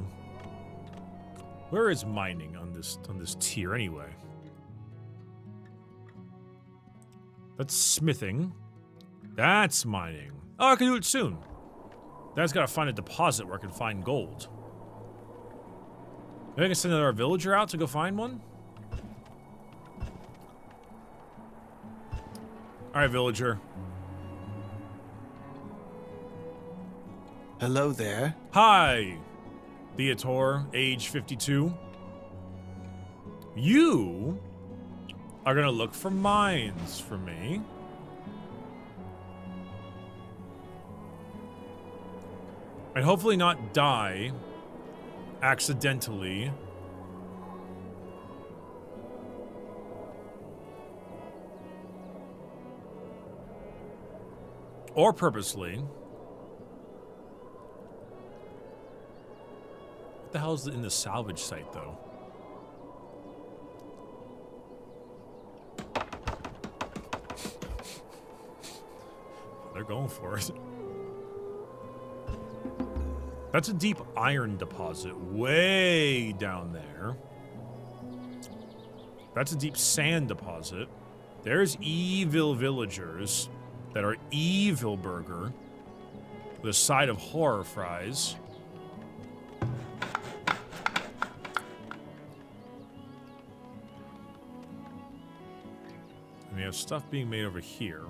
Where is mining on this tier anyway? That's smithing. That's mining. Oh, I can do it soon. Then I just gotta find a deposit where I can find gold. Maybe I can send another villager out to go find one? Alright, villager. Hello there. Hi, Theator, age 52. You are gonna look for mines for me. And hopefully not die accidentally. Or purposely. What the hell is in the salvage site, though? They're going for it. That's a deep iron deposit way down there. That's a deep sand deposit. There's evil villagers that are evil burger with a side of horror fries. And we have stuff being made over here.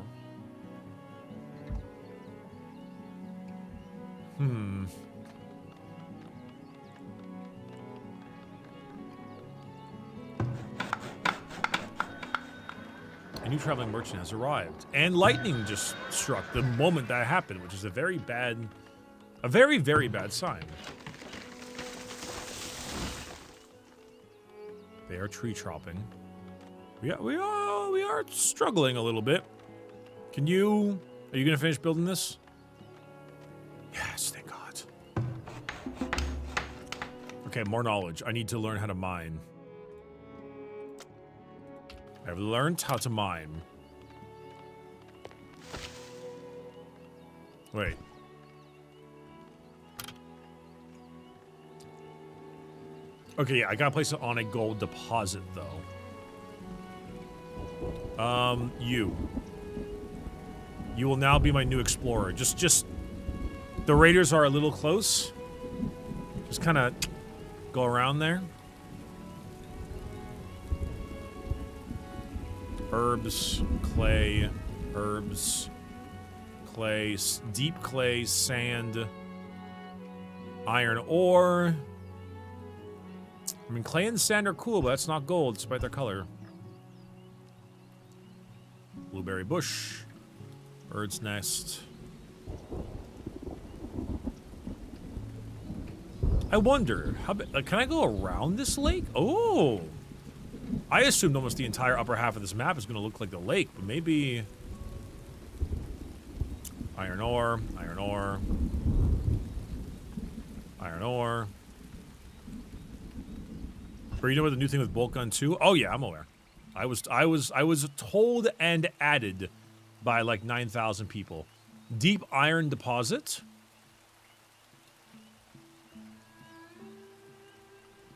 A new traveling merchant has arrived. And lightning just struck the moment that happened, which is a very, very bad sign. They are tree chopping. We are struggling a little bit. Are you gonna finish building this? Yes, thank God. Okay, more knowledge. I need to learn how to mine. I've learned how to mine. Wait. Okay, yeah, I gotta place it on a gold deposit, though. You. You will now be my new explorer. Just... The raiders are a little close. Just kind of go around there. Herbs, clay, deep clay, sand, iron ore. I mean, clay and sand are cool, but that's not gold, despite their color. Blueberry bush, bird's nest. I wonder, can I go around this lake? Oh! I assumed almost the entire upper half of this map is going to look like the lake, but maybe... Iron ore, iron ore. Iron ore. Or you know what the new thing with bolt gun 2? Oh yeah, I'm aware. I was told and added by like 9,000 people. Deep iron deposit.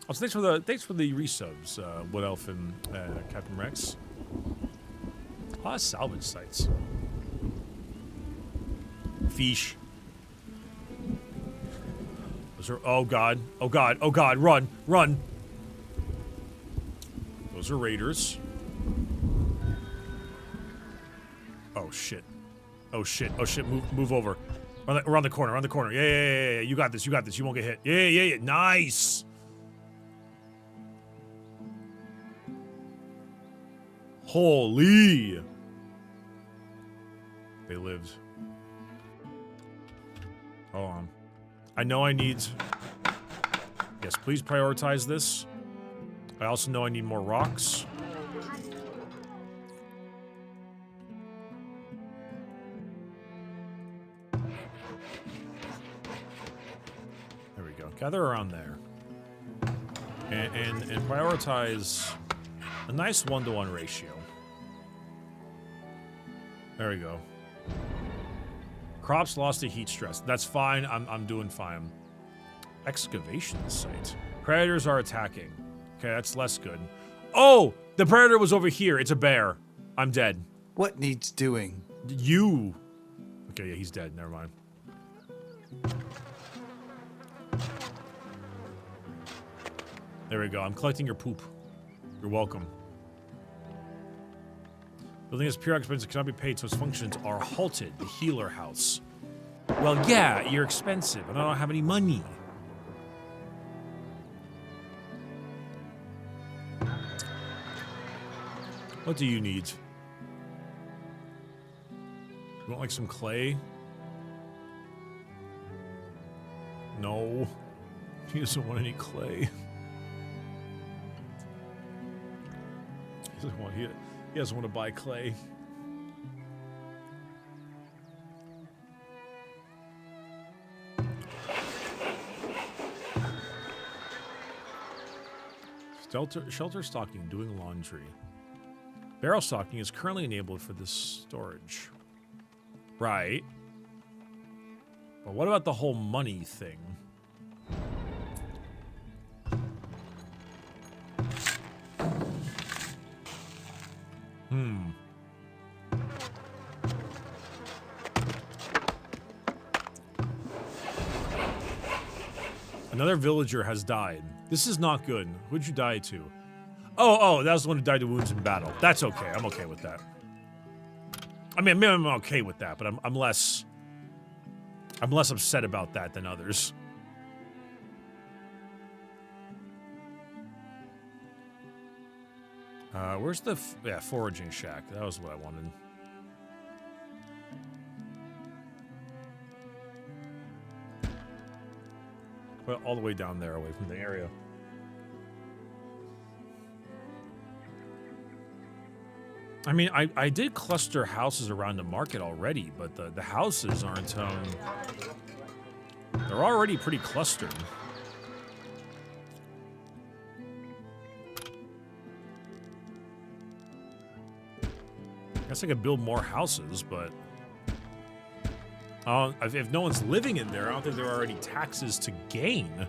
Also, thanks for the resubs, Wood Elf and Captain Rex. A lot of salvage sites. Fish. Those are, oh god, oh god, oh god, run, run. Those are raiders. Oh shit. Oh shit, oh shit, move over. Around the corner, around the corner. Yeah. You got this, you won't get hit. Yeah. Nice. Holy! They lived. Hold on. I know I need... Yes, please prioritize this. I also know I need more rocks. There we go. Gather around there. And prioritize a nice 1-to-1 ratio. There we go. Crops lost to heat stress. That's fine. I'm doing fine. Excavation site. Predators are attacking. Okay, that's less good. Oh! The predator was over here. It's a bear. I'm dead. What needs doing? You. Okay, yeah, he's dead. Never mind. There we go. I'm collecting your poop. You're welcome. Building is pure expense cannot be paid, so its functions are halted. The healer house. Well, yeah, you're expensive, and I don't have any money. What do you need? You want like some clay? No. He doesn't want any clay. He doesn't want to buy clay. Shelter stocking, doing laundry. Barrel stocking is currently enabled for this storage. Right. But what about the whole money thing? Another villager has died. This is not good. Who'd you die to? Oh, that was the one who died to wounds in battle. That's okay. I'm okay with that. I mean, I'm okay with that, but I'm less upset about that than others. Where's the foraging shack? That was what I wanted. Well, all the way down there, away from the area. I mean, I did cluster houses around the market already, but the houses aren't, they're already pretty clustered. I guess I could build more houses, but if no one's living in there, I don't think there are any taxes to gain.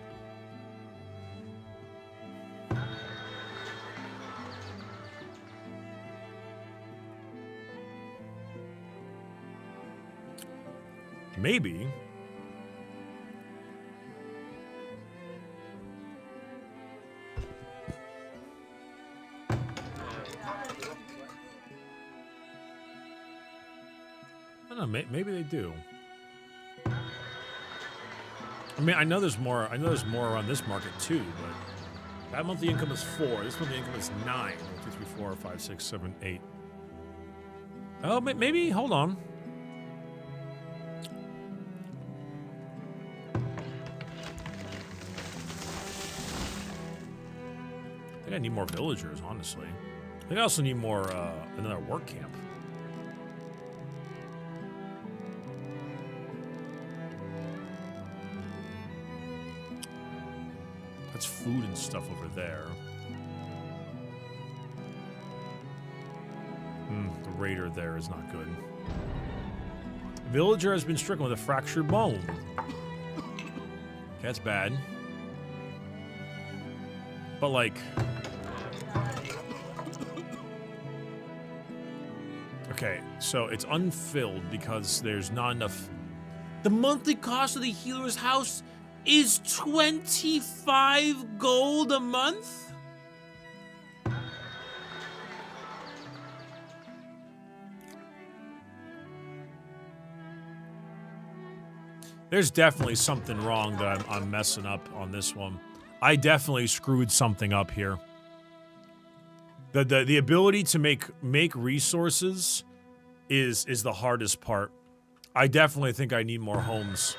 Maybe. I don't know, maybe they do. I mean, I know there's more around this market too, but that monthly income is 4. This monthly income is 9. 1, 2, 3, 4, 5, 6, 7, 8. Oh, maybe, hold on. I think I need more villagers, honestly. I think I also need more, another work camp. That's food and stuff over there. The raider there is not good. Villager has been stricken with a fractured bone. That's bad. But, like... Okay, so it's unfilled because there's not enough... The monthly cost of the healer's house is 25 gold a month? There's definitely something wrong that I'm messing up on this one. I definitely screwed something up here. The ability to make resources is the hardest part. I definitely think I need more homes.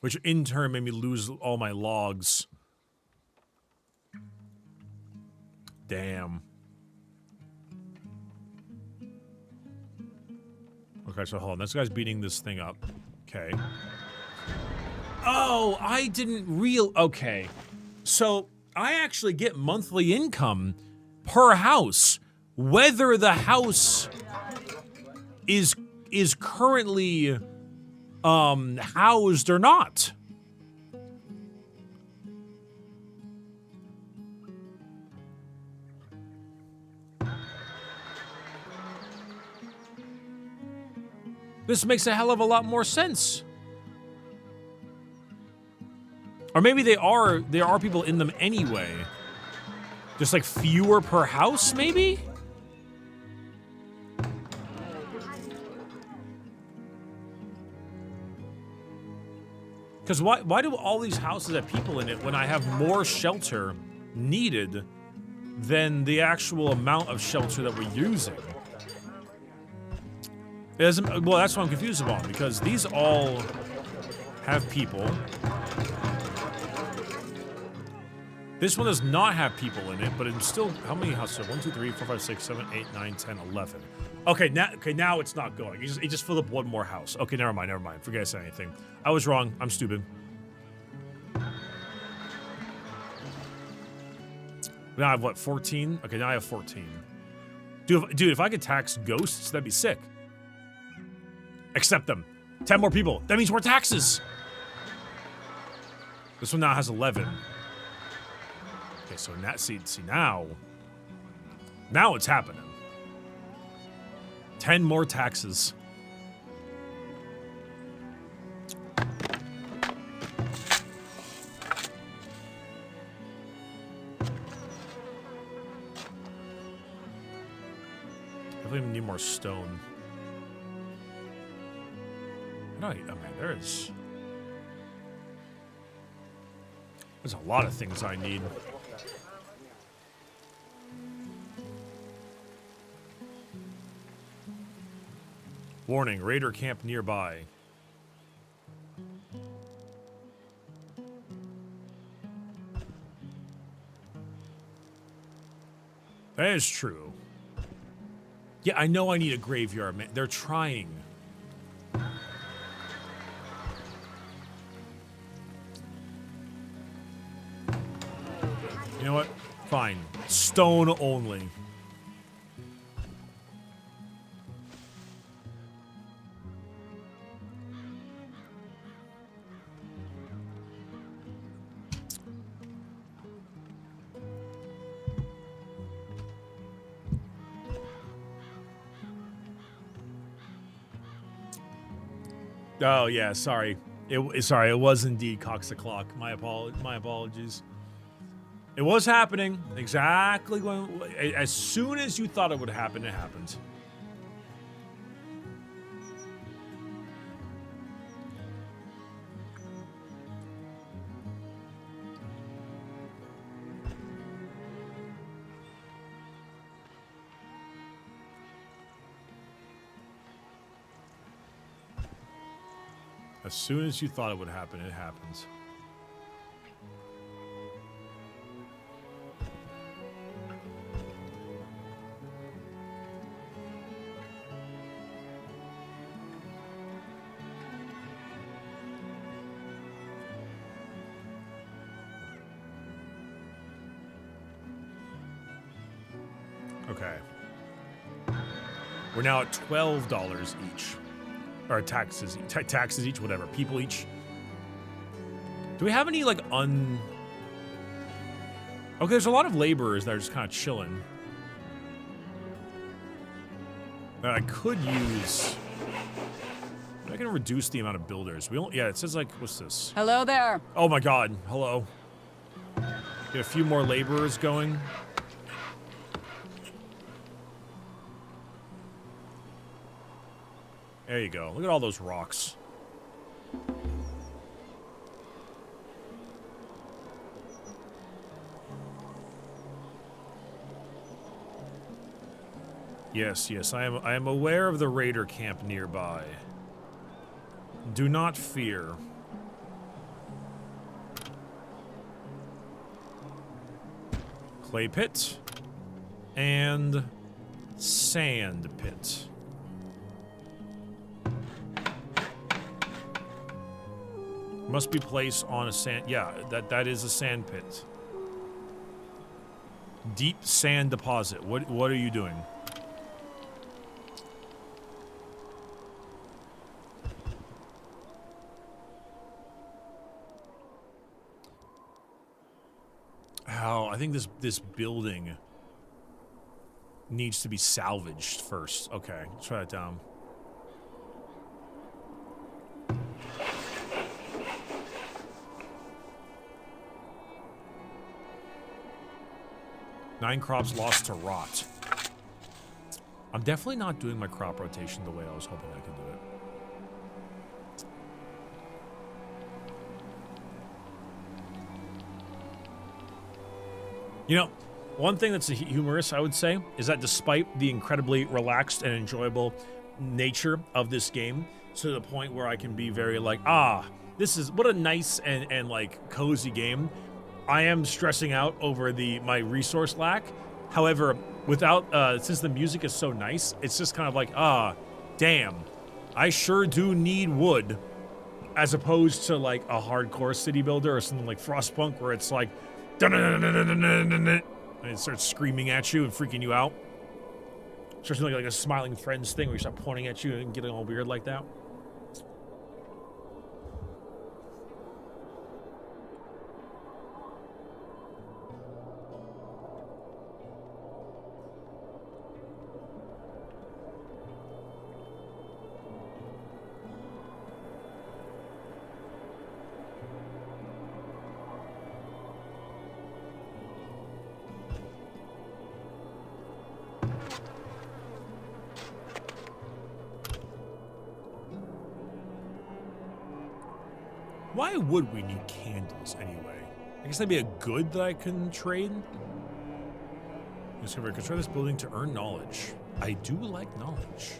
Which in turn made me lose all my logs. Damn. Okay, so hold on. This guy's beating this thing up. Okay. Oh, I didn't okay. So, I actually get monthly income per house, whether the house is currently housed or not. This makes a hell of a lot more sense. Or maybe there are people in them anyway. Just like fewer per house, maybe? Because why do all these houses have people in it when I have more shelter needed than the actual amount of shelter that we're using? It doesn't, well, that's what I'm confused about, because these all have people. This one does not have people in it, but it's still, how many houses? 1, 2, 3, 4, 5, 6, 7, 8, 9, 10, 11. Okay, now it's not going. It just filled up one more house. Okay, never mind. Forget I said anything. I was wrong. I'm stupid. Now I have what, 14? Okay, now I have 14. Dude, if I could tax ghosts, that'd be sick. Accept them. 10 more people. That means more taxes. This one now has 11. Okay, so now, see now it's happening. 10 more taxes. Definitely need more stone. I mean, there's a lot of things I need. Warning, raider camp nearby. That is true. Yeah, I know I need a graveyard, man. They're trying. You know what? Fine. Stone only. Oh yeah, sorry. Sorry, it was indeed Cox o'clock. My apologies. It was happening exactly when, as soon as you thought it would happen, it happened. As soon as you thought it would happen, it happens. Okay. We're now at $12 each. Or taxes each, whatever. People each. Do we have any, like, Okay, there's a lot of laborers that are just kind of chilling. That I could use... I can reduce the amount of builders. We don't... Yeah, it says, like, what's this? Hello there. Oh, my God. Hello. Get a few more laborers going. There you go. Look at all those rocks. Yes, yes, I am aware of the raider camp nearby. Do not fear. Clay pit and sand pit. Must be placed on a sand... Yeah, that is a sand pit. Deep sand deposit. What are you doing? Oh, I think this building needs to be salvaged first. Okay, let's try that down. Nine crops lost to rot. I'm definitely not doing my crop rotation the way I was hoping I could do it. You know, one thing that's humorous, I would say, is that despite the incredibly relaxed and enjoyable nature of this game, to the point where I can be very like, this is what a nice and like cozy game, I am stressing out over my resource lack. However, without since the music is so nice, it's just kind of like, damn, I sure do need wood, as opposed to like a hardcore city builder or something like Frostpunk, where it's like, and it starts screaming at you and freaking you out. Starts doing like a Smiling Friends thing where you start pointing at you and getting all weird like that. Why would we need candles anyway? I guess that'd be a good that I can trade. Discover, control this building to earn knowledge. I do like knowledge.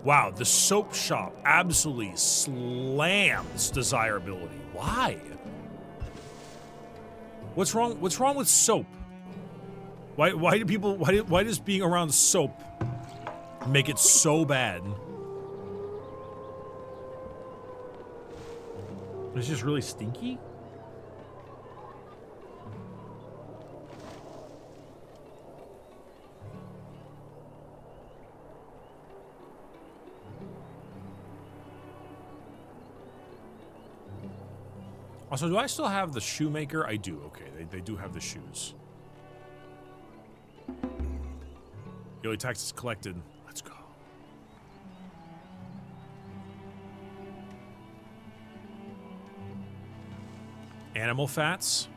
Wow, the soap shop absolutely slams desirability. Why? What's wrong with soap? Why do people why does being around soap make it so bad? It's just really stinky? Also, do I still have the shoemaker? I do. Okay, they do have the shoes. Yearly taxes collected. Let's go. Animal fats.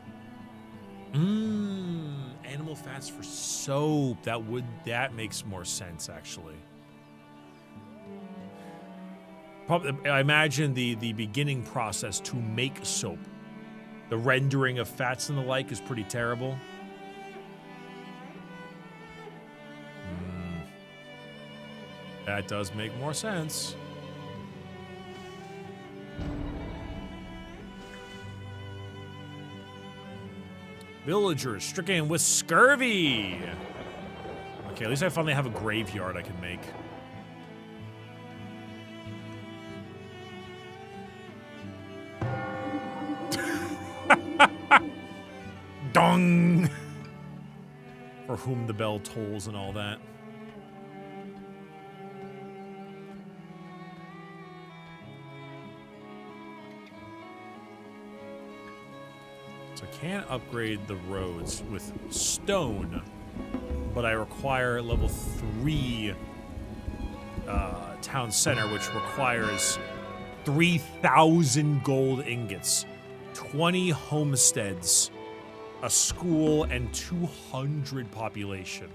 Animal fats for soap. That makes more sense actually. Probably, I imagine the beginning process to make soap, the rendering of fats and the like is pretty terrible. That does make more sense. Villagers stricken with scurvy. Okay, at least I finally have a graveyard I can make. Dong! For whom the bell tolls and all that. So I can upgrade the roads with stone, but I require level 3 town center, which requires 3,000 gold ingots, 20 homesteads, a school, and 200 population.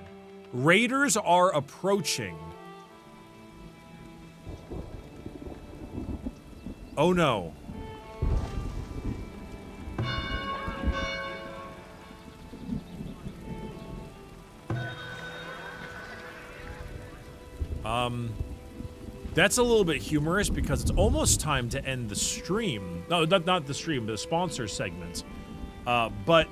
Raiders are approaching. Oh no. That's a little bit humorous because it's almost time to end the stream. No, not the stream, the sponsor segment. But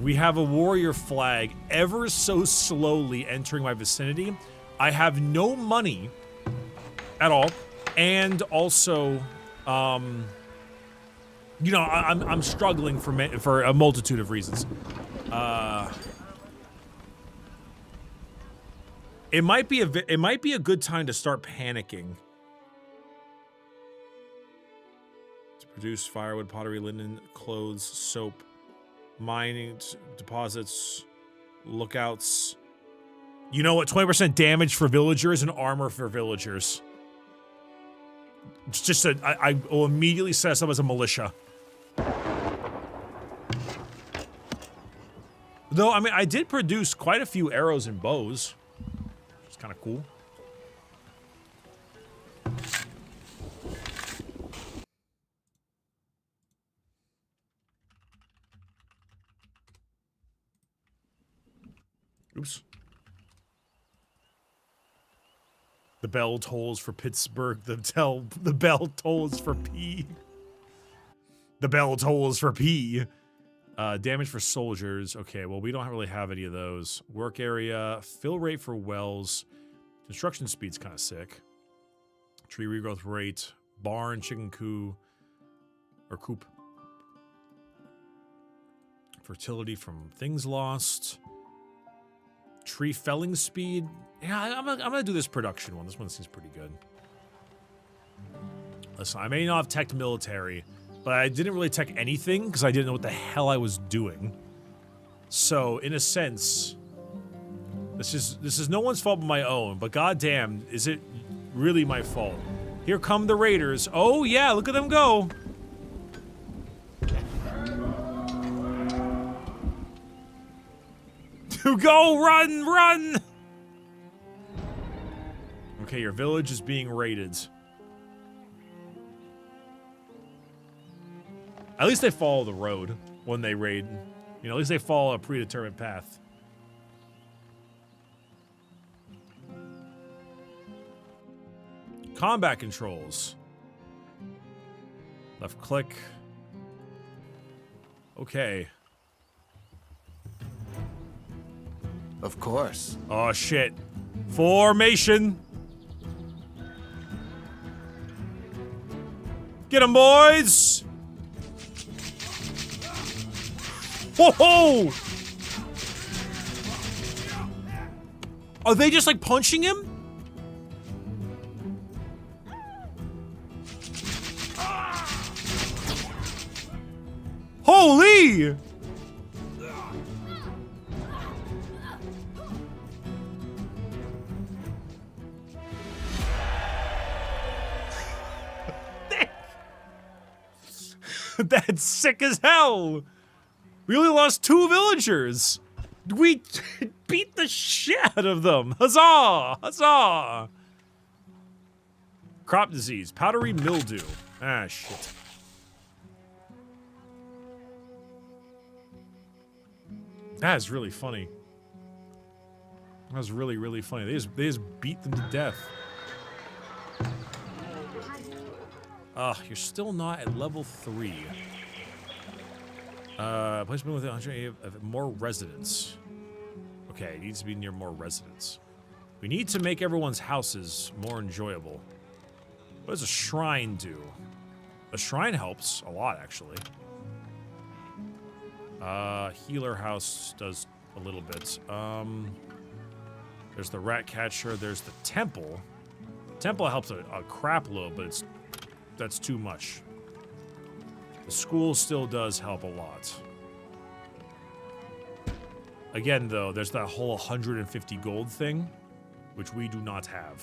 we have a warrior flag ever so slowly entering my vicinity. I have no money at all, and also, you know, I'm struggling for a multitude of reasons. It might be a good time to start panicking. To produce firewood, pottery, linen, clothes, soap, mining deposits, lookouts. You know what? 20% damage for villagers and armor for villagers. It's just I will immediately set us up as a militia. Though, I mean, I did produce quite a few arrows and bows. Kind of cool. Oops. The bell tolls for Pittsburgh. The bell tolls for P. The bell tolls for P. Damage for soldiers. Okay, well, we don't really have any of those. Work area. Fill rate for wells. Construction speed's kind of sick. Tree regrowth rate. Barn, chicken coop. Or coop. Fertility from things lost. Tree felling speed. Yeah, I'm gonna do this production one. This one seems pretty good. Listen, I may not have teched military, but I didn't really tech anything because I didn't know what the hell I was doing. So, in a sense, this is no one's fault but my own, but goddamn, is it really my fault? Here come the raiders. Oh yeah, look at them go. Go, run, run! Okay, your village is being raided. At least they follow the road when they raid. You know, at least they follow a predetermined path. Combat controls. Left click. Of course. Oh, shit. Formation. Get 'em, boys! Whoa! Are they just, like, punching him? Holy! That's sick as hell! We only lost 2 villagers! We beat the shit out of them! Huzzah! Huzzah! Crop disease, powdery mildew. Ah, shit. That is really funny. That was really, really funny. They just beat them to death. You're still not at level 3. Placement with 180 of more residents. Okay, it needs to be near more residents. We need to make everyone's houses more enjoyable. What does a shrine do? A shrine helps a lot, actually. Healer house does a little bit. There's the rat catcher. There's the temple. Temple helps a crap load, but that's too much. The school still does help a lot. Again, though, there's that whole 150 gold thing, which we do not have.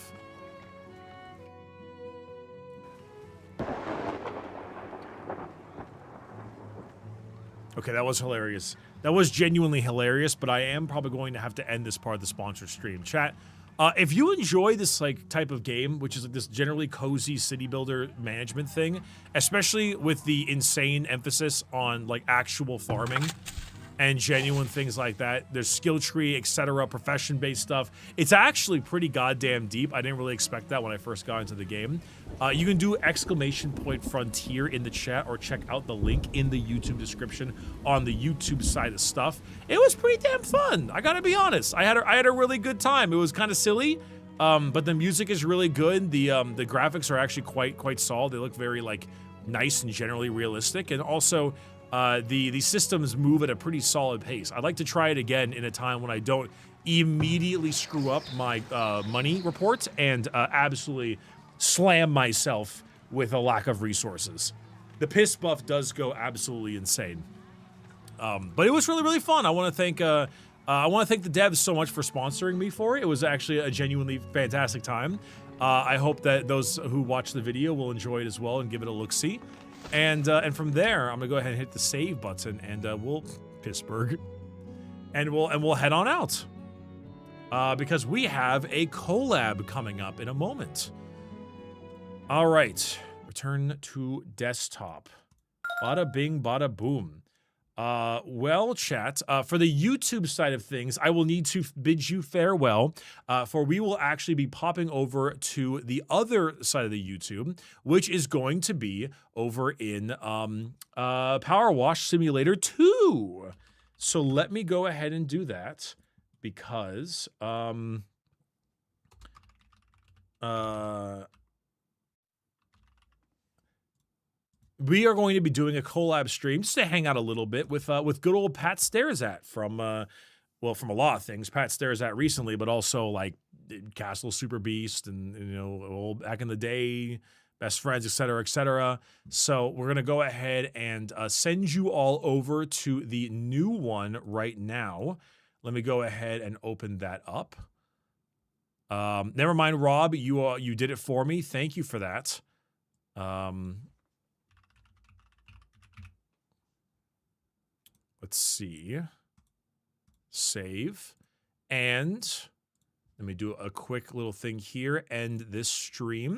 Okay, that was hilarious. That was genuinely hilarious, but I am probably going to have to end this part of the sponsored stream. Chat, if you enjoy this like type of game, which is like this generally cozy city builder management thing, especially with the insane emphasis on like actual farming and genuine things like that, there's skill tree, etc., profession-based stuff. It's actually pretty goddamn deep. I didn't really expect that when I first got into the game. You can do !Frontier in the chat or check out the link in the YouTube description on the YouTube side of stuff. It was pretty damn fun. I gotta be honest. I had a really good time. It was kind of silly, but the music is really good. The graphics are actually quite solid. They look very like nice and generally realistic, and also the systems move at a pretty solid pace. I'd like to try it again in a time when I don't immediately screw up my money reports and absolutely slam myself with a lack of resources. The piss buff does go absolutely insane. But it was really, really fun. I want to thank the devs so much for sponsoring me for it. It was actually a genuinely fantastic time. I hope that those who watch the video will enjoy it as well and give it a look-see. And from there, I'm gonna go ahead and hit the save button, and we'll Pittsburgh, and we'll head on out because we have a collab coming up in a moment. All right, return to desktop. Bada bing, bada boom. Well, chat, for the YouTube side of things, I will need to bid you farewell, for we will actually be popping over to the other side of the YouTube, which is going to be over in Power Wash Simulator 2. So let me go ahead and do that because we are going to be doing a collab stream just to hang out a little bit with good old Pat Staresat from well, from a lot of things. Pat Staresat recently, but also like Castle Super Beast and old back in the day, best friends, etc., etc. So we're gonna go ahead and send you all over to the new one right now. Let me go ahead and open that up. Never mind, Rob, you did it for me. Thank you for that. Let's see. Save. And let me do a quick little thing here. End this stream.